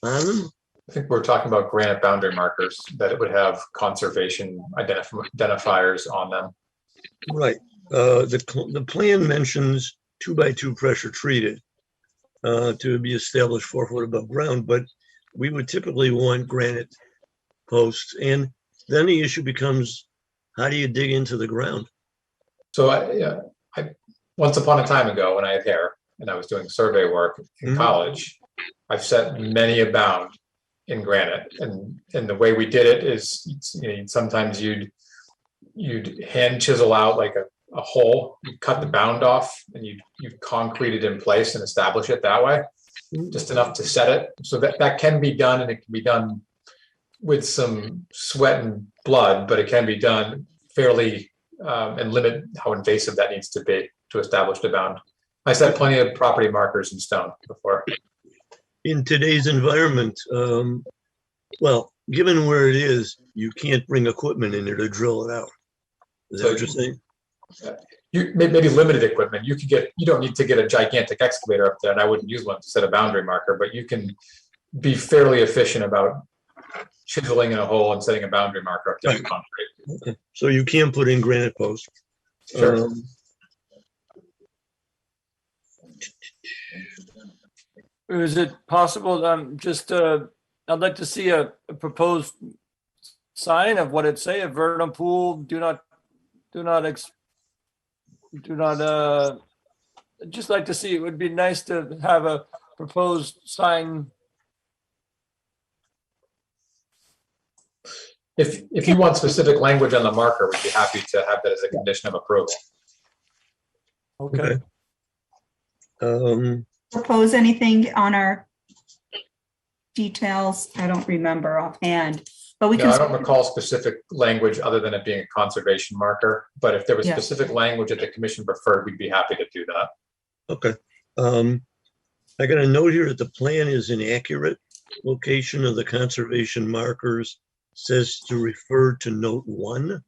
on them? I think we're talking about granite boundary markers that it would have conservation identifiers on them. Right. The plan mentions 2x2 pressure treated to be established 4 foot above ground, but we would typically want granite posts. And then the issue becomes, how do you dig into the ground? So I once upon a time ago when I had hair and I was doing survey work in college, I've set many a bound in granite, and the way we did it is, sometimes you'd hand chisel out like a hole, you cut the bound off, and you concrete it in place and establish it that way, just enough to set it. So that can be done, and it can be done with some sweat and blood, but it can be done fairly and limit how invasive that needs to be to establish the bound. I set plenty of property markers in stone before. In today's environment, well, given where it is, you can't bring equipment in there to drill it out. Is that what you're saying? You maybe limited equipment. You don't need to get a gigantic excavator up there, and I wouldn't use one to set a boundary marker, but you can be fairly efficient about chiseling in a hole and setting a boundary marker up there in concrete. Okay. So you can put in granite posts. Sure. Is it possible, I'd like to see a proposed sign of what it say, a vernal pool, I'd just like to see, it would be nice to have a proposed sign. If you want specific language on the marker, we'd be happy to have that as a condition of approval. Okay. Propose anything on our details? I don't remember offhand, but we No, can. I don't recall specific language other than it being a conservation marker, but if there was Yeah. specific language that the commission preferred, we'd be happy to do that. Okay. I got a note here that the plan is inaccurate. Location of the conservation markers says to refer to note 1,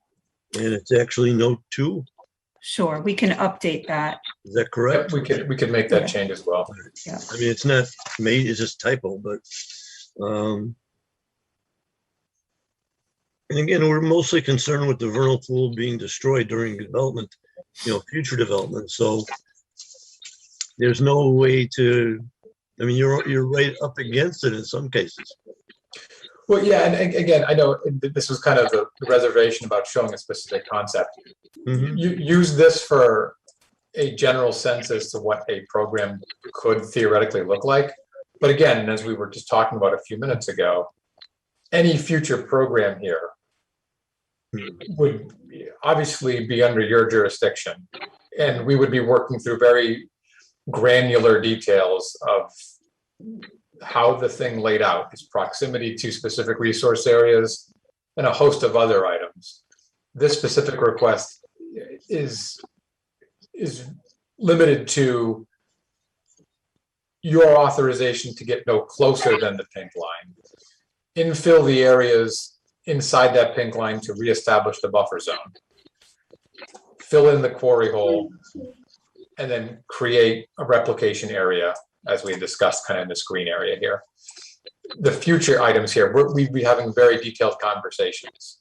and it's actually note 2. Sure, we can update that. Is that correct? We could make that change as well. Yeah. I mean, it's not made, it's just typo, but, and again, we're mostly concerned with the vernal pool being destroyed during development, future development. So there's no way to, I mean, you're right up against it in some cases. Well, yeah, and again, I know this was kind of the reservation about showing a specific concept. You use this for a general sense as to what a program could theoretically look like. But again, as we were just talking about a few minutes ago, any future program here would obviously be under your jurisdiction. And we would be working through very granular details of how the thing laid out, its proximity to specific resource areas, and a host of other items. This specific request is limited to your authorization to get no closer than the pink line. Infill the areas inside that pink line to reestablish the buffer zone. Fill in the quarry hole, and then create a replication area, as we discussed kind of in this green area here. The future items here, we'd be having very detailed conversations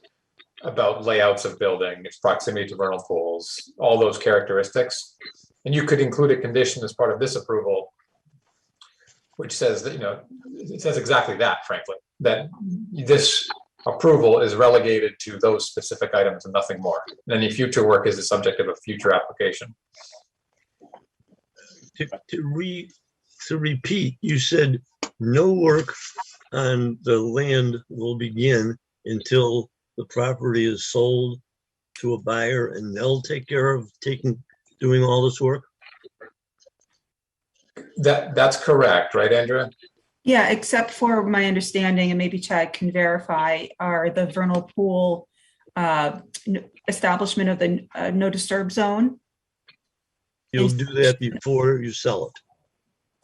about layouts of building, its proximity to vernal pools, all those characteristics. And you could include a condition as part of this approval, which says that, it says exactly that, frankly, that this approval is relegated to those specific items and nothing more. And any future work is the subject of a future application. To repeat, you said no work on the land will begin until the property is sold to a buyer, and they'll take care of doing all this work? That's correct, right, Andrea? Yeah, except for my understanding, and maybe Chad can verify, are the vernal pool establishment of the no disturb zone. You'll do that before you sell it.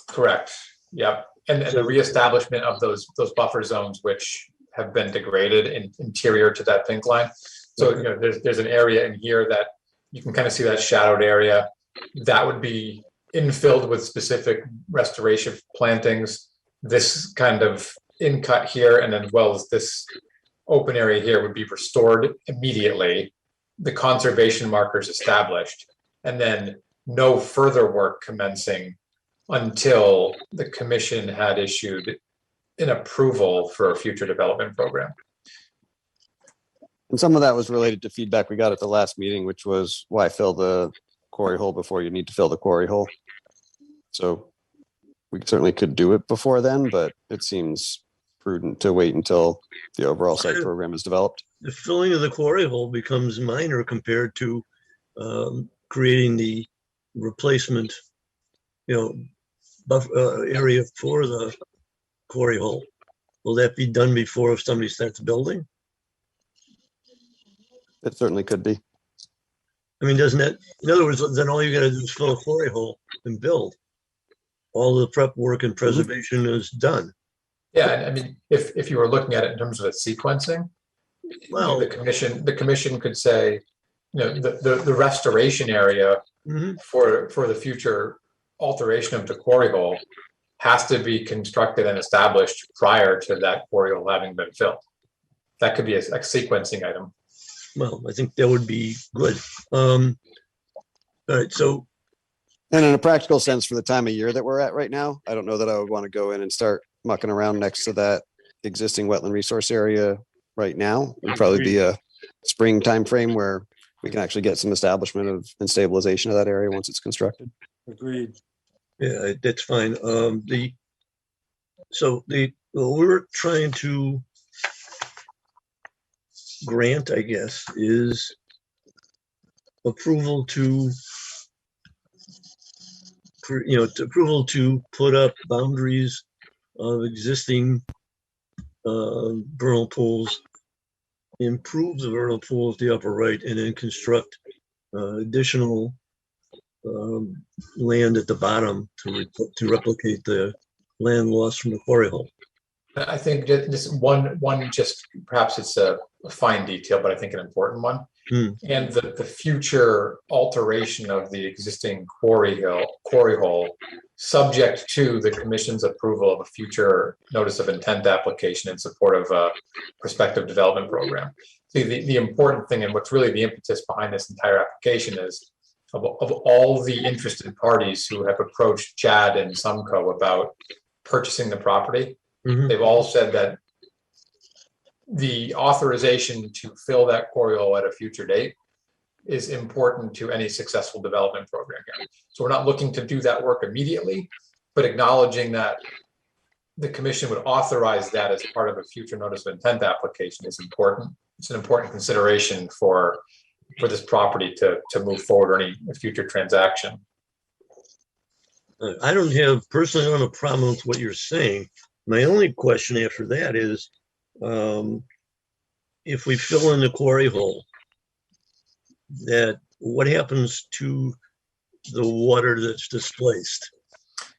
Correct. Yep. And the reestablishment of those buffer zones which have been degraded interior to that pink line. So there's an area in here that you can kind of see that shadowed area that would be infilled with specific restoration plantings. This kind of in cut here, and then as well as this open area here would be restored immediately. The conservation markers established, and then no further work commencing until the commission had issued an approval for a future development program. And some of that was related to feedback we got at the last meeting, which was why fill the quarry hole before you need to fill the quarry hole. So we certainly could do it before then, but it seems prudent to wait until the overall site program is developed. The filling of the quarry hole becomes minor compared to creating the replacement, area for the quarry hole. Will that be done before if somebody starts building? It certainly could be. I mean, doesn't that, in other words, then all you gotta do is fill a quarry hole and build. All the prep work and preservation is done. Yeah, and I mean, if you were looking at it in terms of its sequencing, well, the commission could say, the restoration area for the future alteration of the quarry hole has to be constructed and established prior to that quarry hole having been filled. That could be a sequencing item. Well, I think that would be good. All right, so. And in a practical sense, for the time of year that we're at right now, I don't know that I would want to go in and start mucking around next to that existing wetland resource area right now. It'd probably be a spring timeframe where we can actually get some establishment of and stabilization of that area once it's constructed. Agreed. Yeah, that's fine. We're trying to grant, I guess, is approval to put up boundaries of existing vernal pools, improve the vernal pool at the upper right, and then construct additional land at the bottom to replicate the land lost from the quarry hole. I think this one just perhaps it's a fine detail, but I think an important one. And the future alteration of the existing quarry hole, subject to the commission's approval of a future notice of intent application in support of a prospective development program. See, the important thing and what's really the impetus behind this entire application is of all the interested parties who have approached Chad and Sumco about purchasing the property, they've all said that the authorization to fill that quarry hole at a future date is important to any successful development program here. So we're not looking to do that work immediately, but acknowledging that the commission would authorize that as part of a future notice of intent application is important. It's an important consideration for this property to move forward any future transaction. I don't have a problem with what you're saying. My only question after that is, if we fill in the quarry hole, what happens to the water that's displaced?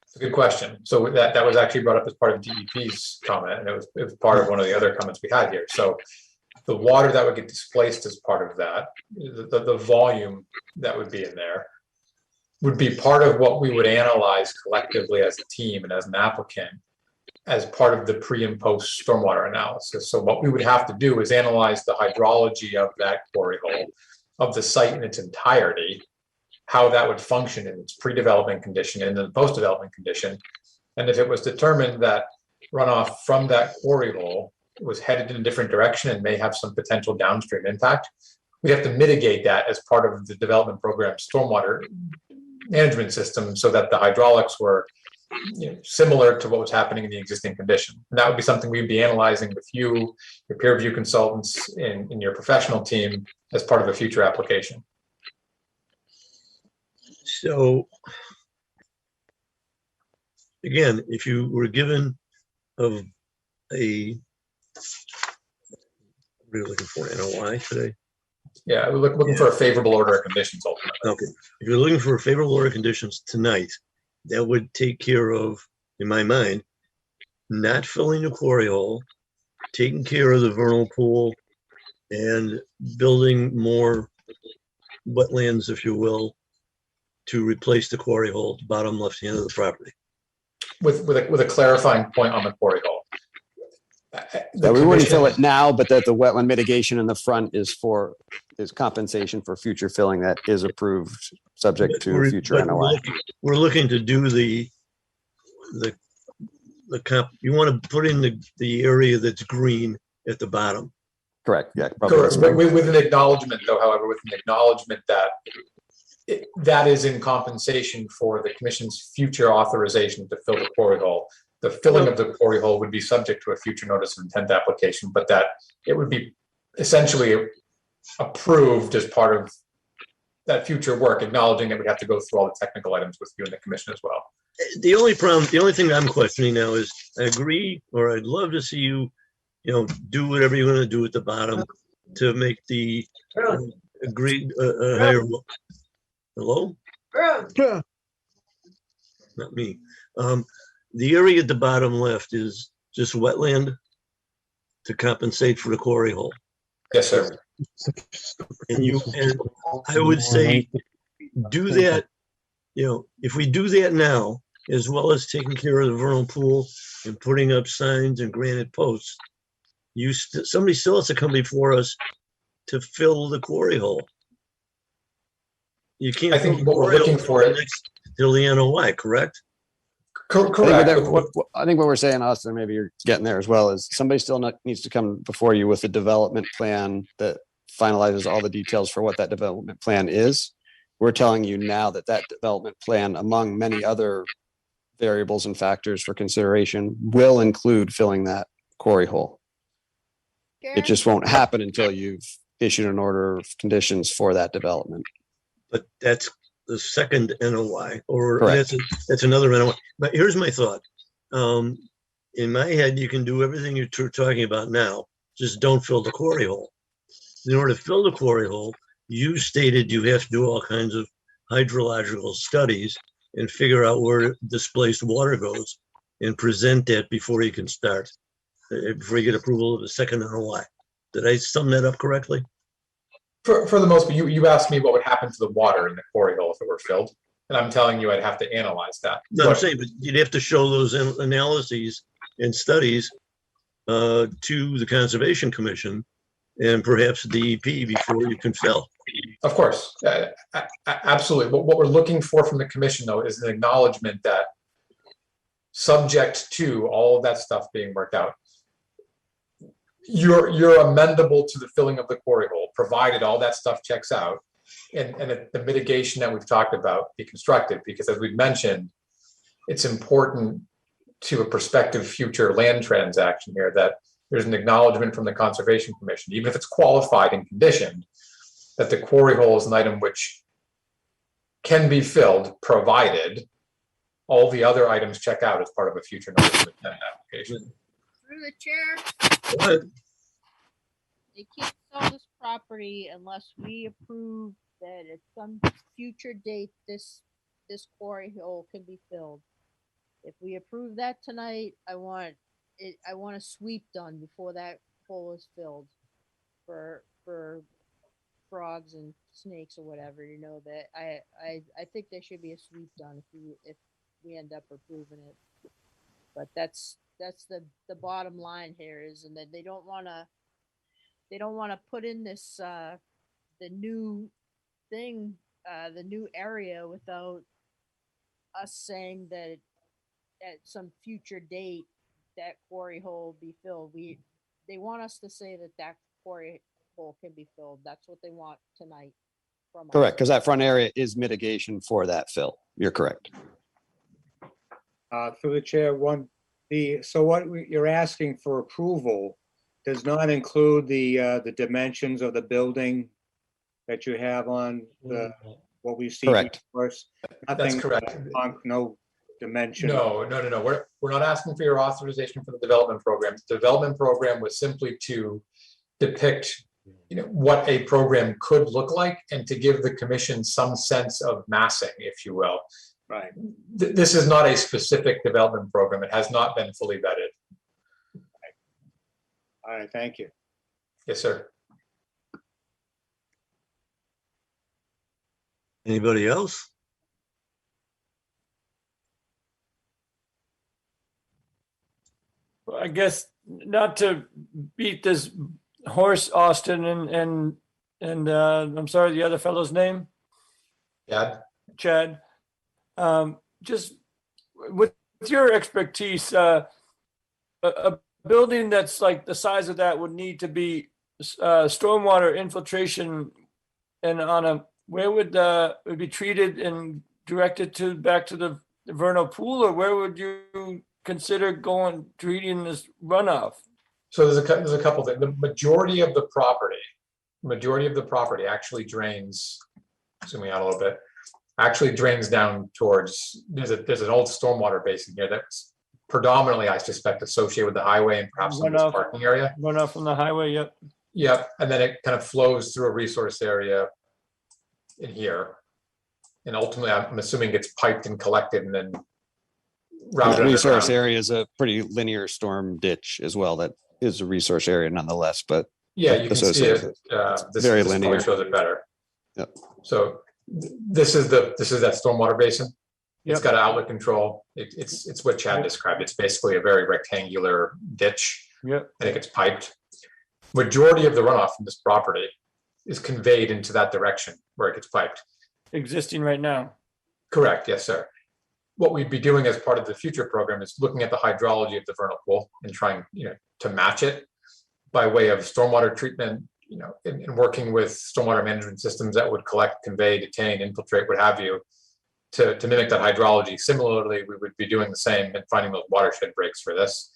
It's a good question. So that was actually brought up as part of DEP's comment, and it was part of one of the other comments we had here. So the water that would get displaced as part of that, the volume that would be in there, would be part of what we would analyze collectively as a team and as an applicant as part of the pre and post stormwater analysis. So what we would have to do is analyze the hydrology of that quarry hole, of the site in its entirety, how that would function in its pre-development condition and then post-development condition. And if it was determined that runoff from that quarry hole was headed in a different direction and may have some potential downstream impact, we have to mitigate that as part of the development program stormwater management system so that the hydraulics were similar to what was happening in the existing condition. And that would be something we'd be analyzing with you, your peer review consultants in your professional team as part of a future application. So again, if you were given what are you looking for, NOI today? Yeah, we're looking for a favorable order of conditions ultimately. Okay, if you're looking for a favorable order of conditions tonight, that would take care of, in my mind, not filling the quarry hole, taking care of the vernal pool, and building more wetlands, if you will, to replace the quarry hole at the bottom left hand of the property. With a clarifying point on the quarry hole. We wouldn't fill it now, but that the wetland mitigation in the front is compensation for future filling that is approved, subject to future NOI. We're looking to do the you want to put in the area that's green at the bottom. Correct. Yeah. Correct. With an acknowledgement, though, however, with an acknowledgement that that is in compensation for the commission's future authorization to fill the quarry hole. The filling of the quarry hole would be subject to a future notice of intent application, but that it would be essentially approved as part of that future work, acknowledging that we have to go through all the technical items with you and the commission as well. The only thing I'm questioning now is, I agree, or I'd love to see you, do whatever you're gonna do at the bottom to make the agreed, higher. Hello? Not me. The area at the bottom left is just wetland to compensate for the quarry hole. Yes, sir. And I would say, do that, if we do that now, as well as taking care of the vernal pool and putting up signs and granite posts, somebody still has to come before us to fill the quarry hole. You can't. I think what we're looking for is till the NOI, correct? Correct. I think what we're saying, Austin, maybe you're getting there as well, is somebody still needs to come before you with a development plan that finalizes all the details for what that development plan is. We're telling you now that that development plan, among many other variables and factors for consideration, will include filling that quarry hole. It just won't happen until you've issued an order of conditions for that development. But that's the second NOI, or Correct. that's another NOI. But here's my thought. In my head, you can do everything you're talking about now, just don't fill the quarry hole. In order to fill the quarry hole, you stated you have to do all kinds of hydrological studies and figure out where displaced water goes and present that before you can start, before you get approval of the second NOI. Did I sum that up correctly? For the most part, you asked me what would happen to the water in the quarry hole if it were filled, and I'm telling you I'd have to analyze that. No, I'm saying, but you'd have to show those analyses and studies to the Conservation Commission and perhaps the DEP before you can fill. Of course, absolutely. But what we're looking for from the commission, though, is an acknowledgement that, subject to all of that stuff being worked out, you're amendable to the filling of the quarry hole, provided all that stuff checks out, and the mitigation that we've talked about be constructed. Because as we've mentioned, it's important to a prospective future land transaction here that there's an acknowledgement from the Conservation Commission, even if it's qualified and conditioned, that the quarry hole is an item which can be filled, provided all the other items check out as part of a future notice of intent application. Through the chair. They can't sell this property unless we approve that at some future date, this quarry hole can be filled. If we approve that tonight, I want a sweep done before that hole is filled for frogs and snakes or whatever, that I think there should be a sweep done if we end up approving it. But that's the bottom line here is, and that they don't want to put in this the new thing, the new area without us saying that at some future date that quarry hole be filled. They want us to say that quarry hole can be filled. That's what they want tonight from us. Correct, because that front area is mitigation for that fill. You're correct. Through the chair, so what you're asking for approval does not include the dimensions of the building that you have on what we see. Correct. That's correct. No dimension. No. We're not asking for your authorization for the development program. The development program was simply to depict, what a program could look like and to give the commission some sense of massing, if you will. Right. This is not a specific development program. It has not been fully vetted. All right, thank you. Yes, sir. Anybody else? I guess not to beat this horse, Austin, and I'm sorry, the other fellow's name? Chad. Just with your expertise, a building that's like the size of that would need to be stormwater infiltration, and where would it be treated and directed back to the vernal pool, or where would you consider treating this runoff? So there's a couple things. The majority of the property actually drains zooming out a little bit, actually drains down towards, there's an old stormwater basin here that's predominantly, I suspect, associated with the highway and perhaps some of this Runoff. parking area. Runoff from the highway, yep. Yep, and then it kind of flows through a resource area in here. And ultimately, I'm assuming gets piped and collected and then routed The resource underground. area is a pretty linear storm ditch as well. That is a resource area nonetheless, but Yeah, you can see associated it. with it. This Very color linear. shows it better. Yep. So this is that stormwater basin. It's Yep. got outlet control. It's what Chad described. It's basically a very rectangular ditch. Yep. And it gets piped. Majority of the runoff from this property is conveyed into that direction where it gets piped. Existing right now. Correct, yes, sir. What we'd be doing as part of the future program is looking at the hydrology of the vernal pool and trying, to match it by way of stormwater treatment, and working with stormwater management systems that would collect, convey, detain, infiltrate, what have you, to mimic that hydrology. Similarly, we would be doing the same and finding those watershed breaks for this.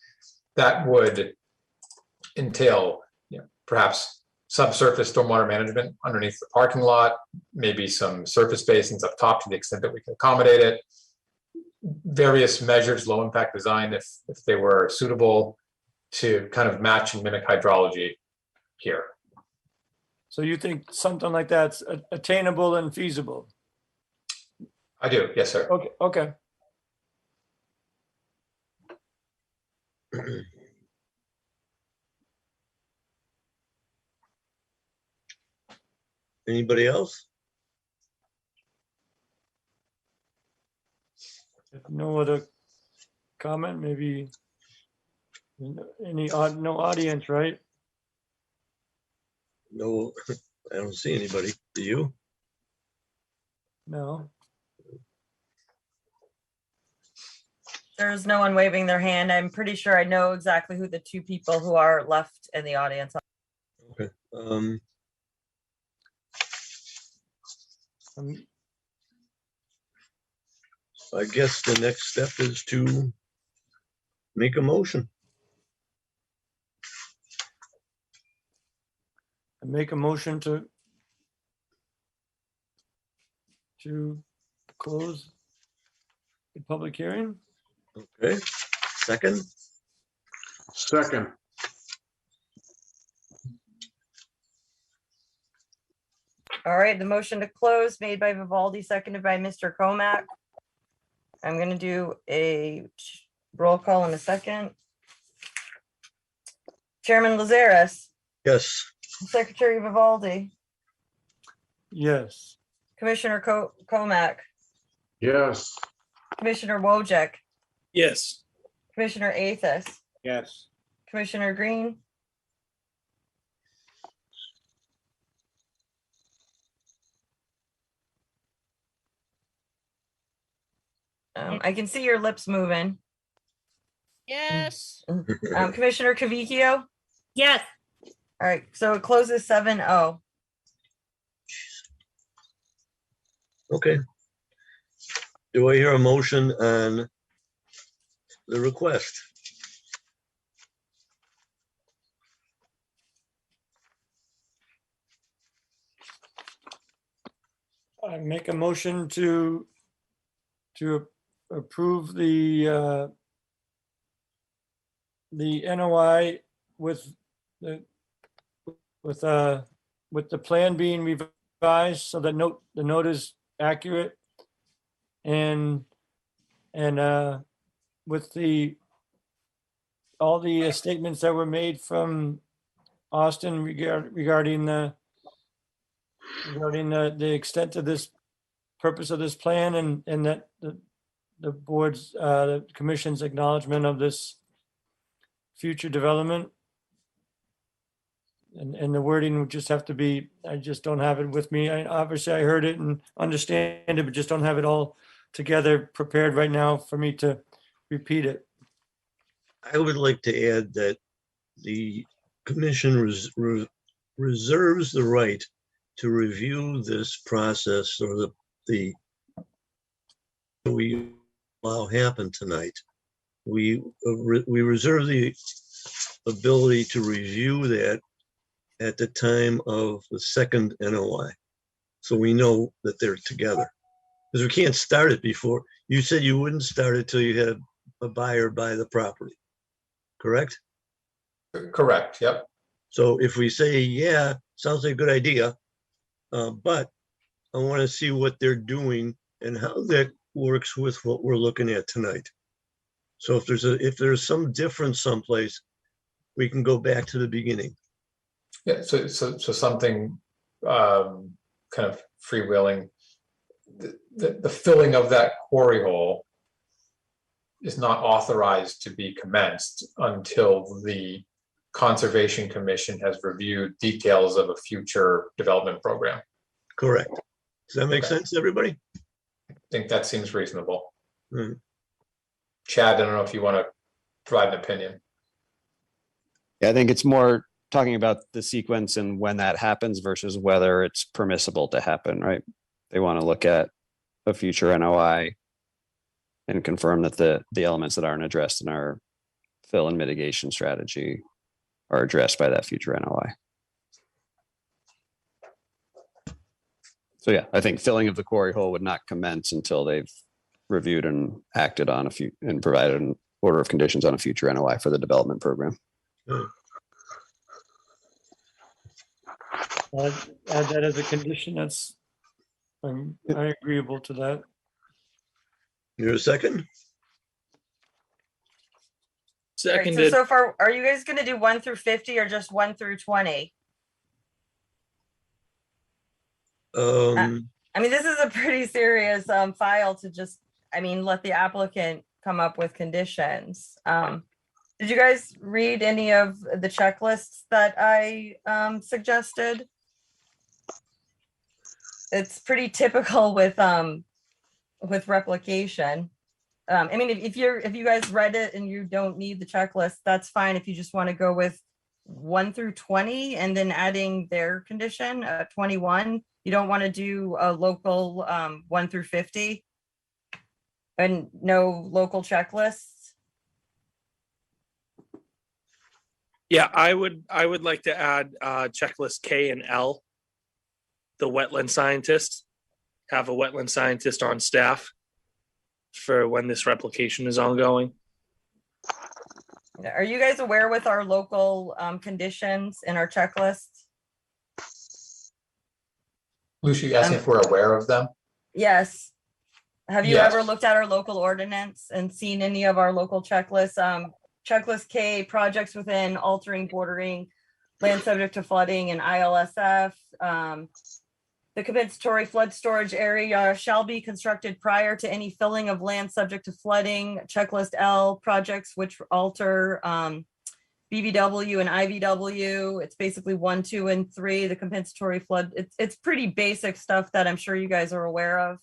That would entail, perhaps subsurface stormwater management underneath the parking lot, maybe some surface basins up top to the extent that we can accommodate it. Various measures, low impact design, if they were suitable, to kind of match and mimic hydrology here. So you think something like that's attainable and feasible? I do, yes, sir. Okay, okay. Anybody else? If no other comment, maybe no audience, right? No, I don't see anybody. Do you? No. There's no one waving their hand. I'm pretty sure I know exactly who the two people who are left in the audience are. Okay. I guess the next step is to make a motion. I make a motion to close the public hearing. Okay, second, Second. All right, the motion to close made by Vivaldi, seconded by Mr. Comack. I'm going to do a roll call in a second. Chairman Lazaris, yes. Secretary Vivaldi, Yes. Commissioner Comack, Yes. Commissioner Wojcik, Yes. Commissioner Athos, Yes. Commissioner Green, I can see your lips moving. Yes. Commissioner Cavicchio? Yes. All right, so it closes 7-0. Okay. Do I hear a motion on the request? I make a motion to approve the NOI with the plan being revised so that the note is accurate and with all the statements that were made from Austin regarding the extent of this purpose of this plan and that the board's the commission's acknowledgement of this future development. And the wording would just have to be, I just don't have it with me. Obviously I heard it and understand it, but just don't have it all together prepared right now for me to repeat it. I would like to add that the commission reserves the right to review this process or the we allow happen tonight. We reserve the ability to review that at the time of the second NOI. so we know that they're together. Because we can't start it before. You said you wouldn't start it till you had a buyer buy the property, correct? Correct, yep. So if we say, yeah, sounds like a good idea, but I want to see what they're doing and how that works with what we're looking at tonight. So if there's some difference someplace, we can go back to the beginning. Yeah, so something kind of freewheeling. The filling of that quarry hole is not authorized to be commenced until the Conservation Commission has reviewed details of a future development program. Correct. Does that make sense, everybody? I think that seems reasonable. Hmm. Chad, I don't know if you want to provide an opinion. Yeah, I think it's more talking about the sequence and when that happens versus whether it's permissible to happen, right? They want to look at a future NOI and confirm that the elements that aren't addressed in our fill and mitigation strategy are addressed by that future NOI. So yeah, I think filling of the quarry hole would not commence until they've reviewed and acted on and provided an order of conditions on a future NOI for the development program. Add that as a condition. I'm agreeable to that. You're a second? Right, Seconded. so far, are you guys gonna do 1 through 50 or just 1 through 20? I mean, this is a pretty serious file to just, let the applicant come up with conditions. Did you guys read any of the checklists that I suggested? It's pretty typical with replication. If you guys read it and you don't need the checklist, that's fine. If you just want to go with 1 through 20 and then adding their condition 21, you don't want to do a local 1 through 50 and no local checklists. Yeah, I would like to add checklist K and L. The wetland scientist, have a wetland scientist on staff for when this replication is ongoing. Are you guys aware with our local conditions in our checklist? Lucy, you asking if we're aware of them? Yes. Have you Yes. ever looked at our local ordinance and seen any of our local checklists? Checklist K, projects within altering, bordering, land subject to flooding and ILSF. The compensatory flood storage area shall be constructed prior to any filling of land subject to flooding. Checklist L, projects which alter BVW and IVW. It's basically 1, 2, and 3. The compensatory flood. It's pretty basic stuff that I'm sure you guys are aware of.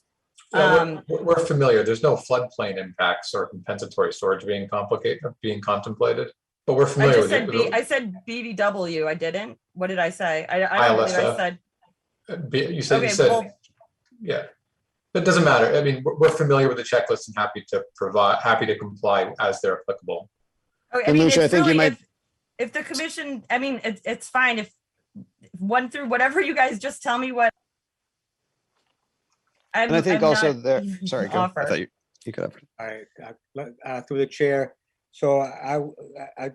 Yeah, we're familiar. There's no floodplain impacts or compensatory storage being contemplated, but we're familiar with it. I said BVW. I didn't. What did I say? I don't believe I said. You said, Okay, you said, well, yeah. It doesn't matter. I mean, we're familiar with the checklist and happy to comply as they're applicable. Okay, And Lucia, I it's think you really might. if the commission, it's fine if 1 through whatever you guys just tell me what. And I think I'm also not there. Sorry, go. I offer. thought you could have. All right, through the chair. So I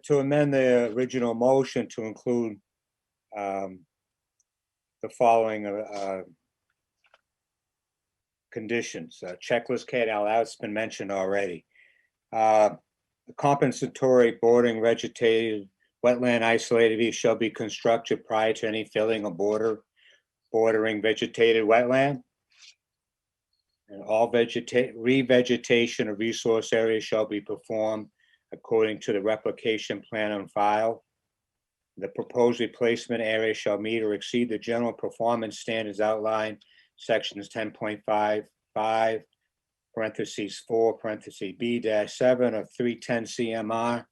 to amend the original motion to include the following conditions. Checklist K and L, that's been mentioned already. The compensatory bordering vegetated wetland isolated area shall be constructed prior to any filling or bordering vegetated wetland. And all revegetation of resource areas shall be performed according to the replication plan on file. The proposed replacement area shall meet or exceed the general performance standards outlined, sections 10.55, parentheses 4, parentheses B-7 of 310 CMR.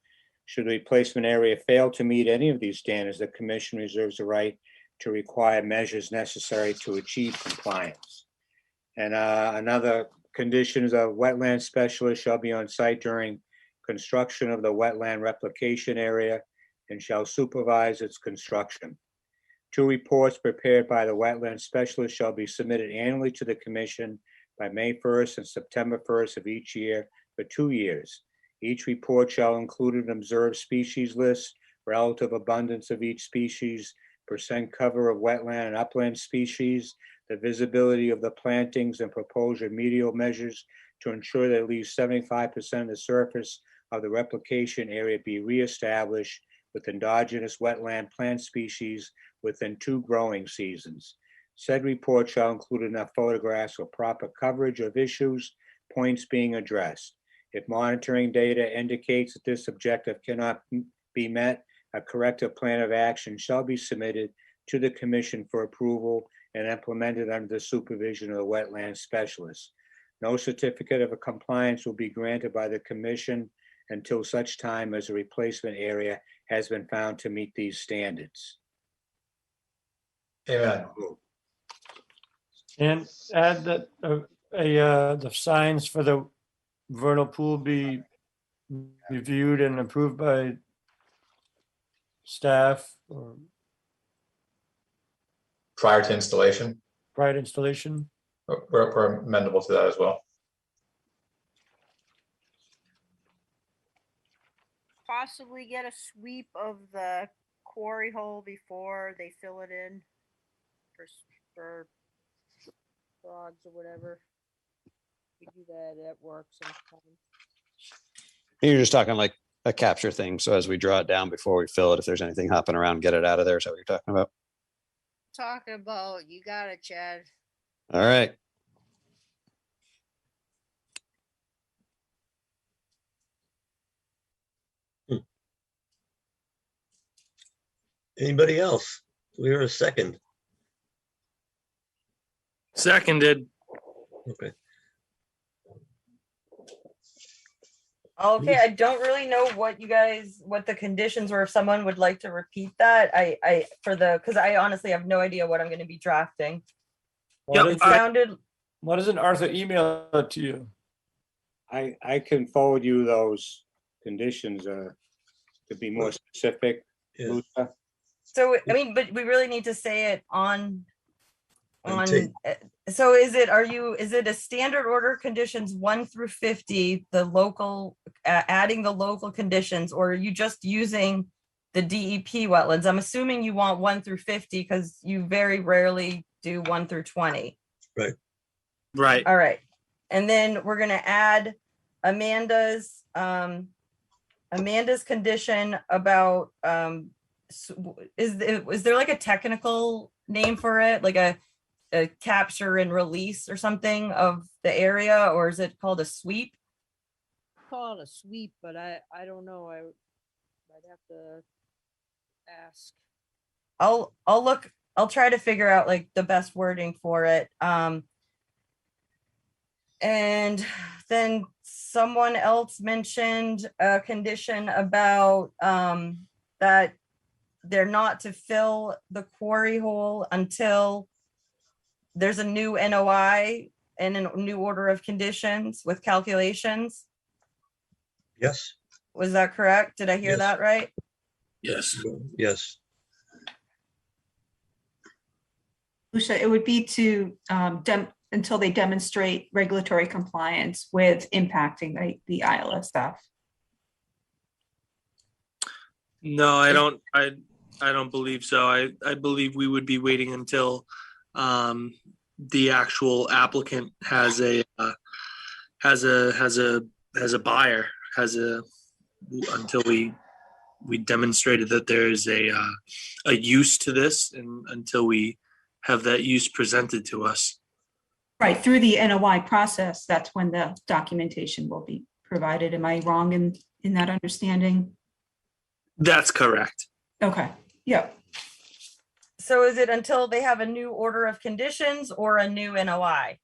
Should the replacement area fail to meet any of these standards, the commission reserves the right to require measures necessary to achieve compliance. And another condition is a wetland specialist shall be on site during construction of the wetland replication area and shall supervise its construction. 2 reports prepared by the wetland specialist shall be submitted annually to the commission by May 1st and September 1st of each year for 2 years. Each report shall include an observed species list, relative abundance of each species, percent cover of wetland and upland species, the visibility of the plantings, and proposed remedial measures to ensure that at least 75% of the surface of the replication area be reestablished with endogenous wetland plant species within 2 growing seasons. Said report shall include enough photographs for proper coverage of issues, points being addressed. If monitoring data indicates that this objective cannot be met, a corrective plan of action shall be submitted to the commission for approval and implemented under the supervision of the wetland specialist. No certificate of compliance will be granted by the commission until such time as a replacement area has been found to meet these standards. Amen. And add that the signs for the vernal pool be reviewed and approved by staff or Prior to installation, prior to installation. we're amendable to that as well. Possibly get a sweep of the quarry hole before they fill it in for frogs or whatever. We do that at work sometimes. You're just talking like a capture thing. So as we draw it down before we fill it, if there's anything hopping around, get it out of there. Is that what you're talking about? Talking about, you got it, Chad. All right. Anybody else? We are a second. Seconded. Okay. Okay, I don't really know what the conditions were. If someone would like to repeat that, because I honestly have no idea what I'm going to be drafting. It sounded. Why doesn't Arthur email it to you? I can forward you those conditions to be more specific. Yeah. So, I mean, but we really need to say it on, so is it a standard order conditions 1 through 50, the local, adding the local conditions, or are you just using the DEP wetlands? I'm assuming you want 1 through 50 because you very rarely do 1 through 20. Right. Right. All right. And then we're going to add Amanda's condition about, is there like a technical name for it? Like a capture and release or something of the area, or is it called a sweep? Call it a sweep, but I don't know. I'd have to ask. I'll try to figure out like the best wording for it. And then someone else mentioned a condition about that they're not to fill the quarry hole until there's a new NOI and a new order of conditions with calculations. Yes. Was that correct? Did I hear that right? Yes. Yes. Lucia, it would be to until they demonstrate regulatory compliance with impacting the ILS stuff. No, I don't believe so. I believe we would be waiting until the actual applicant has a buyer, until we demonstrated that there's a use to this, and until we have that use presented to us. Right, through the NOI process, that's when the documentation will be provided. Am I wrong in that understanding? That's correct. Okay, yeah. So is it until they have a new order of conditions or a new NOI?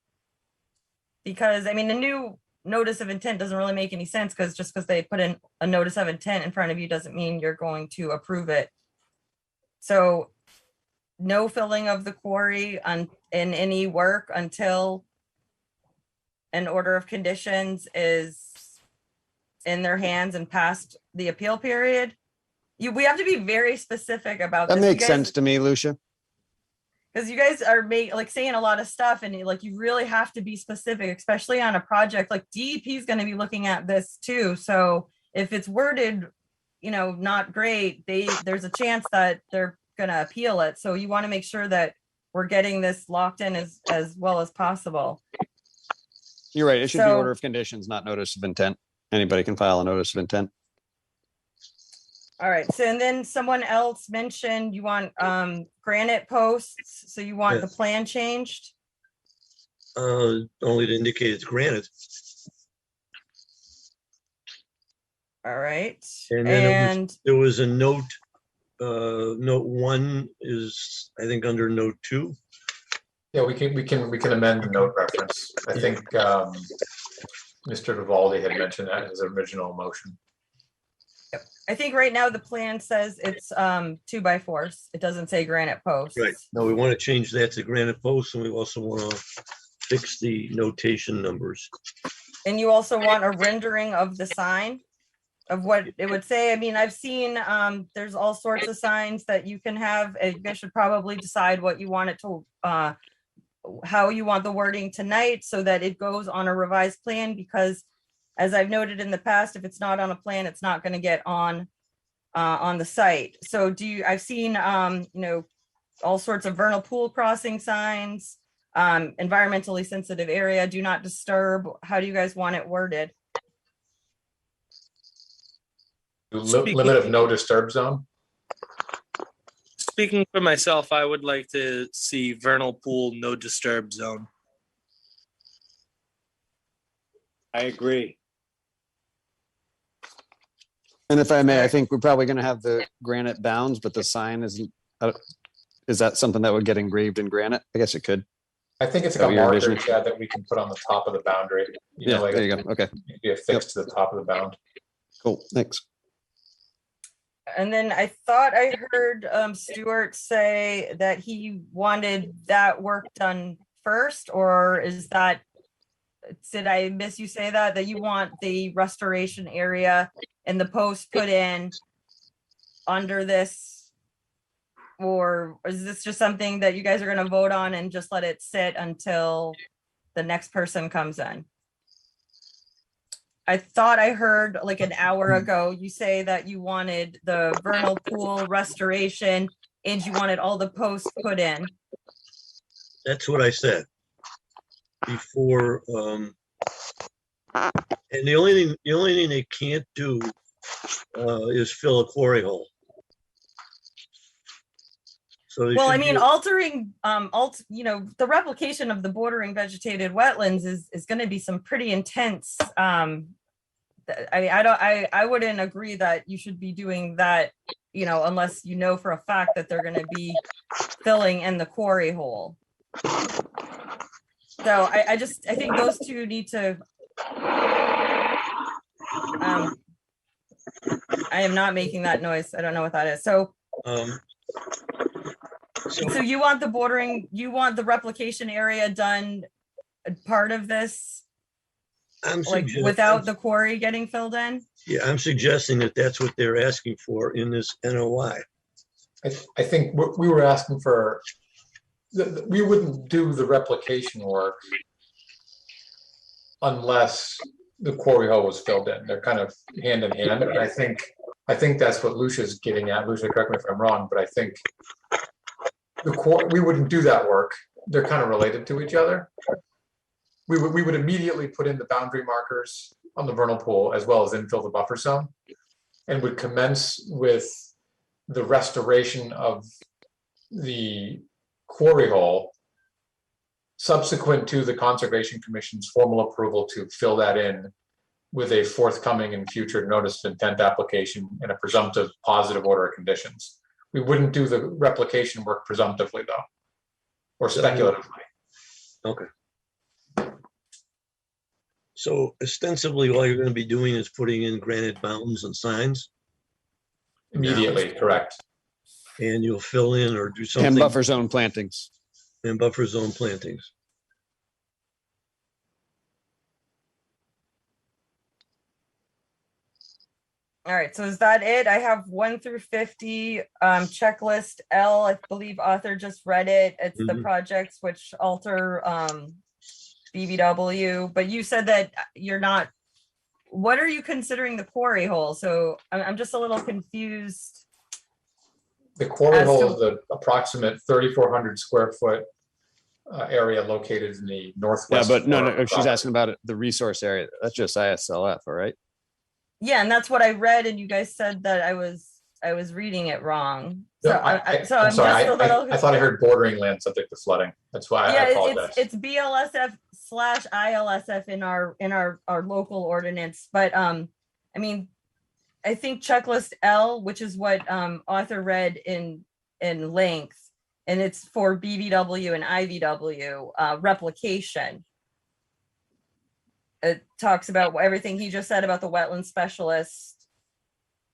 Because I mean, the new notice of intent doesn't really make any sense, because just because they put in a notice of intent in front of you doesn't mean you're going to approve it. So no filling of the quarry in any work until an order of conditions is in their hands and past the appeal period. We have to be very specific about That this. makes sense to me, Lucia. Because you guys are saying a lot of stuff, and you really have to be specific, especially on a project like DEP is going to be looking at this too. So if it's worded, not great, there's a chance that they're going to appeal it. So you want to make sure that we're getting this locked in as well as possible. You're right. It should be So- order of conditions, not notice of intent. Anybody can file a notice of intent. All right. So, and then someone else mentioned you want granite posts. So you want the Yes. plan changed? Only to indicate it's granite. All right. And then And there was a note, note 1 is, I think, under note 2. Yeah, we can amend the note reference. I think Mr. Vivaldi had mentioned that in his original motion. I think right now the plan says it's 2x4s. It doesn't say granite posts. Right. No, we want to change that to granite posts, and we also want to fix the notation numbers. And you also want a rendering of the sign of what it would say. I mean, I've seen there's all sorts of signs that you can have. You guys should probably decide what you want it to, how you want the wording tonight so that it goes on a revised plan, because as I've noted in the past, if it's not on a plan, it's not going to get on the site. So I've seen, all sorts of vernal pool crossing signs, environmentally sensitive area, do not disturb. How do you guys want it worded? Limit of no disturb zone. Speaking for myself, I would like to see vernal pool no disturb zone. I agree. And if I may, I think we're probably going to have the granite bounds, but the sign isn't. Is that something that would get engraved in granite? I guess it could. I think it's Is that like a what you're marker, envisioning? Chad, that we can put on the top of the boundary. Yeah, like there you go. Okay, be affixed to the top of the bound. cool. Thanks. And then I thought I heard Stuart say that he wanted that work done first, or did I miss you say that you want the restoration area and the post put in under this? Or is this just something that you guys are going to vote on and just let it sit until the next person comes in? I thought I heard like an hour ago, you say that you wanted the vernal pool restoration and you wanted all the posts put in. That's what I said before. And the only thing they can't do is fill a quarry hole. So they Well, I should mean, be- altering, the replication of the bordering vegetated wetlands is going to be some pretty intense. I wouldn't agree that you should be doing that, unless you know for a fact that they're going to be filling in the quarry hole. So I think those two need to. I am not making that noise. I don't know what that is. So you want the bordering, you want the replication area done part of this, without the quarry getting filled in? Yeah, I'm suggesting that that's what they're asking for in this NOI. I think we were asking for, we wouldn't do the replication work unless the quarry hole was filled in. They're kind of hand in hand. And I think that's what Lucia's getting at. Lucia, correct me if I'm wrong, but I think we wouldn't do that work. They're kind of related to each other. We would immediately put in the boundary markers on the vernal pool as well as infill the buffer zone, and would commence with the restoration of the quarry hole subsequent to the Conservation Commission's formal approval to fill that in with a forthcoming and future notice of intent application and a presumptive positive order of conditions. We wouldn't do the replication work presumptively though, or speculatively. Okay. So ostensibly, all you're going to be doing is putting in granite bounds and signs? Immediately, correct. And you'll fill in or do something? And buffer zone plantings. And buffer zone plantings. All right, so is that it? I have 1 through 50, checklist L, I believe author just read it. It's the Mhm. projects which alter, BBW, but you said that you're not, what are you considering the quarry hole? So I'm just a little confused. The quarry As hole to- is the approximate 3,400 square foot area located in the Yeah, northwest. but no, corner of no, the she's property. asking about it, the resource area. That's just ISLF, all right? Yeah, and that's what I read, and you guys said that I was reading it wrong. So No, I'm sorry, just a little. I thought I heard bordering land subject to flooding. That's why I Yeah, apologize. it's BLSF/ILSF in our local ordinance, but I mean, I think checklist L, which is what author read in length, and it's for BVW and IVW replication. It talks about everything he just said about the wetland specialist.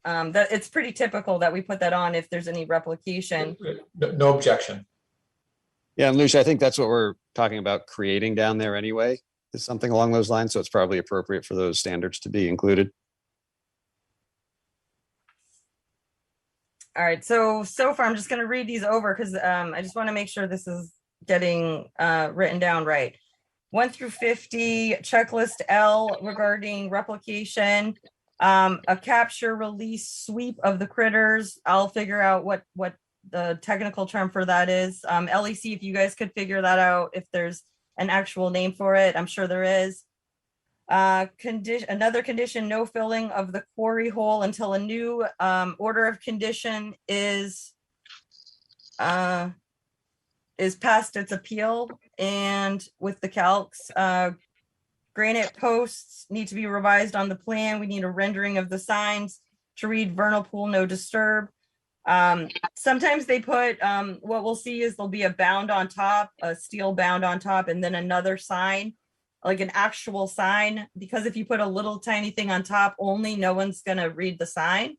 That it's pretty typical that we put that on if there's any replication. No objection. Yeah, and Lucia, I think that's what we're talking about creating down there anyway, is something along those lines. So it's probably appropriate for those standards to be included. All right, so far I'm just gonna read these over because I just want to make sure this is getting written down right. 1 through 50, checklist L regarding replication, a capture, release, sweep of the critters. I'll figure out what the technical term for that is. LEC, if you guys could figure that out, if there's an actual name for it, I'm sure there is. Another condition, no filling of the quarry hole until a new order of condition is past its appeal. And with the calcs, granite posts need to be revised on the plan. We need a rendering of the signs to read vernal pool, no disturb. Sometimes they put, what we'll see is there'll be a bound on top, a steel bound on top, and then another sign, like an actual sign, because if you put a little tiny thing on top only, no one's gonna read the sign.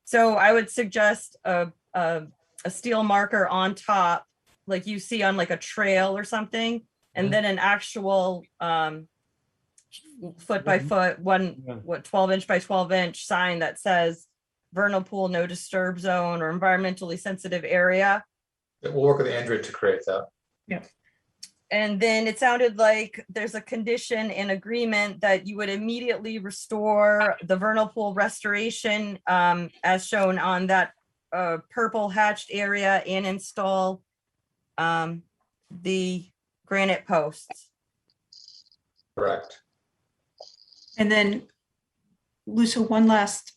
So I would suggest a steel marker on top, like you see on like a trail or something, and then an actual foot by foot, 12 inch by 12 inch sign that says vernal pool, no disturb zone, or environmentally sensitive area. We'll work with Andrea to create that. Yeah. And then it sounded like there's a condition in agreement that you would immediately restore the vernal pool restoration as shown on that purple hatched area and install the granite posts. Correct. And then, Lucia, one last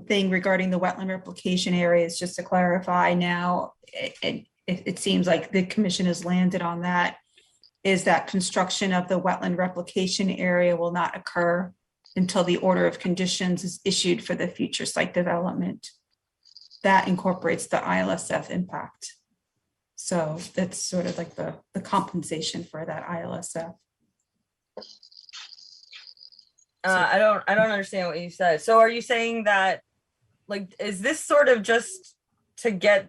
thing regarding the wetland replication areas, just to clarify now, it seems like the commission has landed on that, is that construction of the wetland replication area will not occur until the order of conditions is issued for the future site development. That incorporates the ILSF impact. So that's sort of like the compensation for that ILSF. I don't understand what you said. So are you saying that, like, is this sort of just to get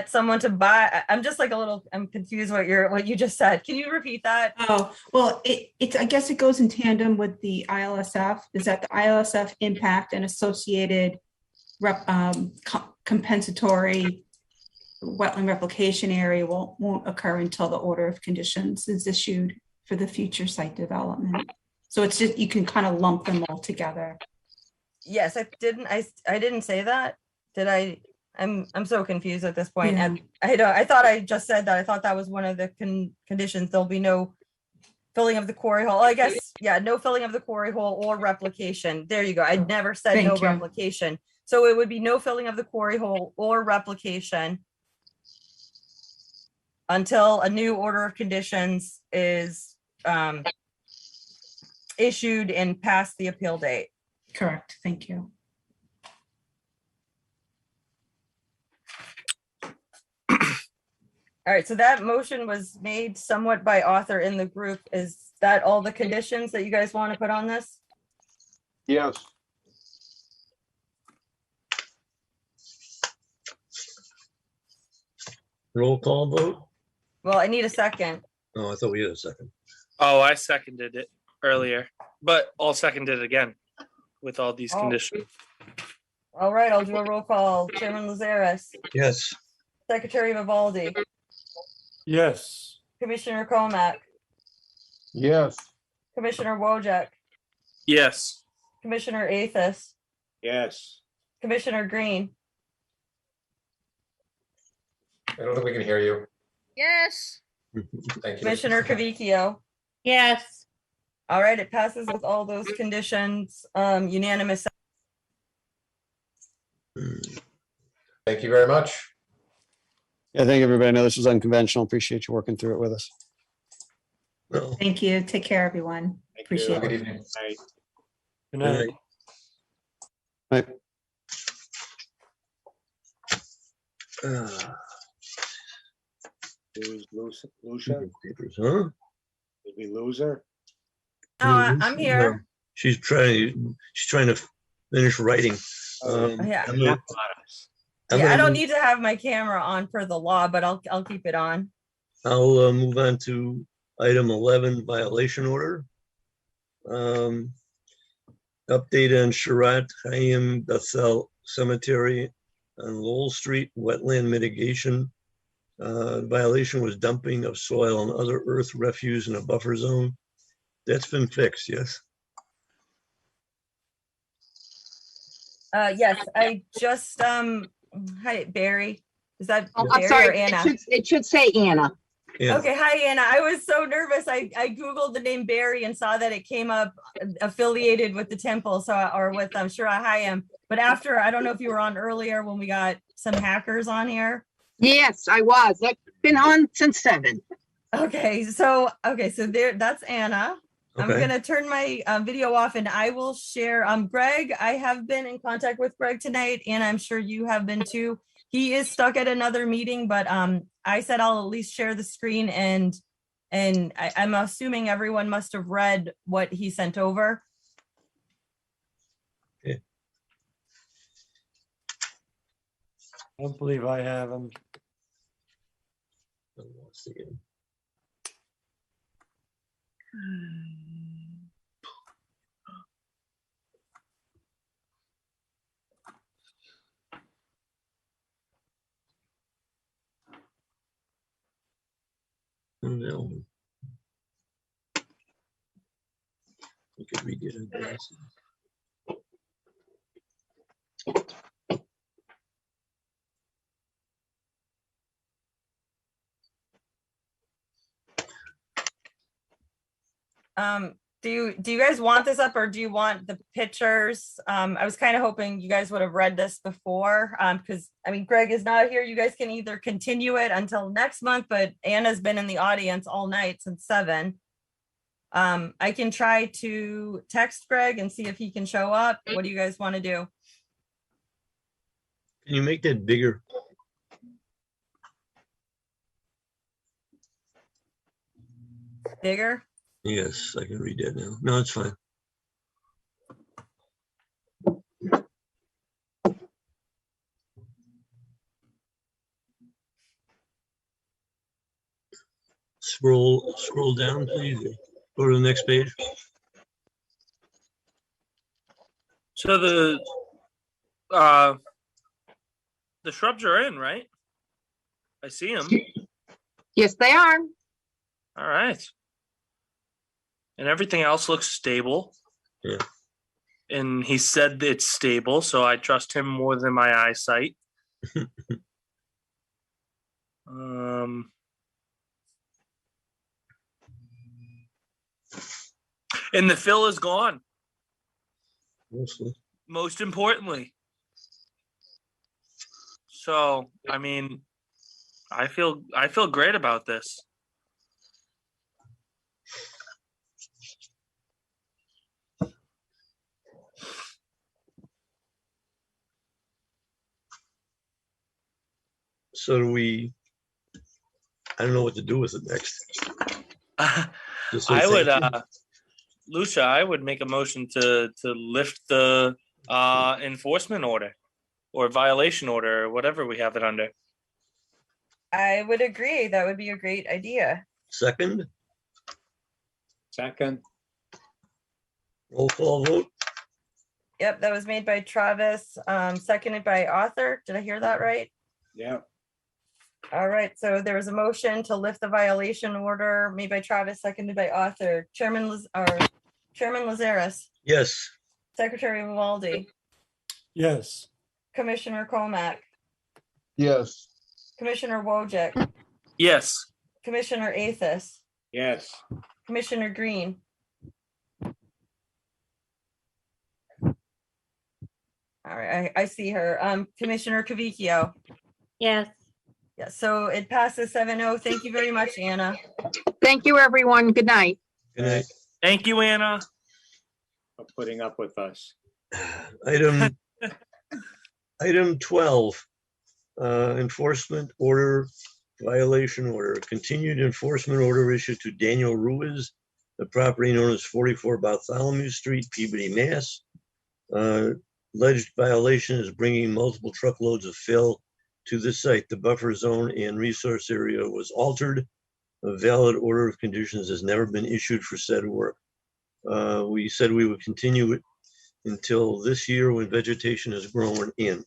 someone to buy? I'm just like I'm confused what you just said. Can you repeat that? Oh, well, it's I guess it goes in tandem with the ILSF, is that the ILSF impact and associated compensatory wetland replication area won't occur until the order of conditions is issued for the future site development. So it's just, you can kind of lump them all together. Yes, I didn't say that. Did I? I'm so confused at this point. Yeah. And I thought I just said that. I thought that was one of the conditions. There'll be no filling of the quarry hole. I guess, yeah, no filling of the quarry hole or replication. There you go. I never said Thank no you. replication. So it would be no filling of the quarry hole or replication until a new order of conditions is issued and past the appeal date. Correct. Thank you. All right, so that motion was made somewhat by author in the group. Is that all the conditions that you guys want to put on this? Yes. Roll call vote? Well, I need a second. Oh, I thought we had a second. Oh, I seconded it earlier. But I'll second it again with all these Oh. conditions. All right, I'll do a roll call. Chairman Lazaris, Yes. Secretary Vivaldi, Yes. Commissioner Comac, Yes. Commissioner Wojcik, Yes. Commissioner Athos, Yes. Commissioner Green, I don't think we can hear you. Yes. Thank you. Commissioner Cavicchio. Yes. All right, it passes with all those conditions, unanimous. Thank you very much. Yeah, thank you, everybody. I know this was unconventional. Appreciate you working through it with us. Well, Thank you. Take care, everyone. Appreciate Good it. evening. Good night. Right. Who's Lucia? papers, huh? Did we lose her? Oh, I'm here. She's trying to finish writing. Yeah. I'm gonna- I'm Yeah, I gonna don't move- need to have my camera on per the law, but I'll keep it on. I'll move on to item 11, violation order. Update on Sharat Chaim Bethel Cemetery on Lowell Street, wetland mitigation. Violation was dumping of soil and other earth refuse in a buffer zone. That's been fixed, yes? Yes, I just, hi, Barry. Is that Oh, I'm Barry or sorry. Anna? It should say Anna. Yeah. Okay, hi, Anna. I was so nervous. I Googled the name Barry and saw that it came up affiliated with the temple, or with Shira Hayim. But after, I don't know if you were on earlier when we got some hackers on here. Yes, I was. I've been on since 7. Okay, so there, that's Anna. I'm Okay. gonna turn my video off and I will share. Greg, I have been in contact with Greg tonight, and I'm sure you have been too. He is stuck at another meeting, but I said I'll at least share the screen, and I'm assuming everyone must have read what he sent over. I don't believe I have them. No. You could read it. Do you guys want this up, or do you want the pictures? I was kind of hoping you guys would have read this before, because I mean, Greg is not here. You guys can either continue it until next month, but Anna's been in the audience all night since 7. I can try to text Greg and see if he can show up. What do you guys want to do? Can you make that bigger? Bigger? Yes, I can read that now. No, it's fine. Scroll down, please. Go to the next page. So the shrubs are in, right? I see them. Yes, they are. All right. And everything else looks stable. Yeah. And he said it's stable, so I trust him more than my eyesight. And the fill is gone. Mostly. Most importantly. So, I mean, I feel great about this. So do we, I don't know what to do with it next. Just say I would, thank you. Lucia, I would make a motion to lift the enforcement order or violation order or whatever we have it under. I would agree. That would be a great idea. Second, Second. Roll call vote. Yep, that was made by Travis, seconded by Arthur. Did I hear that right? Yeah. All right, so there was a motion to lift the violation order made by Travis, seconded by Arthur. Chairman Lazaris, Yes. Secretary Vivaldi, Yes. Commissioner Comack, Yes. Commissioner Wojcik, Yes. Commissioner Athos, Yes. Commissioner Green. All right, I see her. Commissioner Cavicchio. Yes. Yes, so it passes 7-0. Thank you very much, Anna. Thank you, everyone. Good night. Good night. Thank you, Anna. For putting up with us. Item 12, enforcement order, violation order, continued enforcement order issued to Daniel Ruiz, the property known as 44 Bartholomew Street, Peabody, Mass. Alleged violation is bringing multiple truckloads of fill to the site. The buffer zone and resource area was altered. A valid order of conditions has never been issued for said work. We said we would continue it until this year when vegetation is grown in.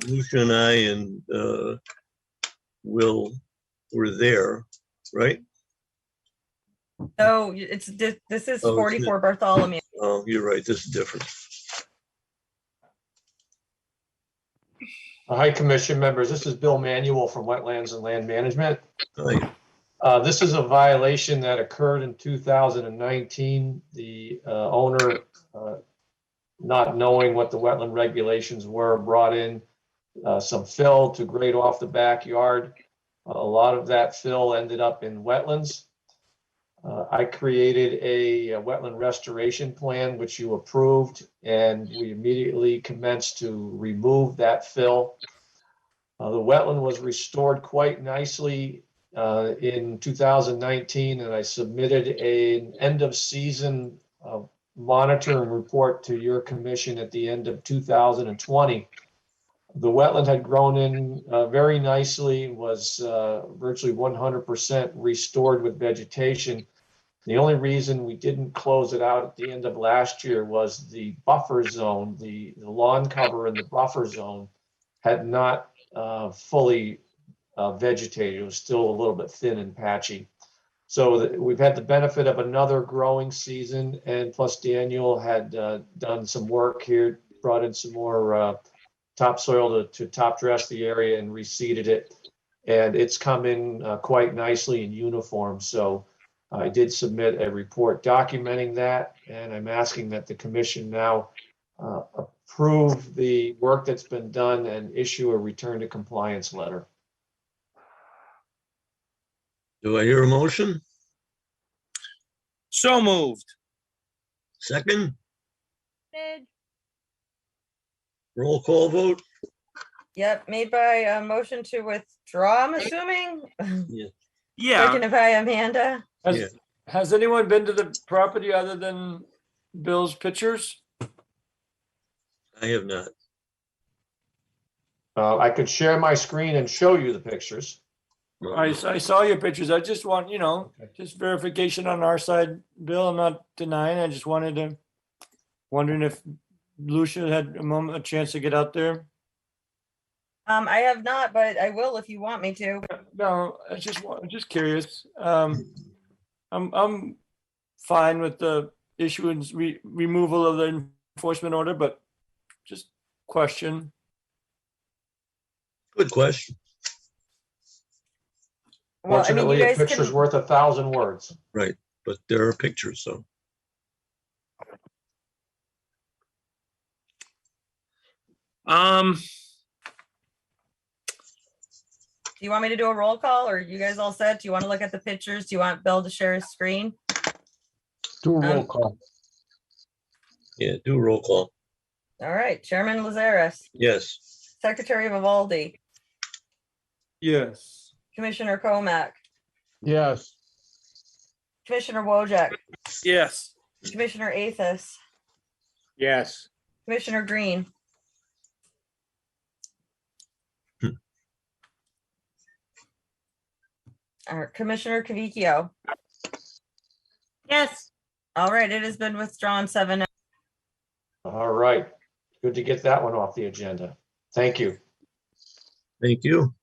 Lucia and I and Will were there, right? No, this is Oh, 44 Bartholomew. Oh, you're right. This is different. Hi, Commission members. This is Bill Manuel from Wetlands and Land Management. Hi. This is a violation that occurred in 2019. The owner, not knowing what the wetland regulations were, brought in some fill to grade off the backyard. A lot of that fill ended up in wetlands. I created a wetland restoration plan, which you approved, and we immediately commenced to remove that fill. The wetland was restored quite nicely in 2019, and I submitted an end of season monitoring report to your commission at the end of 2020. The wetland had grown in very nicely, was virtually 100% restored with vegetation. The only reason we didn't close it out at the end of last year was the buffer zone, the lawn cover in the buffer zone had not fully vegetated. It was still a little bit thin and patchy. So we've had the benefit of another growing season, and plus Daniel had done some work here, brought in some more topsoil to top dress the area and reseeded it. And it's come in quite nicely in uniform. So I did submit a report documenting that, and I'm asking that the commission now approve the work that's been done and issue a return to compliance letter. Do I hear a motion? So moved. Second? Roll call vote? Yep, made by a motion to withdraw, I'm assuming. Yeah. Seconded by Amanda. Has anyone been to the property other than Bill's pictures? I have not. I could share my screen and show you the pictures. I saw your pictures. I just want, just verification on our side. Bill, I'm not denying. I just wondering if Lucia had a chance to get out there. I have not, but I will if you want me to. No, I'm just curious. I'm fine with the issuance removal of the enforcement order, but just question. Good question. Well, I mean, Fortunately, you a guys picture's can, worth 1,000 words. Right, but there are pictures, so. do you want me to do a roll call, or you guys all set? Do you want to look at the pictures? Do you want Bill to share his screen? Do a roll call. Yeah, do a roll call. All right, Chairman Lazaris, Yes. Secretary Vivaldi, Yes. Commissioner Comack, Yes. Commissioner Wojcik, Yes. Commissioner Athos, Yes. Commissioner Green. Commissioner Cavicchio. Yes. All right, it has been withdrawn 7. All right. Good to get that one off the agenda. Thank you. Thank you.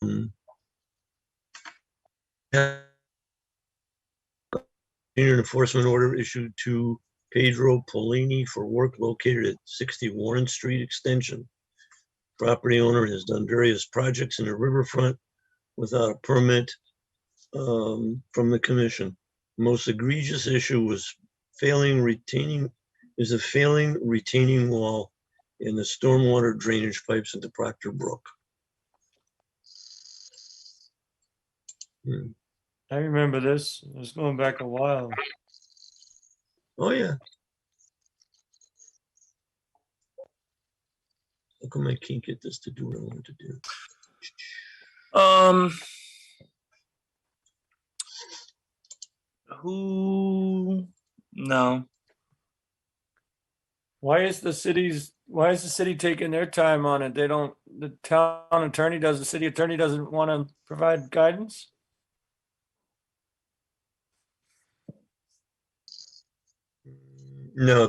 An enforcement order issued to Pedro Polini for work located at 60 Warren Street Extension. Property owner has done various projects in the riverfront without a permit from the commission. Most egregious issue was a failing retaining wall in the stormwater drainage pipes into Proctor Brook. I remember this. It was going back a while. Oh, yeah. How come I can't get this to do what I want it to do? No. Why is the city taking their time on it? The city attorney doesn't want to provide guidance? No,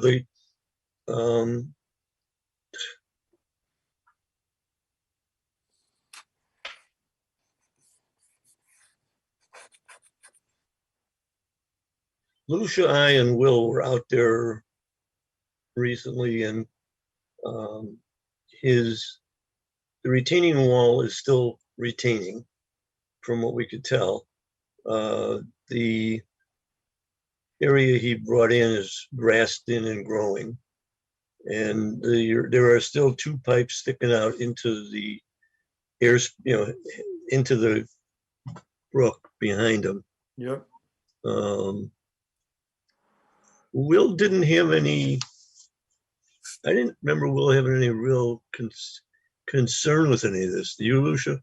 Lucia, I, and Will were out there recently, and the retaining wall is still retaining, from what we could tell. The area he brought in is grassed in and growing, and there are still 2 pipes sticking out into the into the brook behind him. Yep. Will didn't have any. I didn't remember Will having any real concern with any of this. Do you, Lucia?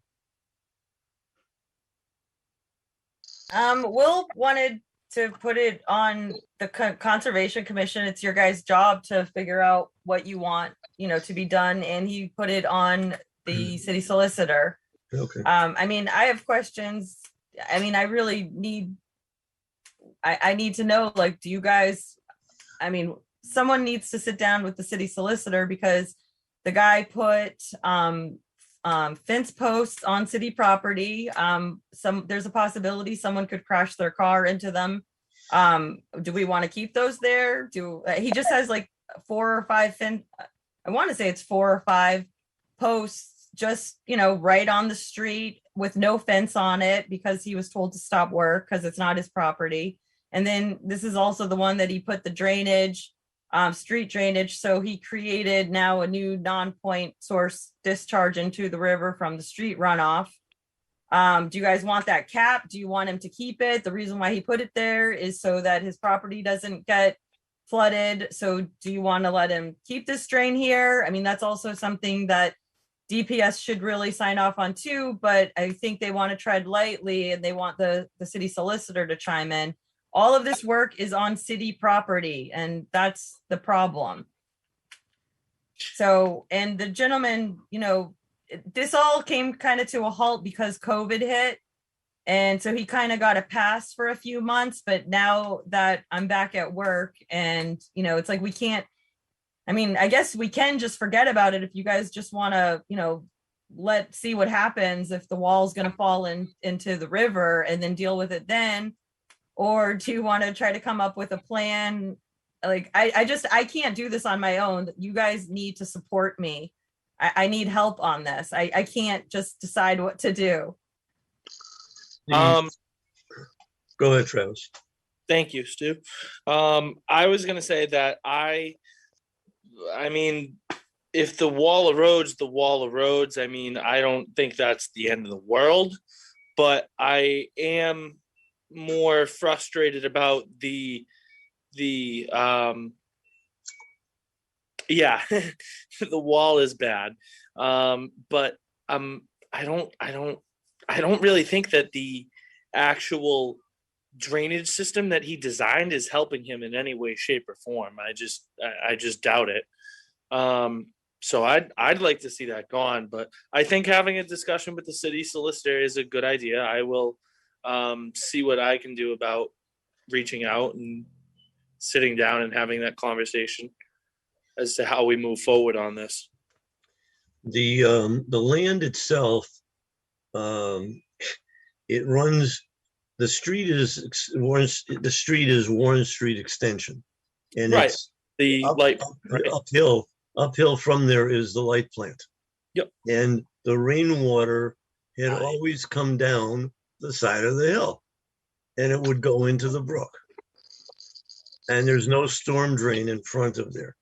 Will wanted to put it on the Conservation Commission. It's your guys' job to figure out what you want, to be done. And he put it on the city solicitor. Okay. I mean, I have questions. I mean, I really need, I need to know, like, do you guys, someone needs to sit down with the city solicitor, because the guy put fence posts on city property. There's a possibility someone could crash their car into them. Do we want to keep those there? He just has like 4 or 5 I want to say it's 4 or 5 posts, just, right on the street with no fence on it, because he was told to stop work because it's not his property. And then this is also the one that he put the drainage, street drainage. So he created now a new non-point source discharge into the river from the street runoff. Do you guys want that cap? Do you want him to keep it? The reason why he put it there is so that his property doesn't get flooded. So do you want to let him keep this drain here? I mean, that's also something that DPS should really sign off on too, but I think they want to tread lightly, and they want the city solicitor to chime in. All of this work is on city property, and that's the problem. So, and the gentleman, this all came kind of to a halt because COVID hit. And so he kind of got a pass for a few months, but now that I'm back at work, and, it's like, we can't, I guess we can just forget about it if you guys just want to, let's see what happens if the wall's going to fall into the river, and then deal with it then. Or do you want to try to come up with a plan? Like, I can't do this on my own. You guys need to support me. I need help on this. I can't just decide what to do. Go ahead, Travis. Thank you, Stu. I was going to say that if the wall erodes, the wall erodes. I don't think that's the end of the world, but I am more frustrated about the wall is bad. But I don't really think that the actual drainage system that he designed is helping him in any way, shape, or form. I just doubt it. So I'd like to see that gone, but I think having a discussion with the city solicitor is a good idea. I will see what I can do about reaching out and sitting down and having that conversation as to how we move forward on this. The land itself, it runs, the street is Warren Street Extension. And Right. it's The light, right. uphill from there is the light plant. Yep. And the rainwater had always come down the side of the hill and it would go into the brook. And there's no storm drain in front of there.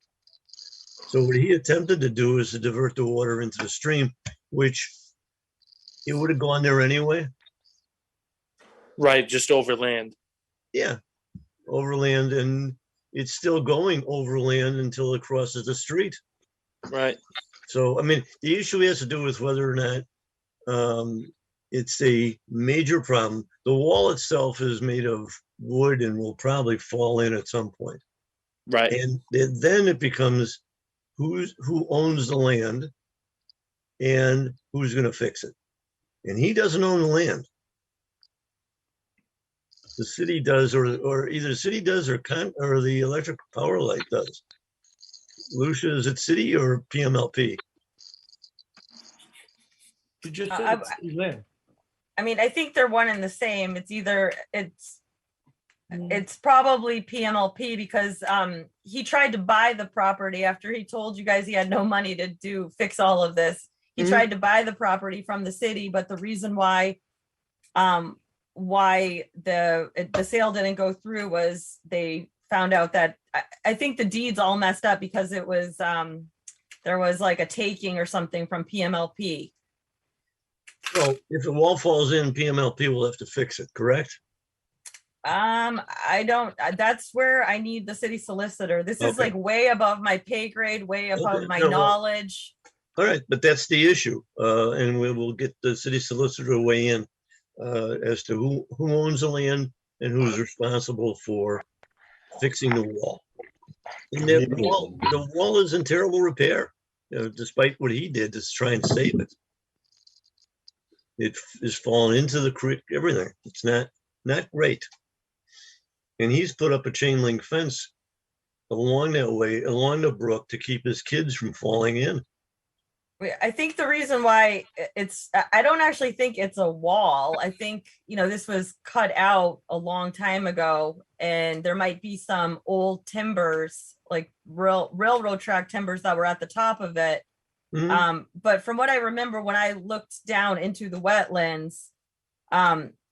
So what he attempted to do is to divert the water into the stream, which it would have gone there anyway. Right, just overland. Yeah, overland, and it's still going overland until it crosses the street. Right. So, I mean, the issue has to do with whether or not it's a major problem. The wall itself is made of wood and will probably fall in at some point. Right. And then it becomes who owns the land and who's going to fix it. And he doesn't own the land. The city does, or either the city does, or the electric power light does. Lucia, is it city or PMLP? You just said it's land. I mean, I think they're one and the same. It's either it's probably PMLP because he tried to buy the property after he told you guys he had no money to fix all of this. He tried to buy the property from the city, but the reason why the sale didn't go through was they found out that I think the deeds all messed up because it was there was like a taking or something from PMLP. Well, if the wall falls in, PMLP will have to fix it, correct? I don't, that's where I need the city solicitor. This is like way above my pay grade, way above my knowledge. All right, but that's the issue. And we will get the city solicitor to weigh in as to who owns the land and who's responsible for fixing the wall. And the wall is in terrible repair, despite what he did to try and save it. It is fallen into the creek, everything. It's not great. And he's put up a chain link fence along that way, along the brook, to keep his kids from falling in. I think the reason why I don't actually think it's a wall. I think, this was cut out a long time ago and there might be some old timbers, like railroad track timbers that were at the top of it. Mm-hmm. But from what I remember, when I looked down into the wetlands,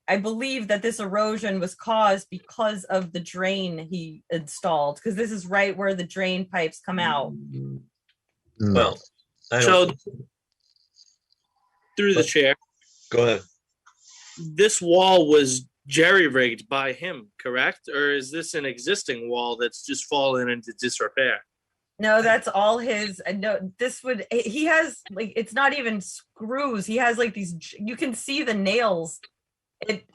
I believe that this erosion was caused because of the drain he installed, because this is right where the drain pipes come out. Well, so through the chair, go ahead. This wall was jerry-rigged by him, correct? Or is this an existing wall that's just fallen into disrepair? No, that's all his. No, he has like, it's not even screws. He has like these, you can see the nails.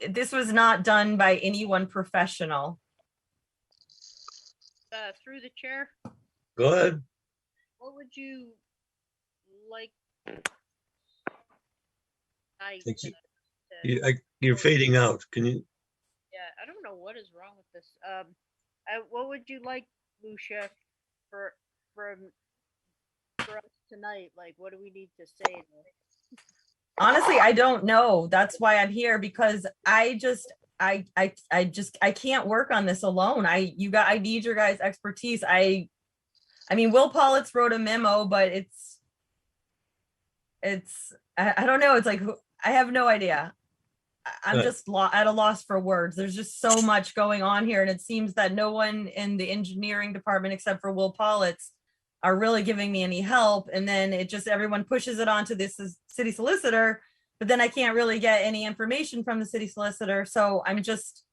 This was not done by anyone professional. Through the chair, Go ahead. what would you like? You're fading out. Can you? Yeah, I don't know what is wrong with this. What would you like, Lucia, for us tonight? Like, what do we need to say? Honestly, I don't know. That's why I'm here, because I can't work on this alone. I need your guys' expertise. I mean, Will Pollitt wrote a memo, but I don't know. It's like, I have no idea. I'm just at a loss for words. There's just so much going on here. And it seems that no one in the engineering department, except for Will Pollitt, are really giving me any help. And then everyone pushes it onto this city solicitor, but then I can't really get any information from the city solicitor. So I'm just,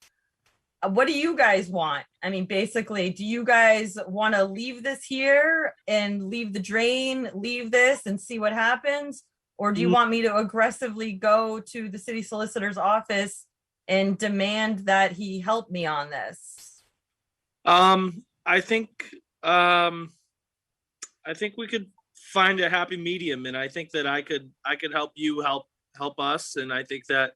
what do you guys want? I mean, basically, do you guys want to leave this here and leave the drain, leave this and see what happens? Or do you want me to aggressively go to the city solicitor's office and demand that he help me on this? I think we could find a happy medium, and I think that I could help you help us, and I think that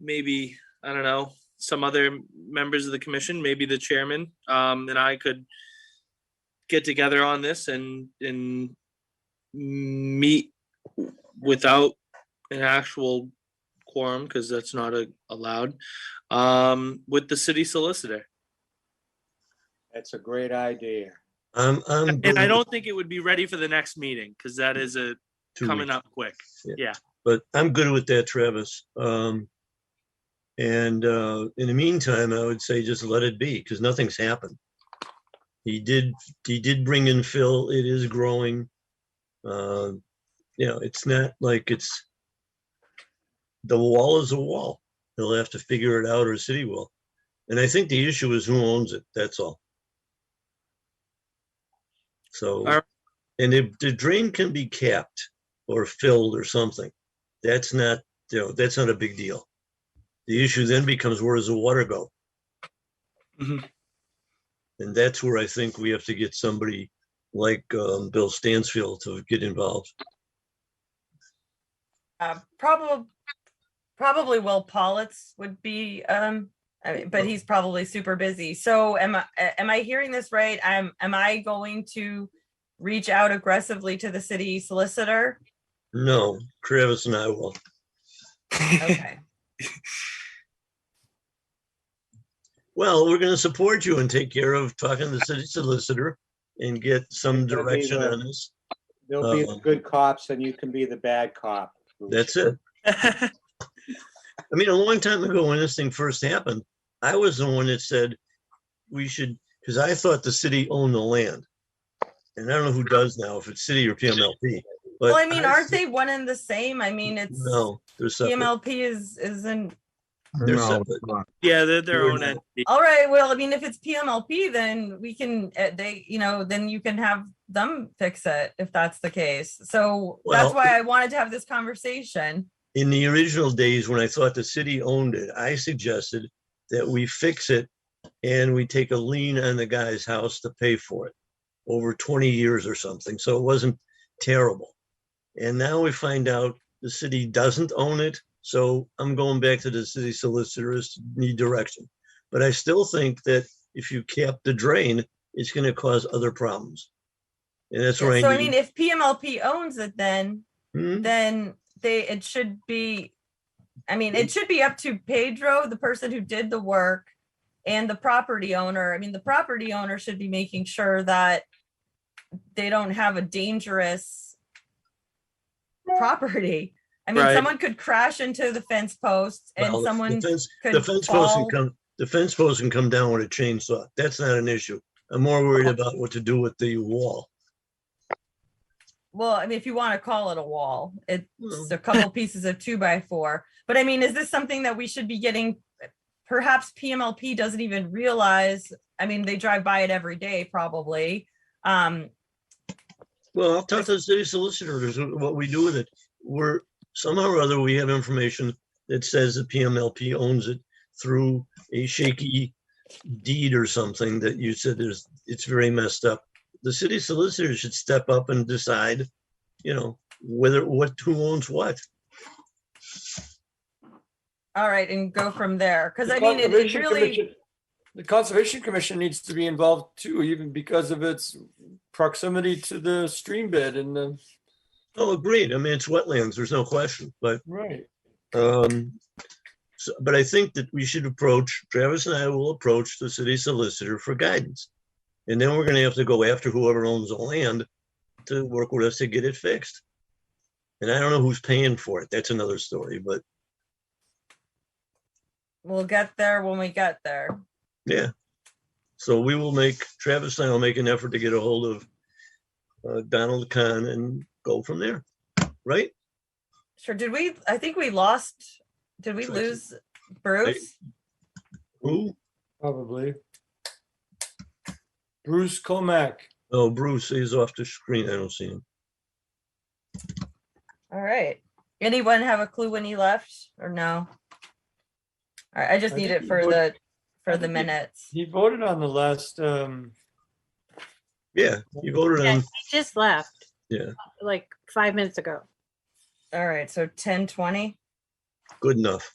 maybe, I don't know, some other members of the commission, maybe the chairman, and I could get together on this and meet without an actual quorum, because that's not allowed, with the city solicitor. That's a great idea. I'm And good I with don't think it would be ready for the next meeting, because that is 2 coming weeks. up quick. Yeah. Yeah. But I'm good with that, Travis. And in the meantime, I would say just let it be, because nothing's happened. He did bring in Phil. It is growing. It's not like the wall is a wall. He'll have to figure it out, or city will. And I think the issue is who owns it. That's all. So, and if the drain can be capped or filled or something, that's not a big deal. The issue then becomes, where does the water go? Mhm. And that's where I think we have to get somebody like Bill Stansfield to get involved. Probably Will Politz would be, but he's probably super busy. So am I hearing this right? Am I going to reach out aggressively to the city solicitor? No, Travis and I will. Okay. Well, we're going to support you and take care of talking to the city solicitor and get some It'll be direction the- on this. They'll be the good cops and you can be the bad cop. That's it. I mean, a long time ago when this thing first happened, I was the one that said we should, because I thought the city owned the land. And I don't know who does now, if it's city or PMLP. But Well, I mean, aren't they one and the same? I mean, it's No, they're separate. PMLP isn't. They're No, separate. it's not. Yeah, they're their own entity. All right. Well, I mean, if it's PMLP, then we can, then you can have them fix it if that's the case. So that's Well, why I wanted to have this conversation. In the original days, when I thought the city owned it, I suggested that we fix it and we take a lien on the guy's house to pay for it over 20 years or something. So it wasn't terrible. And now we find out the city doesn't own it. So I'm going back to the city solicitors to need direction. But I still think that if you cap the drain, it's going to cause other problems. And that's where So I I need. mean, if PMLP owns it, then Hmm? it should be, I mean, it should be up to Pedro, the person who did the work, and the property owner. I mean, the property owner should be making sure that they don't have a dangerous property. I mean, Right. someone could crash into the fence posts and Well, someone the fence could post fall. the fence post can come down with a chainsaw. That's not an issue. I'm more worried about what to do with the wall. Well, I mean, if you want to call it a wall, it's a couple pieces of 2x4. But I mean, is this something that we should be getting? Perhaps PMLP doesn't even realize. I mean, they drive by it every day, probably. Well, I'll talk to the city solicitors what we do with it. We're somehow or other we have information that says the PMLP owns it through a shaky deed or something that you said it's very messed up. The city solicitor should step up and decide, who owns what. All right, and go from there. Because I mean, it really. The Conservation Commission needs to be involved too, even because of its proximity to the stream bed and the. Oh, agreed. I mean, it's wetlands. There's no question. But Right. But I think that we should Travis and I will approach the city solicitor for guidance. And then we're going to have to go after whoever owns the land to work with us to get it fixed. And I don't know who's paying for it. That's another story, but We'll get there when we get there. yeah. So Travis and I will make an effort to get a hold of Donald Kahn and go from there. Right? Sure. Did we lose Bruce? Who? Probably. Bruce Comack. Oh, Bruce is off the screen. I don't see him. All right. Anyone have a clue when he left or no? All right, I just need it for the minutes. He voted on the last. Yeah, he voted on. He just left Yeah, like 5 minutes ago. All right, so 10:20. good enough.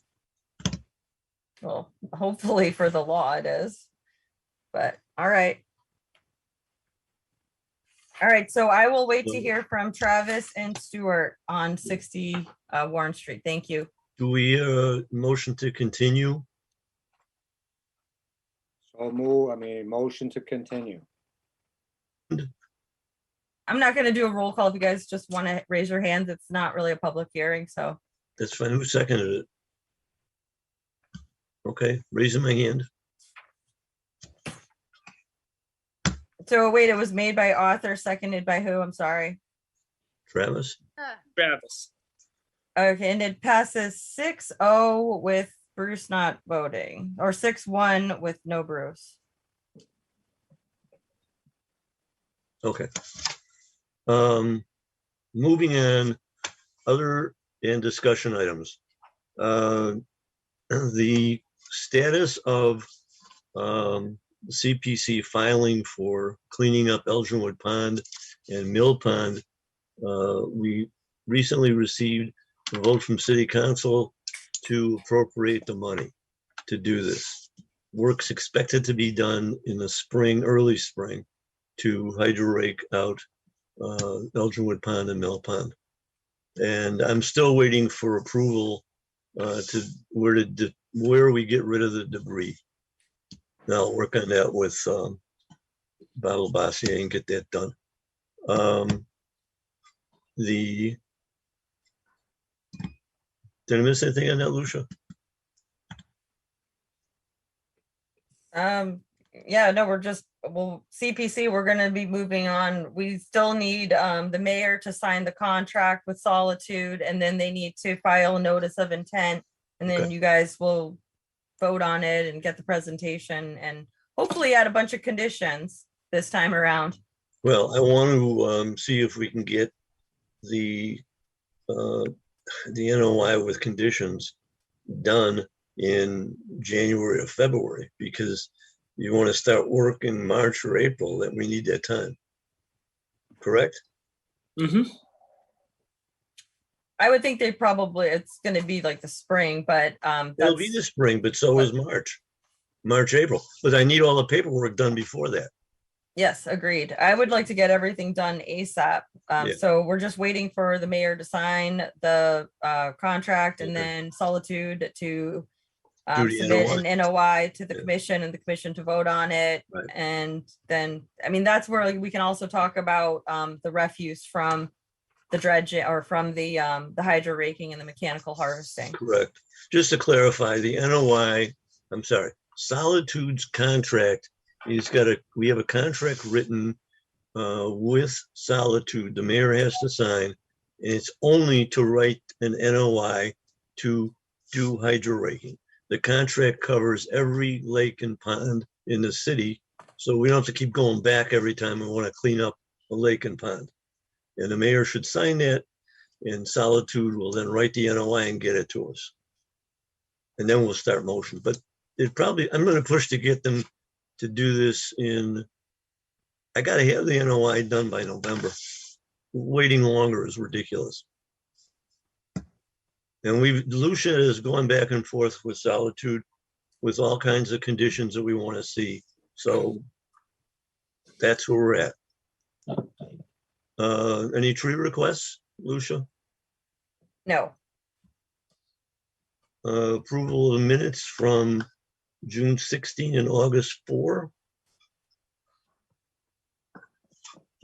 Well, hopefully for the law it is, but all right. All right, so I will wait to hear from Travis and Stuart on 60 Warren Street. Thank you. Do we motion to continue? So move, motion to continue. I'm not going to do a roll call if you guys just want to raise your hands. It's not really a public hearing, so. That's fine. Who seconded it? Okay, raising my hand. So wait, it was made by author, seconded by who? I'm sorry. Travis? Travis. Okay, and it passes 6-0 with Bruce not voting, or 6-1 with no Bruce. Okay. Moving on, other and discussion items. The status of CPC filing for cleaning up Elginwood Pond and Mill Pond. We recently received a vote from City Council to appropriate the money to do this. Work's expected to be done in the spring, early spring, to hydro rake out Elginwood Pond and Mill Pond. And I'm still waiting for approval to where we get rid of the debris. Now I'll work on that with Bob Bossier and get that done. Did I miss anything on that, Lucia? Yeah, no, CPC, we're gonna be moving on. We still need the mayor to sign the contract with Solitude, and then they need to file a notice of intent, and then Okay. you guys will vote on it and get the presentation and hopefully add a bunch of conditions this time around. Well, I want to see if we can get the NOI with conditions done in January or February, because you want to start work in March or April, that we need that time. Correct? Mm-hmm. I would think it's gonna be like the spring, but It'll be the spring, but so is March, April. But I need all the paperwork done before that. yes, agreed. I would like to get everything done ASAP. Yeah. So we're just waiting for the mayor to sign the contract, and Okay. then Solitude to Do the submit NOI. an NOI to the Yeah. commission, and the commission to vote on it. Right. And then, that's where we can also talk about the refuse from the dredge, or from the hydro raking and the mechanical harvesting. Correct. Just to clarify, the NOI, I'm sorry, Solitude's contract is we have a contract written with Solitude. The mayor has to sign, and it's only to write an NOI to do hydro raking. The contract covers every lake and pond in the city, so we don't have to keep going back every time we want to clean up a lake and pond. And the mayor should sign that, and Solitude will then write the NOI and get it to us. And then we'll start motion. But I'm going to push to get them to do this I got to have the NOI done by November. Waiting longer is ridiculous. And Lucia is going back and forth with Solitude with all kinds of conditions that we want to see. So that's where we're at. Any tree requests, Lucia? No. Approval of the minutes from June 16 and August 4.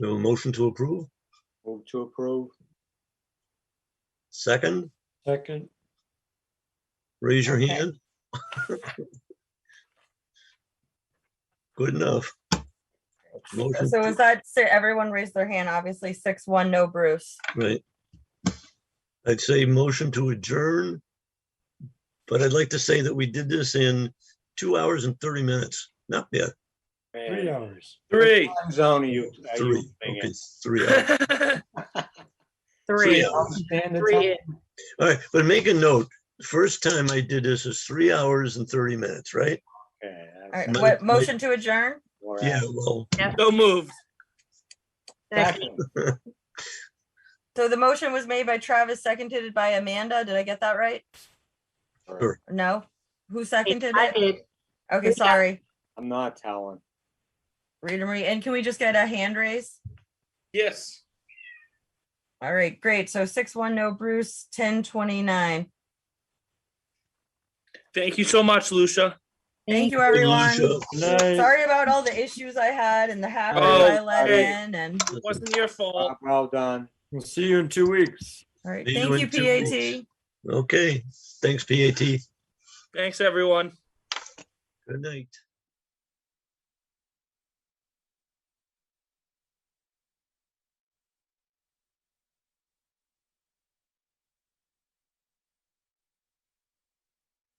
So a motion to approve? Move to approve. Second, Second. raise your Okay. hand. Good enough. Motion So is that, everyone raised their hand, obviously 6-1, no Bruce. Right. I'd say motion to adjourn, but I'd like to say that we did this in 2 hours and 30 minutes. Not bad. 3 hours. 3. What time zone are you Three. living Okay, in? 3 hours. 3 hours. Standard time? All right, but make a note. The first time I did this is 3 hours and 30 minutes, right? Okay, All right, My- what, motion to adjourn? Yeah, well, So moved. Second. So the motion was made by Travis, seconded by Amanda. Did I get that right? sure. No? Who seconded I it? did. Okay, sorry. I'm not telling. Rita Marie, and can we just get a hand raise? Yes. All right, great. So 6-1, no Bruce, 1029. Thank you so much, Lucia. Thank you, everyone. Lucia. Sorry about all the issues I had and the hackers Oh, I let hey. in and. It wasn't your fault. Well done. We'll see you in 2 weeks. All right, See you thank you, in 2 PAT. weeks. Okay, thanks, PAT. Thanks, everyone. Good night.